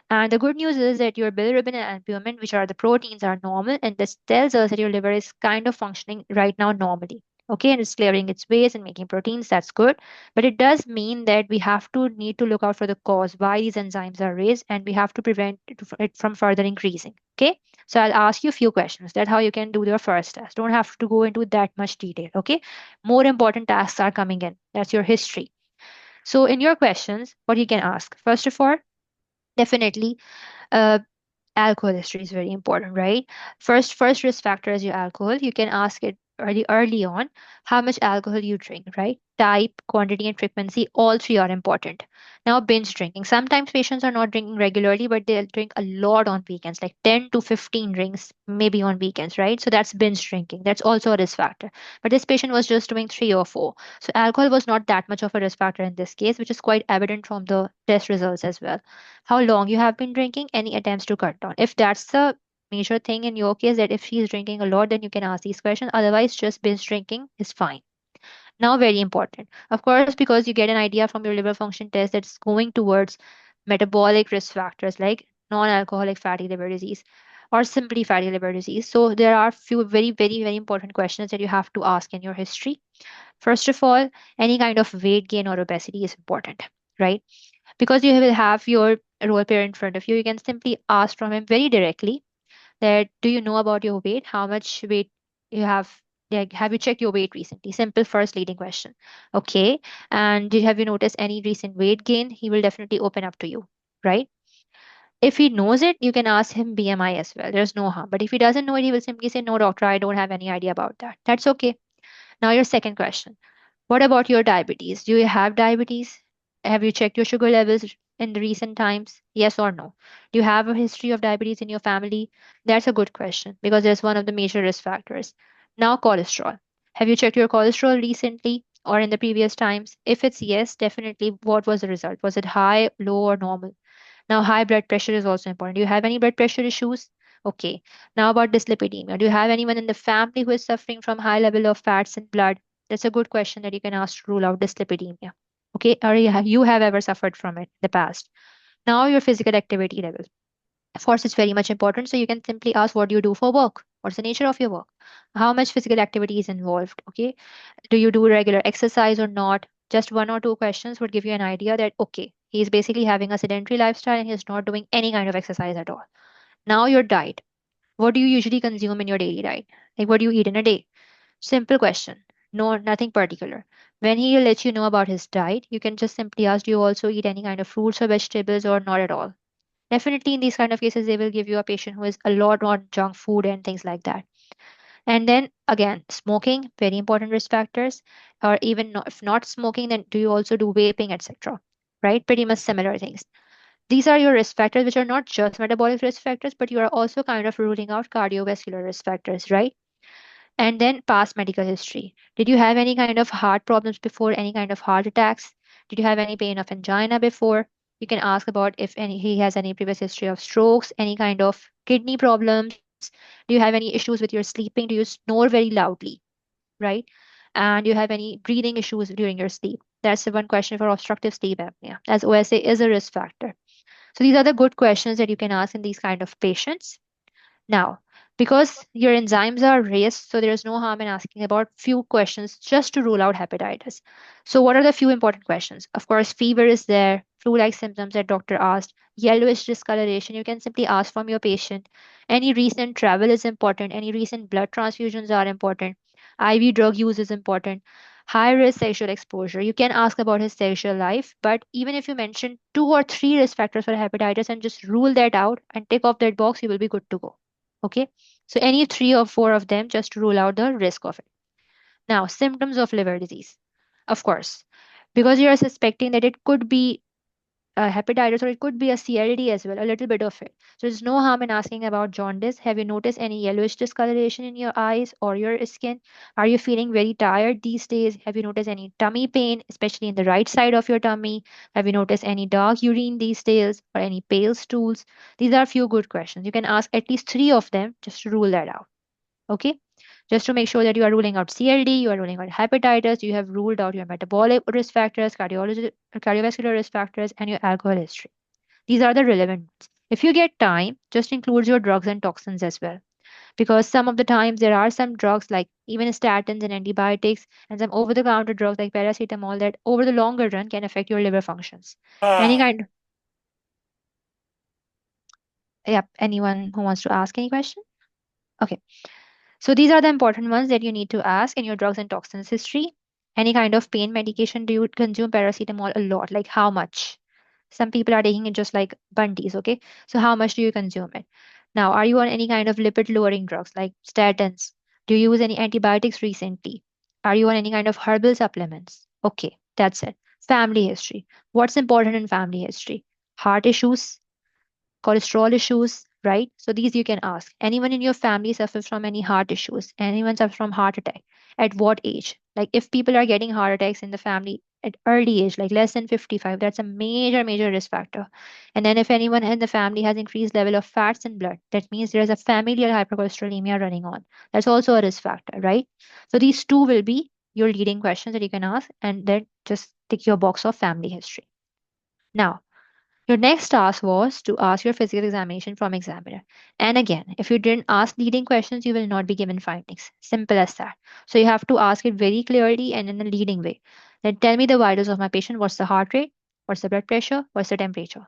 And the good news is that your bilirubin and albumin, which are the proteins, are normal, and this tells us that your liver is kind of functioning right now normally. Okay, and it's clearing its waste and making proteins. That's good, but it does mean that we have to need to look out for the cause why these enzymes are raised, and we have to prevent it from further increasing. Okay, so I'll ask you a few questions. That's how you can do your first test. Don't have to go into that much detail. Okay, more important tasks are coming in. That's your history. So in your questions, what you can ask first of all, definitely. Uh, Alcohol history is very important, right? First risk factor is your alcohol. You can ask it early on how much alcohol you drink, right? Type, quantity, and frequency, all three are important. Now, binge drinking. Sometimes patients are not drinking regularly, but they'll drink a lot on weekends, like 10 to 15 drinks maybe on weekends, right? So that's binge drinking. That's also a risk factor. But this patient was just doing 3 or 4. So alcohol was not that much of a risk factor in this case, which is quite evident from the test results as well. How long you have been drinking, any attempts to cut down. If that's the major thing in your case, that if she's drinking a lot, then you can ask these questions. Otherwise, just binge drinking is fine. Now, very important. Of course, because you get an idea from your liver function test that's going towards metabolic risk factors like non-alcoholic fatty liver disease or simply fatty liver disease. So there are few very, very, very important questions that you have to ask in your history. First of all, any kind of weight gain or obesity is important, right? Because you will have your role player in front of you, you can simply ask from him very directly that do you know about your weight? How much weight you have? Like, have you checked your weight recently? Simple first leading question. Okay. And have you noticed any recent weight gain? He will definitely open up to you, right? If he knows it, you can ask him BMI as well. There's no harm. But if he doesn't know it, he will simply say, no, doctor, I don't have any idea about that. That's okay. Now, your second question. What about your diabetes? Do you have diabetes? Have you checked your sugar levels in the recent times? Yes or no? Do you have a history of diabetes in your family? That's a good question because that's one of the major risk factors. Now, cholesterol. Have you checked your cholesterol recently or in the previous times? If it's yes, definitely what was the result? Was it high, low, or normal? Now, high blood pressure is also important. Do you have any blood pressure issues? Okay. Now about dyslipidemia. Do you have anyone in the family who is suffering from high level of fats in blood? That's a good question that you can ask to rule out dyslipidemia. Okay. Or you have ever suffered from it in the past. Now your physical activity level. Of course, it's very much important. So you can simply ask what do you do for work? What's the nature of your work? How much physical activity is involved? Okay. Do you do regular exercise or not? Just one or two questions would give you an idea that, okay, he's basically having a sedentary lifestyle and he's not doing any kind of exercise at all. Now, your diet. What do you usually consume in your daily diet? Like, what do you eat in a day? Simple question. No, nothing particular. When he will let you know about his diet, you can just simply ask, do you also eat any kind of fruits or vegetables or not at all? Definitely, in these kind of cases, they will give you a patient who is a lot on junk food and things like that. And then again, smoking, very important risk factors, or even not, if not smoking, then do you also do vaping, etc. Right? Pretty much similar things. These are your risk factors, which are not just metabolic risk factors, but you are also kind of ruling out cardiovascular risk factors, right? And then past medical history. Did you have any kind of heart problems before, any kind of heart attacks? Did you have any pain of angina before? You can ask about if he has any previous history of strokes, any kind of kidney problems. Do you have any issues with your sleeping? Do you snore very loudly, right? And do you have any breathing issues during your sleep? That's the one question for obstructive sleep apnea, as OSA is a risk factor. So these are the good questions that you can ask in these kind of patients. Now, because your enzymes are raised, so there's no harm in asking about few questions just to rule out hepatitis. So what are the few important questions? Of course, fever is there, flu-like symptoms that doctor asked, yellowish discoloration, you can simply ask from your patient. Any recent travel is important, any recent blood transfusions are important, IV drug use is important. High risk sexual exposure. You can ask about his sexual life, but even if you mention 2 or 3 risk factors for hepatitis and just rule that out and tick off that box, you will be good to go. Okay. So any 3 or 4 of them just to rule out the risk of it. Now, symptoms of liver disease. Of course, because you are suspecting that it could be hepatitis or it could be a CLD as well, a little bit of it. So there's no harm in asking about jaundice. Have you noticed any yellowish discoloration in your eyes or your skin? Are you feeling very tired these days? Have you noticed any tummy pain, especially in the right side of your tummy? Have you noticed any dark urine these days or any pale stools? These are a few good questions. You can ask at least 3 of them just to rule that out. Okay, just to make sure that you are ruling out CLD, you are ruling out hepatitis, you have ruled out your metabolic risk factors, cardiovascular risk factors, and your alcohol history. These are the relevant ones. If you get time, just include your drugs and toxins as well. Because some of the times there are some drugs like even statins and antibiotics and some over the counter drugs like paracetamol that over the longer run can affect your liver functions. Any kind, yep, anyone who wants to ask any question? Okay. So these are the important ones that you need to ask in your drugs and toxins history. Any kind of pain medication, do you consume paracetamol a lot? Like how much? Some people are taking it just like bunties, okay? So how much do you consume it? Now, are you on any kind of lipid lowering drugs like statins? Do you use any antibiotics recently? Are you on any kind of herbal supplements? Okay, that's it. Family history. What's important in family history? Heart issues, cholesterol issues, right? So these you can ask. Anyone in your family suffers from any heart issues? Anyone suffers from heart attack? At what age? Like if people are getting heart attacks in the family at early age, like less than 55, that's a major, major risk factor. And then if anyone in the family has increased level of fats in blood, that means there's a familial hypercholesterolemia running on. That's also a risk factor, right? So these two will be your leading questions that you can ask, and then just tick your box of family history. Now, your next task was to ask your physical examination from examiner. And again, if you didn't ask leading questions, you will not be given findings. Simple as that. So you have to ask it very clearly and in a leading way. Then tell me the vitals of my patient. What's the heart rate? What's the blood pressure? What's the temperature?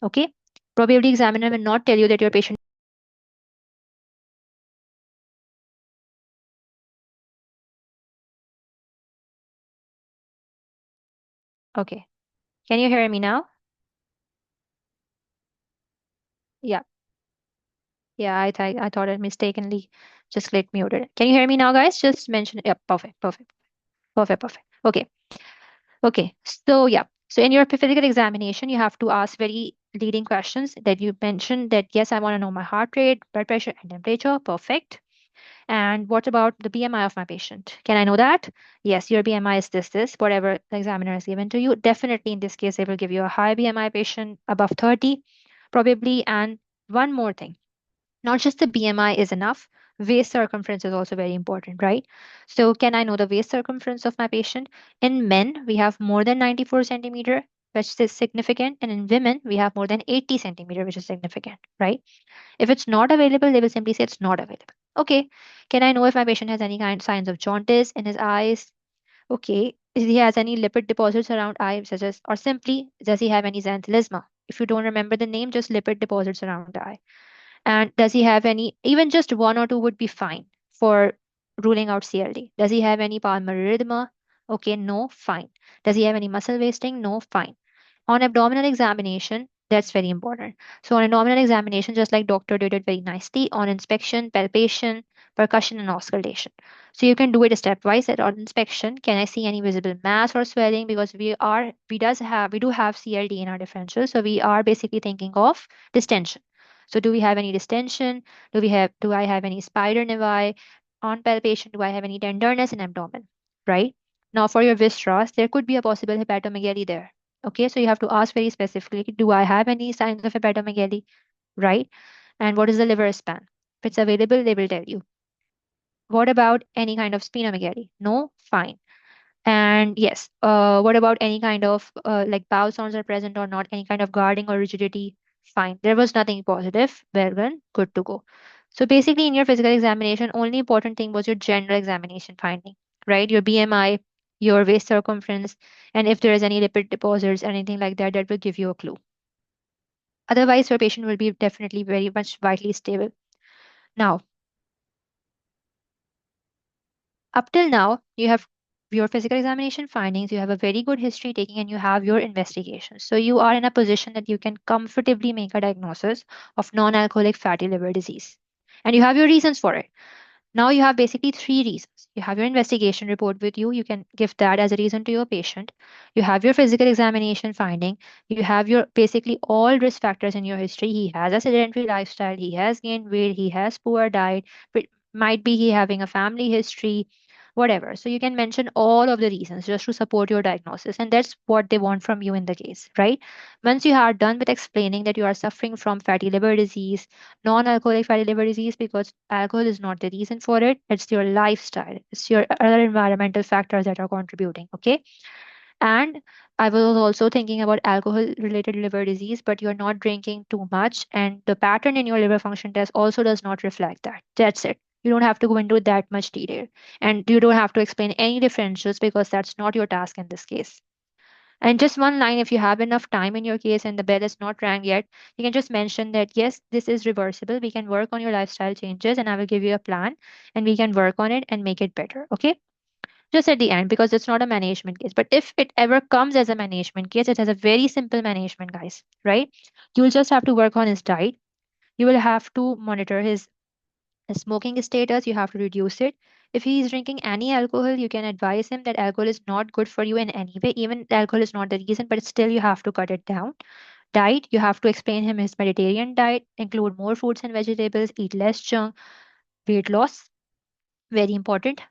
Okay. Probably examiner will not tell you that your patient. Okay. Can you hear me now? Yeah. Yeah, I thought I mistakenly just clicked muted. Can you hear me now, guys? Just mention it. Yeah, perfect, perfect, perfect, perfect. Okay. Okay, so yeah. So in your physical examination, you have to ask very leading questions that you mentioned that yes, I want to know my heart rate, blood pressure, and temperature. Perfect. And what about the BMI of my patient? Can I know that? Yes, your BMI is this, whatever the examiner has given to you. Definitely in this case, they will give you a high BMI patient above 30, probably. And one more thing, not just the BMI is enough. Waist circumference is also very important, right? So, can I know the waist circumference of my patient? In men, we have more than 94 centimeter, which is significant, and in women, we have more than 80 centimeter, which is significant, right? If it's not available, they will simply say it's not available. Okay. Can I know if my patient has any kind signs of jaundice in his eyes? Okay. If he has any lipid deposits around eye, such as, or simply, does he have any xanthelisma? If you don't remember the name, just lipid deposits around the eye. And does he have any, even just 1 or 2 would be fine for ruling out CLD. Does he have any pulmonary edema? Okay, no, fine. Does he have any muscle wasting? No, fine. On abdominal examination, that's very important. So on abdominal examination, just like doctor did it very nicely, on inspection, palpation, percussion, and auscultation. So you can do it stepwise. At on inspection, can I see any visible mass or swelling? Because we do have CLD in our differential, so we are basically thinking of distension. So do we have any distension? Do I have any spider nevi? On palpation, do I have any tenderness in abdomen? Right? Now for your viscera, there could be a possible hepatomegaly there. Okay, so you have to ask very specifically, do I have any signs of hepatomegaly? Right? And what is the liver span? If it's available, they will tell you. What about any kind of splenomegaly? No? Fine. And yes, what about any kind of like bowel sounds are present or not, any kind of guarding or rigidity? Fine. There was nothing positive. Well done. Good to go. So basically, in your physical examination, only important thing was your general examination finding, right? Your BMI, your waist circumference, and if there is any lipid deposits, anything like that, that will give you a clue. Otherwise, your patient will be definitely very much vitally stable. Now, up till now, you have your physical examination findings, you have a very good history taking, and you have your investigation. So you are in a position that you can comfortably make a diagnosis of non alcoholic fatty liver disease. and you have your reasons for it. Now you have basically three reasons. You have your investigation report with you. You can give that as a reason to your patient. You have your physical examination finding. You have your basically all risk factors in your history. He has a sedentary lifestyle. He has gained weight. He has poor diet. But might be he having a family history, whatever. So you can mention all of the reasons just to support your diagnosis. And that's what they want from you in the case, right? Once you are done with explaining that you are suffering from fatty liver disease, non-alcoholic fatty liver disease, because alcohol is not the reason for it, it's your lifestyle, it's your other environmental factors that are contributing. Okay. And I was also thinking about alcohol related liver disease, but you're not drinking too much, and the pattern in your liver function test also does not reflect that. That's it. You don't have to go into that much detail, and you don't have to explain any differentials because that's not your task in this case. And just one line, if you have enough time in your case and the bell is not rang yet, you can just mention that, yes, this is reversible. We can work on your lifestyle changes and I will give you a plan and we can work on it and make it better. Okay. Just at the end, because it's not a management case. But if it ever comes as a management case, it has a very simple management, guys, right? You'll just have to work on his diet. You will have to monitor his smoking status, you have to reduce it. If he is drinking any alcohol, you can advise him that alcohol is not good for you in any way. Even alcohol is not the reason, but still you have to cut it down. Diet, you have to explain him his Mediterranean diet, include more fruits and vegetables, eat less junk. Weight loss, very important.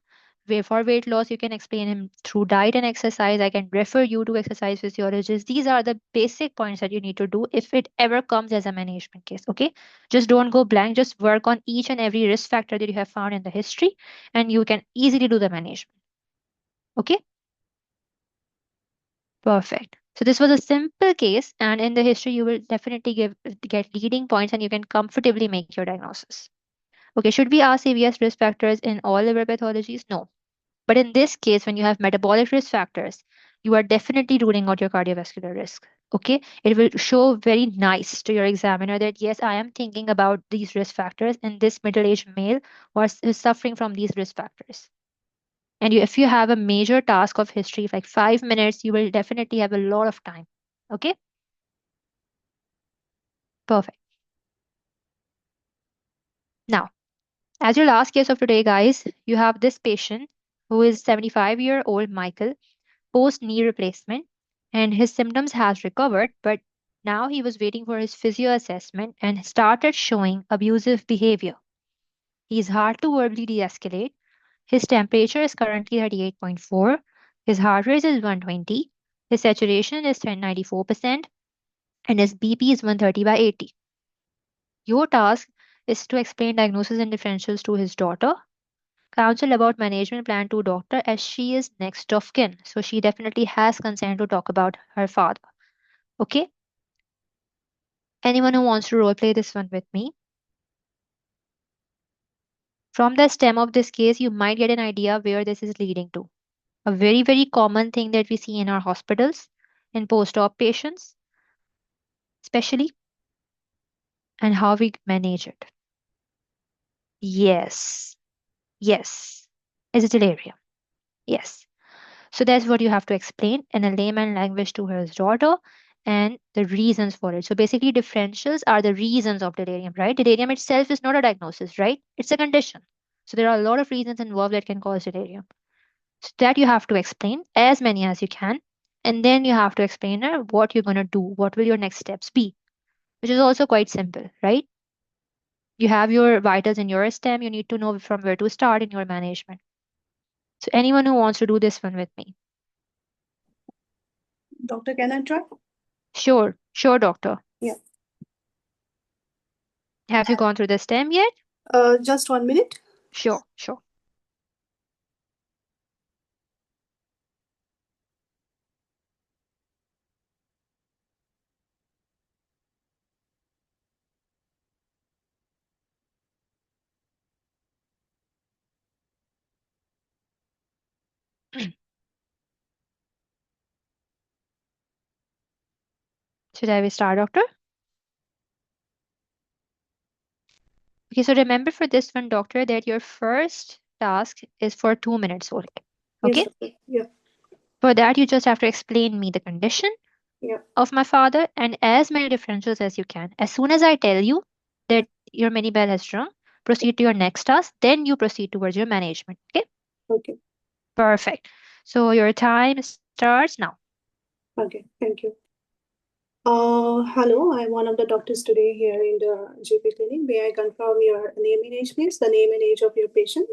For weight loss, you can explain him through diet and exercise. I can refer you to exercise physiologists. These are the basic points that you need to do if it ever comes as a management case. Okay. Just don't go blank. Just work on each and every risk factor that you have found in the history, and you can easily do the management. Okay. Perfect. So this was a simple case, and in the history, you will definitely get leading points and you can comfortably make your diagnosis. Okay, should we ask CVS risk factors in all liver pathologies? No. But in this case, when you have metabolic risk factors, you are definitely ruling out your cardiovascular risk. Okay. It will show very nice to your examiner that, yes, I am thinking about these risk factors in this middle aged male who is suffering from these risk factors. And if you have a major task of history, like 5 minutes, you will definitely have a lot of time. Okay. Perfect. Now, as your last case of today, guys, you have this patient who is 75-year-old Michael, post knee replacement, and his symptoms has recovered, but now he was waiting for his physio assessment and started showing abusive behavior. He's hard to verbally de-escalate. His temperature is currently 38.4. His heart rate is 120. His saturation is 94%, and his BP is 130/80. Your task is to explain diagnosis and differentials to his daughter, counsel about management plan to doctor, as she is next of kin. So she definitely has consent to talk about her father. Okay. Anyone who wants to role play this one with me? From the stem of this case, you might get an idea where this is leading to. A very, very common thing that we see in our hospitals, in post-op patients, especially, and how we manage it. Yes. Yes. Is it delirium? Yes. So that's what you have to explain in a layman language to her daughter and the reasons for it. So basically, differentials are the reasons of delirium, right? Delirium itself is not a diagnosis, right? It's a condition. So there are a lot of reasons involved that can cause delirium. So that you have to explain as many as you can. And then you have to explain her what you're going to do. What will your next steps be? Which is also quite simple, right? You have your vitals in your stem. You need to know from where to start in your management. So anyone who wants to do this one with me? Doctor, can I try? Sure, doctor. Yeah. Have you gone through the stem yet? Just 1 minute. Sure. Should I start, doctor? Okay, so remember for this one, doctor, that your first task is for 2 minutes only. Okay? Yes, yeah. For that, you just have to explain me the condition of my father and as many differentials as you can. As soon as I tell you that your mini bell has rung, proceed to your next task, then you proceed towards your management. Okay? Okay. Perfect. So your time starts now. Okay. Thank you. Hello, I'm one of the doctors today here in the GP clinic. May I confirm your name and age, please? The name and age of your patient?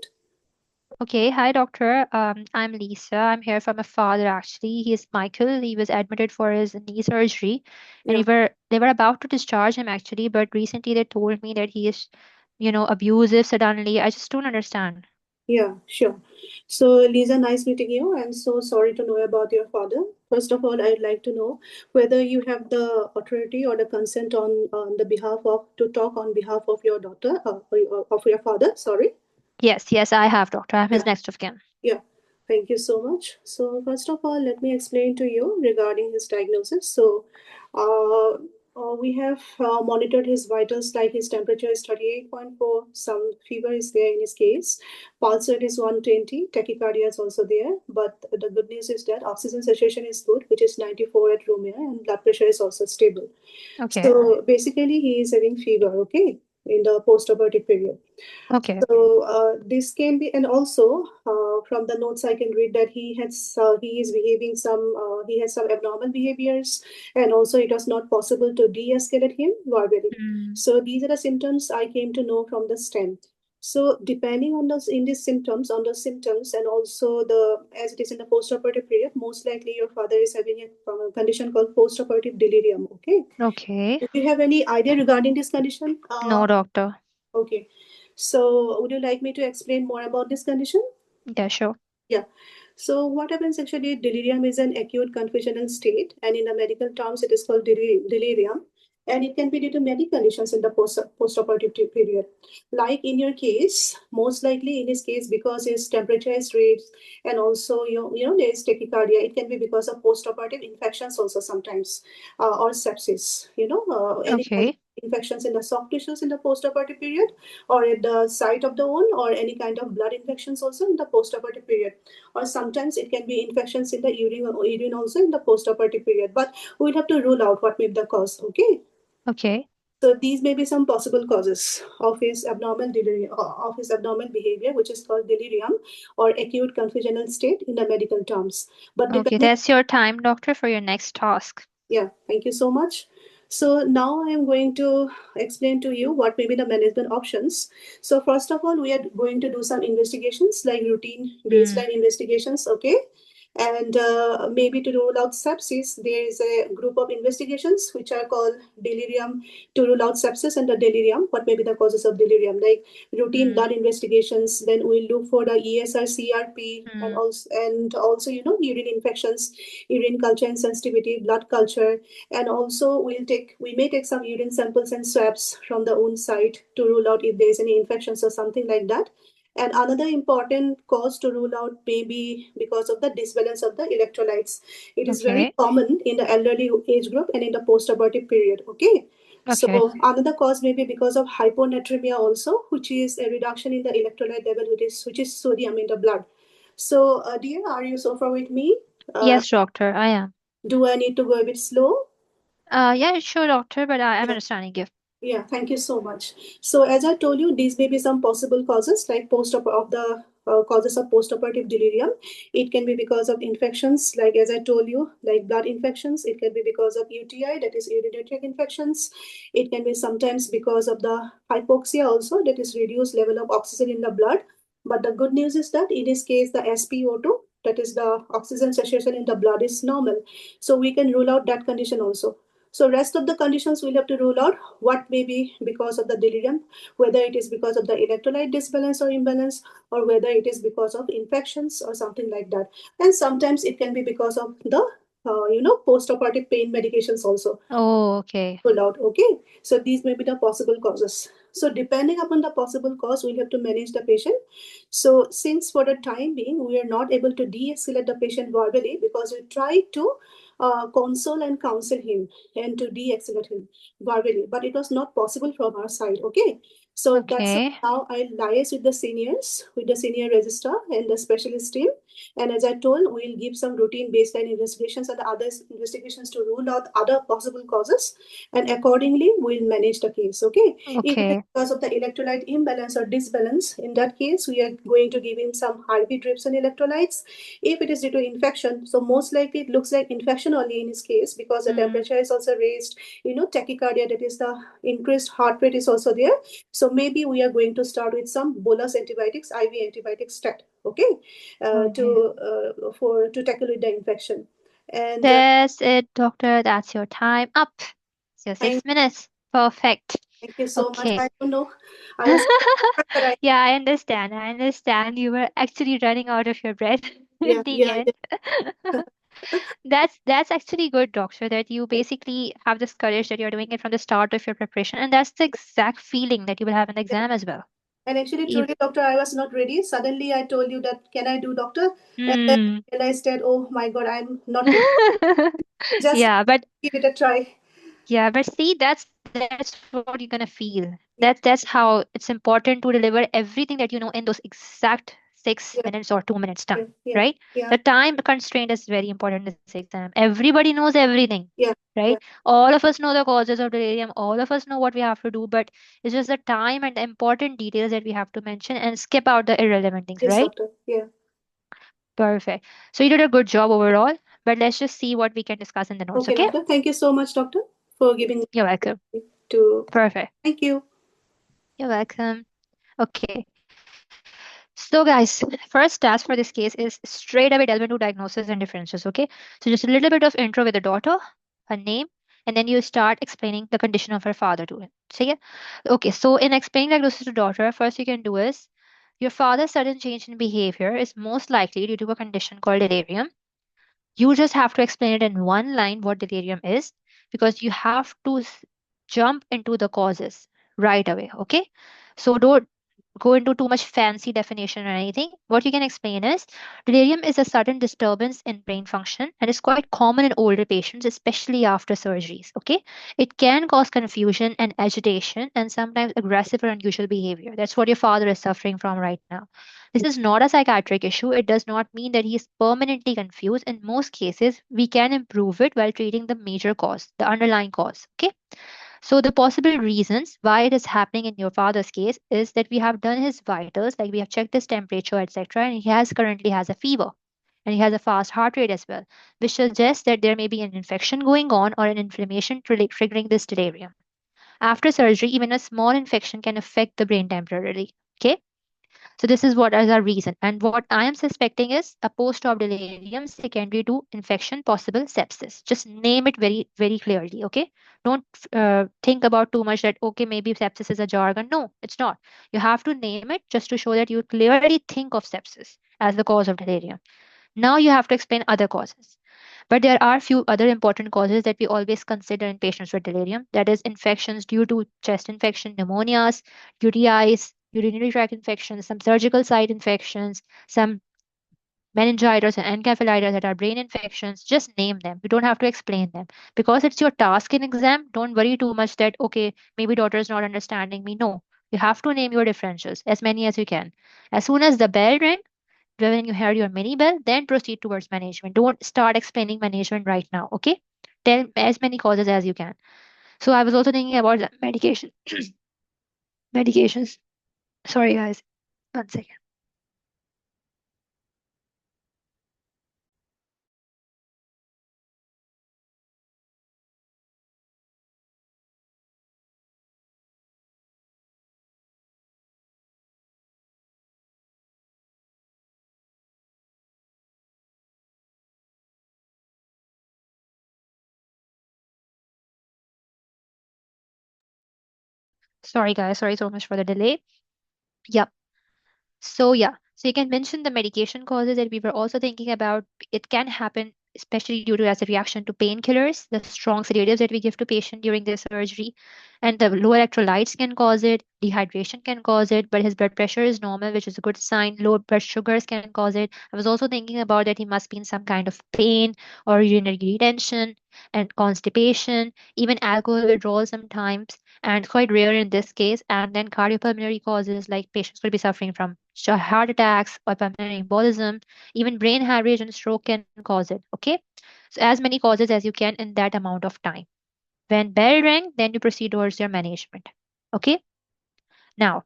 Okay, hi doctor. I'm Lisa. I'm here for my father actually. He's Michael. He was admitted for his knee surgery, and Yeah. they were about to discharge him actually, but recently they told me that he is, abusive suddenly. I just don't understand. Yeah, sure. So, Lisa, nice meeting you. I'm so sorry to know about your father. First of all, I'd like to know whether you have the authority or the consent on the behalf of to talk on behalf of your daughter, of your father. Sorry. Yes, I have, doctor. I'm his Yeah. next of kin. Yeah, thank you so much. So, first of all, let me explain to you regarding his diagnosis. So, we have monitored his vitals, like his temperature is 38.4, some fever is there in his case, pulse rate is 120, tachycardia is also there. But the good news is that oxygen saturation is good, which is 94 at room air, and blood pressure is also stable. Okay. So, basically, he is having fever, okay, in the post-operative period. Okay. So this can be, and also from the notes I can read that he is behaving he has some abnormal behaviors, and also it was not possible to de-escalate him verbally. Mm. So these are the symptoms I came to know from the stem. So depending on those in these symptoms, and also the as it is in the post-operative period, most likely your father is having a condition called post-operative delirium. Okay. Okay. Do you have any idea regarding this condition? No, doctor. Okay. So, would you like me to explain more about this condition? Yeah, sure. Yeah. So, what happens actually, delirium is an acute confusional state, and in the medical terms, it is called delirium. And it can be due to many conditions in the postoperative period. Like in your case, most likely in this case, because his temperature is raised and also there is tachycardia, it can be because of postoperative infections also sometimes, or sepsis. Any kind of Okay. infections in the soft tissues in the postoperative period, or at the site of the wound, or any kind of blood infections also in the postoperative period, or sometimes it can be infections in the urine also in the postoperative period, but we'll have to rule out what may be the cause. Okay. Okay. So these may be some possible causes of his abnormal delirium, of his abnormal behavior, which is called delirium or acute confusional state in the medical terms. But Okay, depending, that's your time, doctor, for your next task. yeah, thank you so much. So now I am going to explain to you what may be the management options. So first of all, we are going to do some investigations like routine baseline investigations, okay? And maybe to rule out sepsis, there is a group of investigations which are called delirium to rule out sepsis and the delirium. What may be the causes of delirium? Like routine blood investigations. Then we'll look for the ESR, CRP, and also urine infections, urine culture and sensitivity, blood culture, and also we may take some urine samples and swabs from the wound site to rule out if there is any infections or something like that. And another important cause to rule out may be because of the disbalance of the electrolytes. It is very Okay. common in the elderly age group and in the post-operative period. Okay. So Okay. another cause may be because of hyponatremia also, which is a reduction in the electrolyte level, which is sodium in the blood. So, dear, are you so far with me? Yes, doctor, I am. Do I need to go a bit slow? Yeah, sure, doctor, but I'm Yeah. understanding you. Yeah, thank you so much. So, as I told you, these may be some possible causes, like causes of postoperative delirium. It can be because of infections, like as I told you, like blood infections. It can be because of UTI, that is urinary tract infections. It can be sometimes because of the hypoxia, also, that is reduced level of oxygen in the blood. But the good news is that in this case, the SpO2, that is the oxygen saturation in the blood, is normal. So we can rule out that condition also. So rest of the conditions we'll have to rule out what may be because of the delirium, whether it is because of the electrolyte disbalance or imbalance, or whether it is because of infections or something like that. And sometimes it can be because of the post-operative pain medications also. Oh, okay. Rule out. Okay. So these may be the possible causes. So depending upon the possible cause, we'll have to manage the patient. So since for the time being, we are not able to de-escalate the patient verbally because we try to console and counsel him and to de-escalate him verbally, but it was not possible from our side. Okay, so that's Okay. how I liaise with the seniors, with the senior registrar and the specialist team. And as I told, we'll give some routine baseline investigations and other investigations to rule out other possible causes, and accordingly we'll manage the case. Okay, if it is Okay. because of the electrolyte imbalance or disbalance, in that case we are going to give him some IV drips and electrolytes. If it is due to infection, so most likely it looks like infection only in his case, because the temperature is also raised, tachycardia, that is the increased heart rate, is also there. So maybe we are going to start with some bolus antibiotics, IV antibiotics stat, okay, Okay. to tackle with the infection. And That's it, doctor. That's your time up. So thank, 6 minutes. Perfect. thank you so much. Okay. I don't know, I was but I, Yeah, I understand. I understand. You were actually running out of your breath yeah, in the yeah, end. That's actually good, doctor, that you yeah. basically have this courage that you're doing it from the start of your preparation, and that's the exact feeling that you will have in the exam as well. And actually, If, truly, doctor, I was not ready. Suddenly, I told you that, can I do, doctor? And then hmm. I realized that, oh my God, I'm not ready. Just Yeah, but give it a try. yeah, but see, that's what you're gonna feel. That's how it's important to deliver everything that you know in those exact six Yeah, minutes or 2 minutes yeah, time, yeah, right? yeah, The time constraint is very important in this exam. Everybody knows everything, yeah, right? yeah. All of us know the causes of delirium. All of us know what we have to do, but it's just the time and the important details that we have to mention and skip out the irrelevant things, Yes, right? doctor. Yeah. Perfect. So you did a good job overall, but let's just see what we can discuss in the notes, Okay, okay? doctor. Thank you so much, doctor, for giving You're welcome. me to. Perfect. Thank you. You're welcome. Okay. So, guys, first task for this case is straight away delve into diagnosis and differences. Okay. So, just a little bit of intro with the daughter, her name, and then you start explaining the condition of her father to it. So, yeah. Okay. So, in explaining diagnosis to daughter, first you can do is your father's sudden change in behavior is most likely due to a condition called delirium. You just have to explain it in one line what delirium is, because you have to jump into the causes right away. Okay. So, don't go into too much fancy definition or anything. What you can explain is delirium is a sudden disturbance in brain function and is quite common in older patients, especially after surgeries. Okay, it can cause confusion and agitation and sometimes aggressive or unusual behavior. That's what your father is suffering from right now. This is not a psychiatric issue. It does not mean that he is permanently confused. In most cases, we can improve it while treating the major cause, the underlying cause. Okay. So the possible reasons why it is happening in your father's case is that we have done his vitals, like we have checked his temperature, etc., and he has currently has a fever and he has a fast heart rate as well, which suggests that there may be an infection going on or an inflammation triggering this delirium. After surgery, even a small infection can affect the brain temporarily. Okay, so this is what is our reason. And what I am suspecting is a post-op delirium secondary to infection, possible sepsis. Just name it very, very clearly. Okay. Don't think about too much that, okay, maybe sepsis is a jargon. No, it's not. You have to name it just to show that you clearly think of sepsis as the cause of delirium. Now you have to explain other causes. But there are few other important causes that we always consider in patients with delirium. That is infections due to chest infection, pneumonias, UTIs, urinary tract infections, some surgical site infections, some meningitis and encephalitis that are brain infections. Just name them. You don't have to explain them. Because it's your task in exam, don't worry too much that, okay, maybe daughter is not understanding me. No. You have to name your differentials, as many as you can. As soon as the bell rings, when you hear your mini bell, then proceed towards management. Don't start explaining management right now. Okay. Tell as many causes as you can. So I was also thinking about the medication. Medications. Sorry, guys. 1 second. Sorry, guys. Sorry so much for the delay. Yep. So yeah. So you can mention the medication causes that we were also thinking about. It can happen especially due to as a reaction to painkillers, the strong sedatives that we give to patient during their surgery. And the low electrolytes can cause it, dehydration can cause it, but his blood pressure is normal, which is a good sign. Low blood sugars can cause it. I was also thinking about that he must be in some kind of pain or urinary retention and constipation, even alcohol withdrawal sometimes, and quite rare in this case. And then cardiopulmonary causes like patients could be suffering from heart attacks or pulmonary embolism, even brain hemorrhage and stroke can cause it. Okay, so as many causes as you can in that amount of time. When bell rang, then you proceed towards your management. Okay, now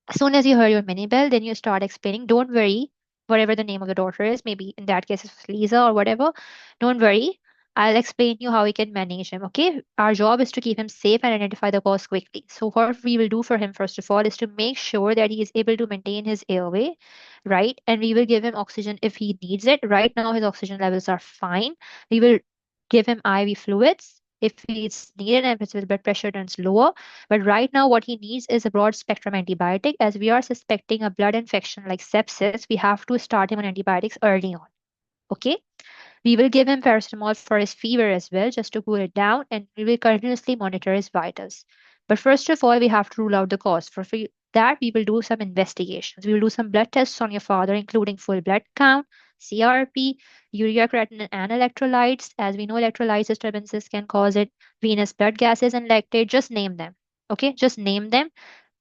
as soon as you hear your mini bell, then you start explaining. Don't worry, whatever the name of the daughter is, maybe in that case it's Lisa or whatever. Don't worry. I'll explain you how we can manage him. Okay. Our job is to keep him safe and identify the cause quickly. So what we will do for him first of all is to make sure that he is able to maintain his airway, right? And we will give him oxygen if he needs it. Right now his oxygen levels are fine. We will give him IV fluids if it's needed and if his blood pressure turns lower. But right now, what he needs is a broad spectrum antibiotic. As we are suspecting a blood infection like sepsis, we have to start him on antibiotics early on. Okay. We will give him paracetamol for his fever as well, just to cool it down, and we will continuously monitor his vitals. But first of all, we have to rule out the cause. That, we will do some investigations. We will do some blood tests on your father, including full blood count, CRP, urea creatinine, and electrolytes. As we know, electrolyte disturbances can cause it, venous blood gases, and lactate. Just name them. Okay, just name them.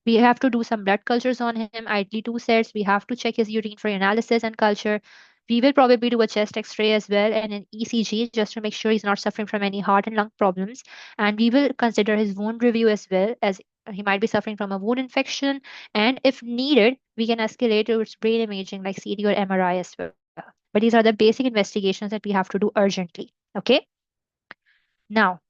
We have to do some blood cultures on him, ideally 2 sets. We have to check his urine for analysis and culture. We will probably do a chest x-ray as well and an ECG just to make sure he's not suffering from any heart and lung problems. And we will consider his wound review as well, as he might be suffering from a wound infection. And if needed, we can escalate towards brain imaging like CT or MRI as well. But these are the basic investigations that we have to do urgently. Okay. Now,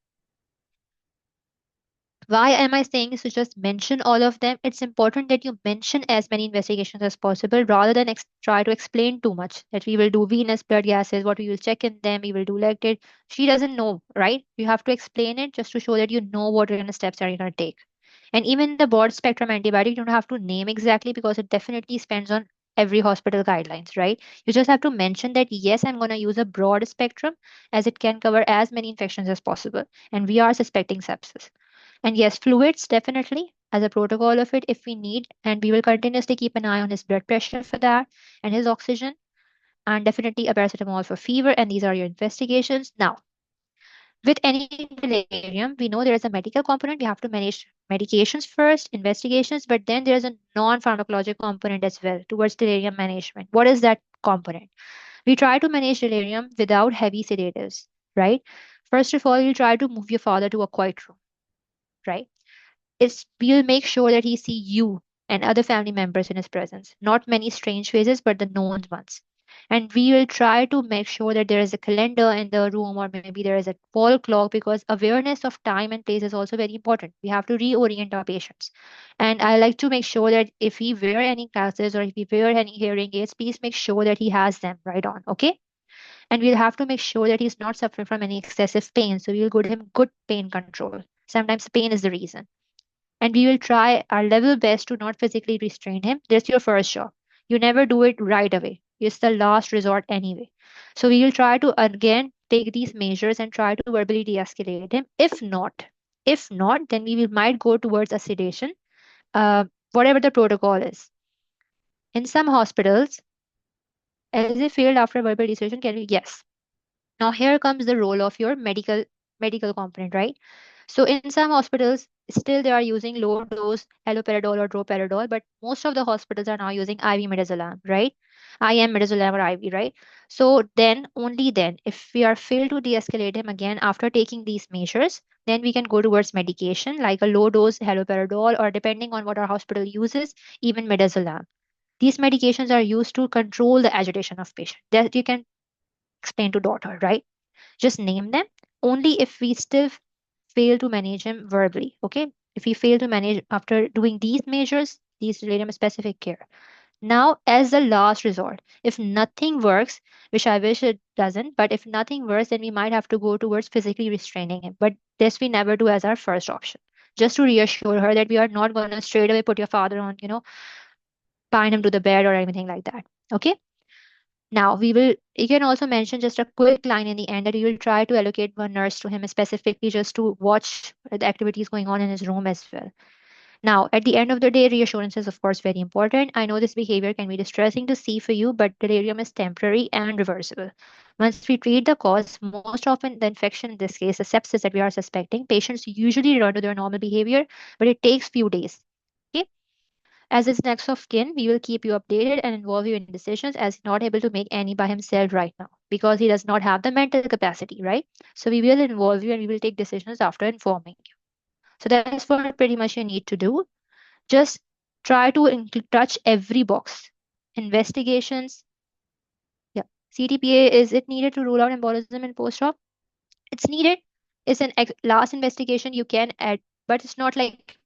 why am I saying is to just mention all of them? It's important that you mention as many investigations as possible rather than try to explain too much. That we will do venous blood gases, what we will check in them, we will do lactate. She doesn't know, right? You have to explain it just to show that you know what kind of steps are you going to take. And even the broad spectrum antibiotic, you don't have to name exactly because it definitely depends on every hospital guidelines, right? You just have to mention that yes, I'm going to use a broad spectrum as it can cover as many infections as possible. And we are suspecting sepsis. And yes, fluids definitely as a protocol of it if we need, and we will continuously keep an eye on his blood pressure for that and his oxygen, and definitely a paracetamol for fever. And these are your investigations. Now, with any delirium, we know there is a medical component. We have to manage medications first, investigations, but then there's a non-pharmacologic component as well towards delirium management. What is that component? We try to manage delirium without heavy sedatives, right? First of all, you try to move your father to a quiet room, right? We'll make sure that he see you and other family members in his presence. Not many strange faces, but the known ones. And we will try to make sure that there is a calendar in the room or maybe there is a wall clock because awareness of time and place is also very important. We have to reorient our patients. And I like to make sure that if he wear any glasses or if he wear any hearing aids, please make sure that he has them right on. Okay. And we'll have to make sure that he's not suffering from any excessive pain. So we'll give him good pain control. Sometimes pain is the reason, and we will try our level best to not physically restrain him. That's your first job. You never do it right away. It's the last resort anyway. So we will try to again take these measures and try to verbally de-escalate him. If not, then we will might go towards a sedation, whatever the protocol is. In some hospitals, as if failed after verbal de-escalation, can we? Yes. Now here comes the role of your medical component, right? So in some hospitals, still they are using low dose haloperidol or droperidol, but most of the hospitals are now using IV midazolam, right? IM midazolam or IV, right? So then, only then, if we are failed to de-escalate him again after taking these measures, then we can go towards medication like a low dose haloperidol or depending on what our hospital uses, even midazolam. These medications are used to control the agitation of patient. That you can explain to daughter, right? Just name them only if we still fail to manage him verbally. Okay. If we fail to manage after doing these measures, these delirium specific care. Now, as the last resort, if nothing works, which I wish it doesn't, but if nothing works, then we might have to go towards physically restraining him. But this we never do as our first option. Just to reassure her that we are not going to straight away put your father on, bind him to the bed or anything like that. Okay. Now, you can also mention just a quick line in the end that you will try to allocate one nurse to him specifically just to watch the activities going on in his room as well. Now, at the end of the day, reassurance is, of course, very important. I know this behavior can be distressing to see for you, but delirium is temporary and reversible. Once we treat the cause, most often the infection, in this case, the sepsis that we are suspecting, patients usually return to their normal behavior, but it takes few days. Okay. As his next of kin, we will keep you updated and involve you in decisions as he's not able to make any by himself right now because he does not have the mental capacity, right? So we will involve you and we will take decisions after informing you. So that's what pretty much you need to do. Just try to touch every box. Investigations. Yeah. CTPA, is it needed to rule out embolism in post-op? It's needed. It's an last investigation you can add, but it's not like,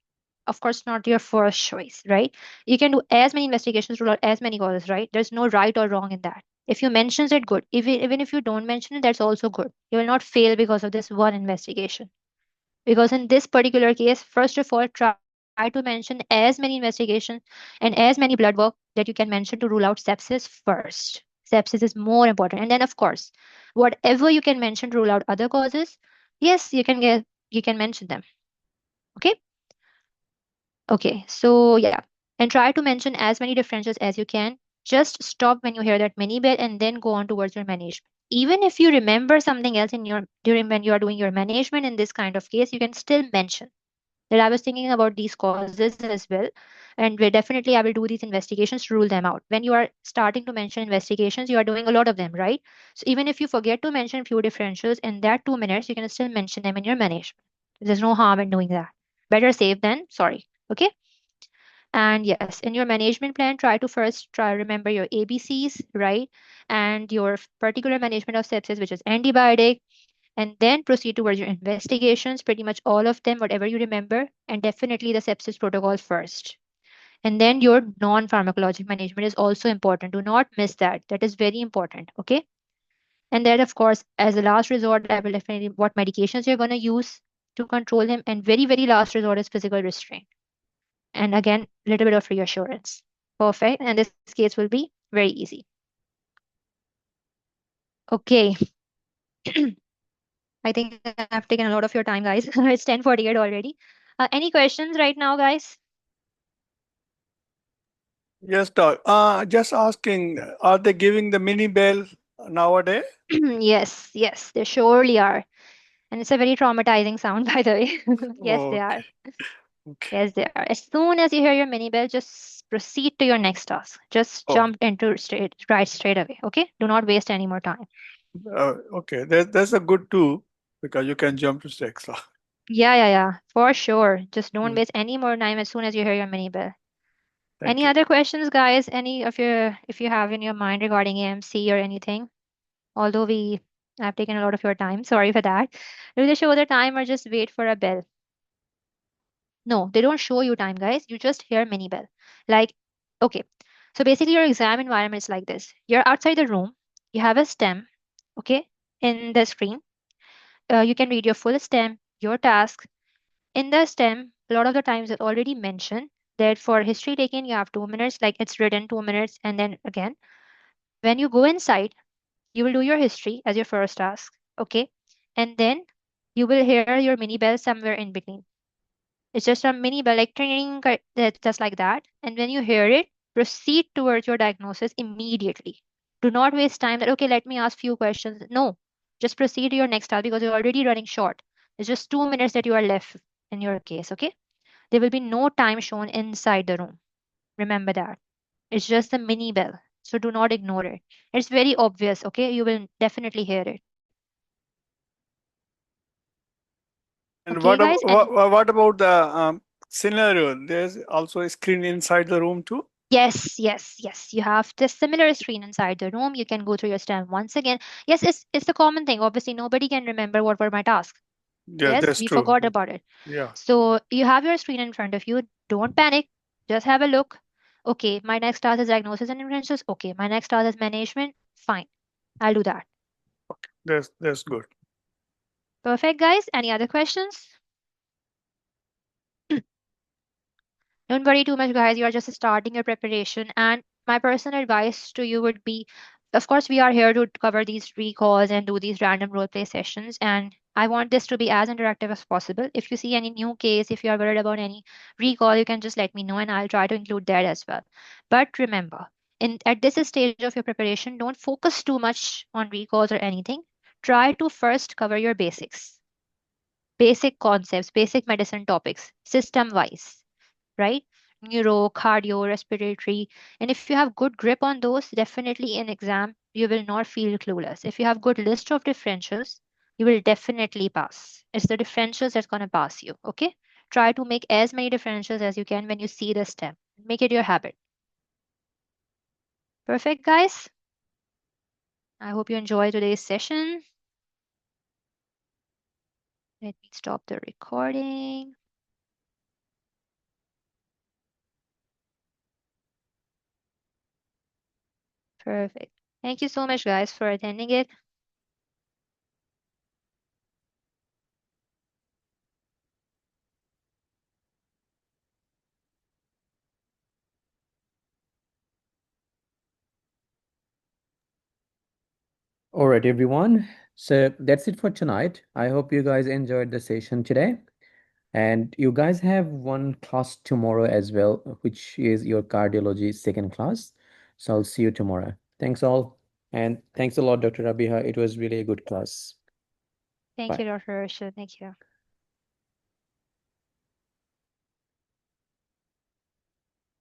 of course, not your first choice, right? You can do as many investigations, rule out as many causes, right? There's no right or wrong in that. If you mention it, good. Even if you don't mention it, that's also good. You will not fail because of this one investigation. Because in this particular case, first of all, try to mention as many investigations and as many blood work that you can mention to rule out sepsis first. Sepsis is more important. And then, of course, whatever you can mention to rule out other causes, yes, you can mention them. Okay. Okay, so yeah, and try to mention as many differences as you can. Just stop when you hear that mini bit and then go on towards your management. Even if you remember something else in your during when you are doing your management in this kind of case, you can still mention that I was thinking about these causes as well, and definitely I will do these investigations to rule them out. When you are starting to mention investigations, you are doing a lot of them, right? So even if you forget to mention few differentials in that 2 minutes, you can still mention them in your management. There's no harm in doing that. Better safe than sorry. Okay. And yes, in your management plan, try to first try remember your ABCs, right? And your particular management of sepsis, which is antibiotic, and then proceed towards your investigations, pretty much all of them, whatever you remember, and definitely the sepsis protocol first. And then your non-pharmacologic management is also important. Do not miss that. That is very important. Okay. And then, of course, as a last resort, I will definitely what medications you're going to use to control him. And very, very last resort is physical restraint. And again, a little bit of reassurance. Perfect. And this case will be very easy. Okay. I think I've taken a lot of your time, guys. It's 10:48 already. Any questions right now, guys? Yes, doc. Just asking, are they giving the mini bell nowadays? Yes, yes, they surely are. And it's a very traumatizing sound, by the way. Yes, they Okay. are. Okay. Yes, they are. As soon as you hear your mini bell, just proceed to your next task. Just Oh, jump into straight away. Okay? Do not waste any more time. okay. That's a good too, because you can jump to sex. Yeah. For sure. Just don't Mm, waste any more time as soon as you hear your mini bell. Thank Any you. other questions, guys? Any of your, if you have in your mind regarding AMC or anything? Although I've taken a lot of your time. Sorry for that. Do they show the time or just wait for a bell? No, they don't show you time, guys. You just hear mini bell. Like, okay. So basically, your exam environment is like this. You're outside the room. You have a stem, okay, in the screen. You can read your full stem, your task. In the stem, a lot of the times it's already mentioned that for history taken, you have 2 minutes, like it's written 2 minutes. And then again, when you go inside, you will do your history as your first task, okay? And then you will hear your mini bell somewhere in between. It's just a mini bell, like tring, just like that. And when you hear it, proceed towards your diagnosis immediately. Do not waste time that, okay, let me ask few questions. No, just proceed to your next task because you're already running short. It's just 2 minutes that you are left in your case, okay? There will be no time shown inside the room. Remember that. It's just a mini bell. So do not ignore it. It's very obvious, okay? You will definitely hear it. And Okay, guys? And what about the scenario? There's also a screen inside the room too. yes. You have the similar screen inside the room. You can go through your stand once again. Yes, it's the common thing. Obviously, nobody can remember what were my tasks. Yeah, Yes, that's we true. forgot about it. Yeah. So you have your screen in front of you. Don't panic. Just have a look. Okay, my next task is diagnosis and inferences. Okay, my next task is management. Fine. I'll do that. That's good. Perfect, guys. Any other questions? Don't worry too much, guys. You are just starting your preparation. And my personal advice to you would be Of course, we are here to cover these recalls and do these random role play sessions. And I want this to be as interactive as possible. If you see any new case, if you are worried about any recall, you can just let me know and I'll try to include that as well. But remember, at this stage of your preparation, don't focus too much on recalls or anything. Try to first cover your basics, basic concepts, basic medicine topics, system wise, right? Neuro, cardio, respiratory. And if you have good grip on those, definitely in exam, you will not feel clueless. If you have good list of differentials, you will definitely pass. It's the differentials that's going to pass you. Okay. Try to make as many differentials as you can when you see the stem. Make it your habit. Perfect, guys. I hope you enjoy today's session. Let me stop the recording. Perfect. Thank you so much, guys, for attending it. All right, everyone. So that's it for tonight. I hope you guys enjoyed the session today. And you guys have one class tomorrow as well, which is your cardiology second class. So I'll see you tomorrow. Thanks all. And thanks a lot, Dr. Rabiha. It was really a good class. Thank Bye. you, Dr. Arshad. Thank you.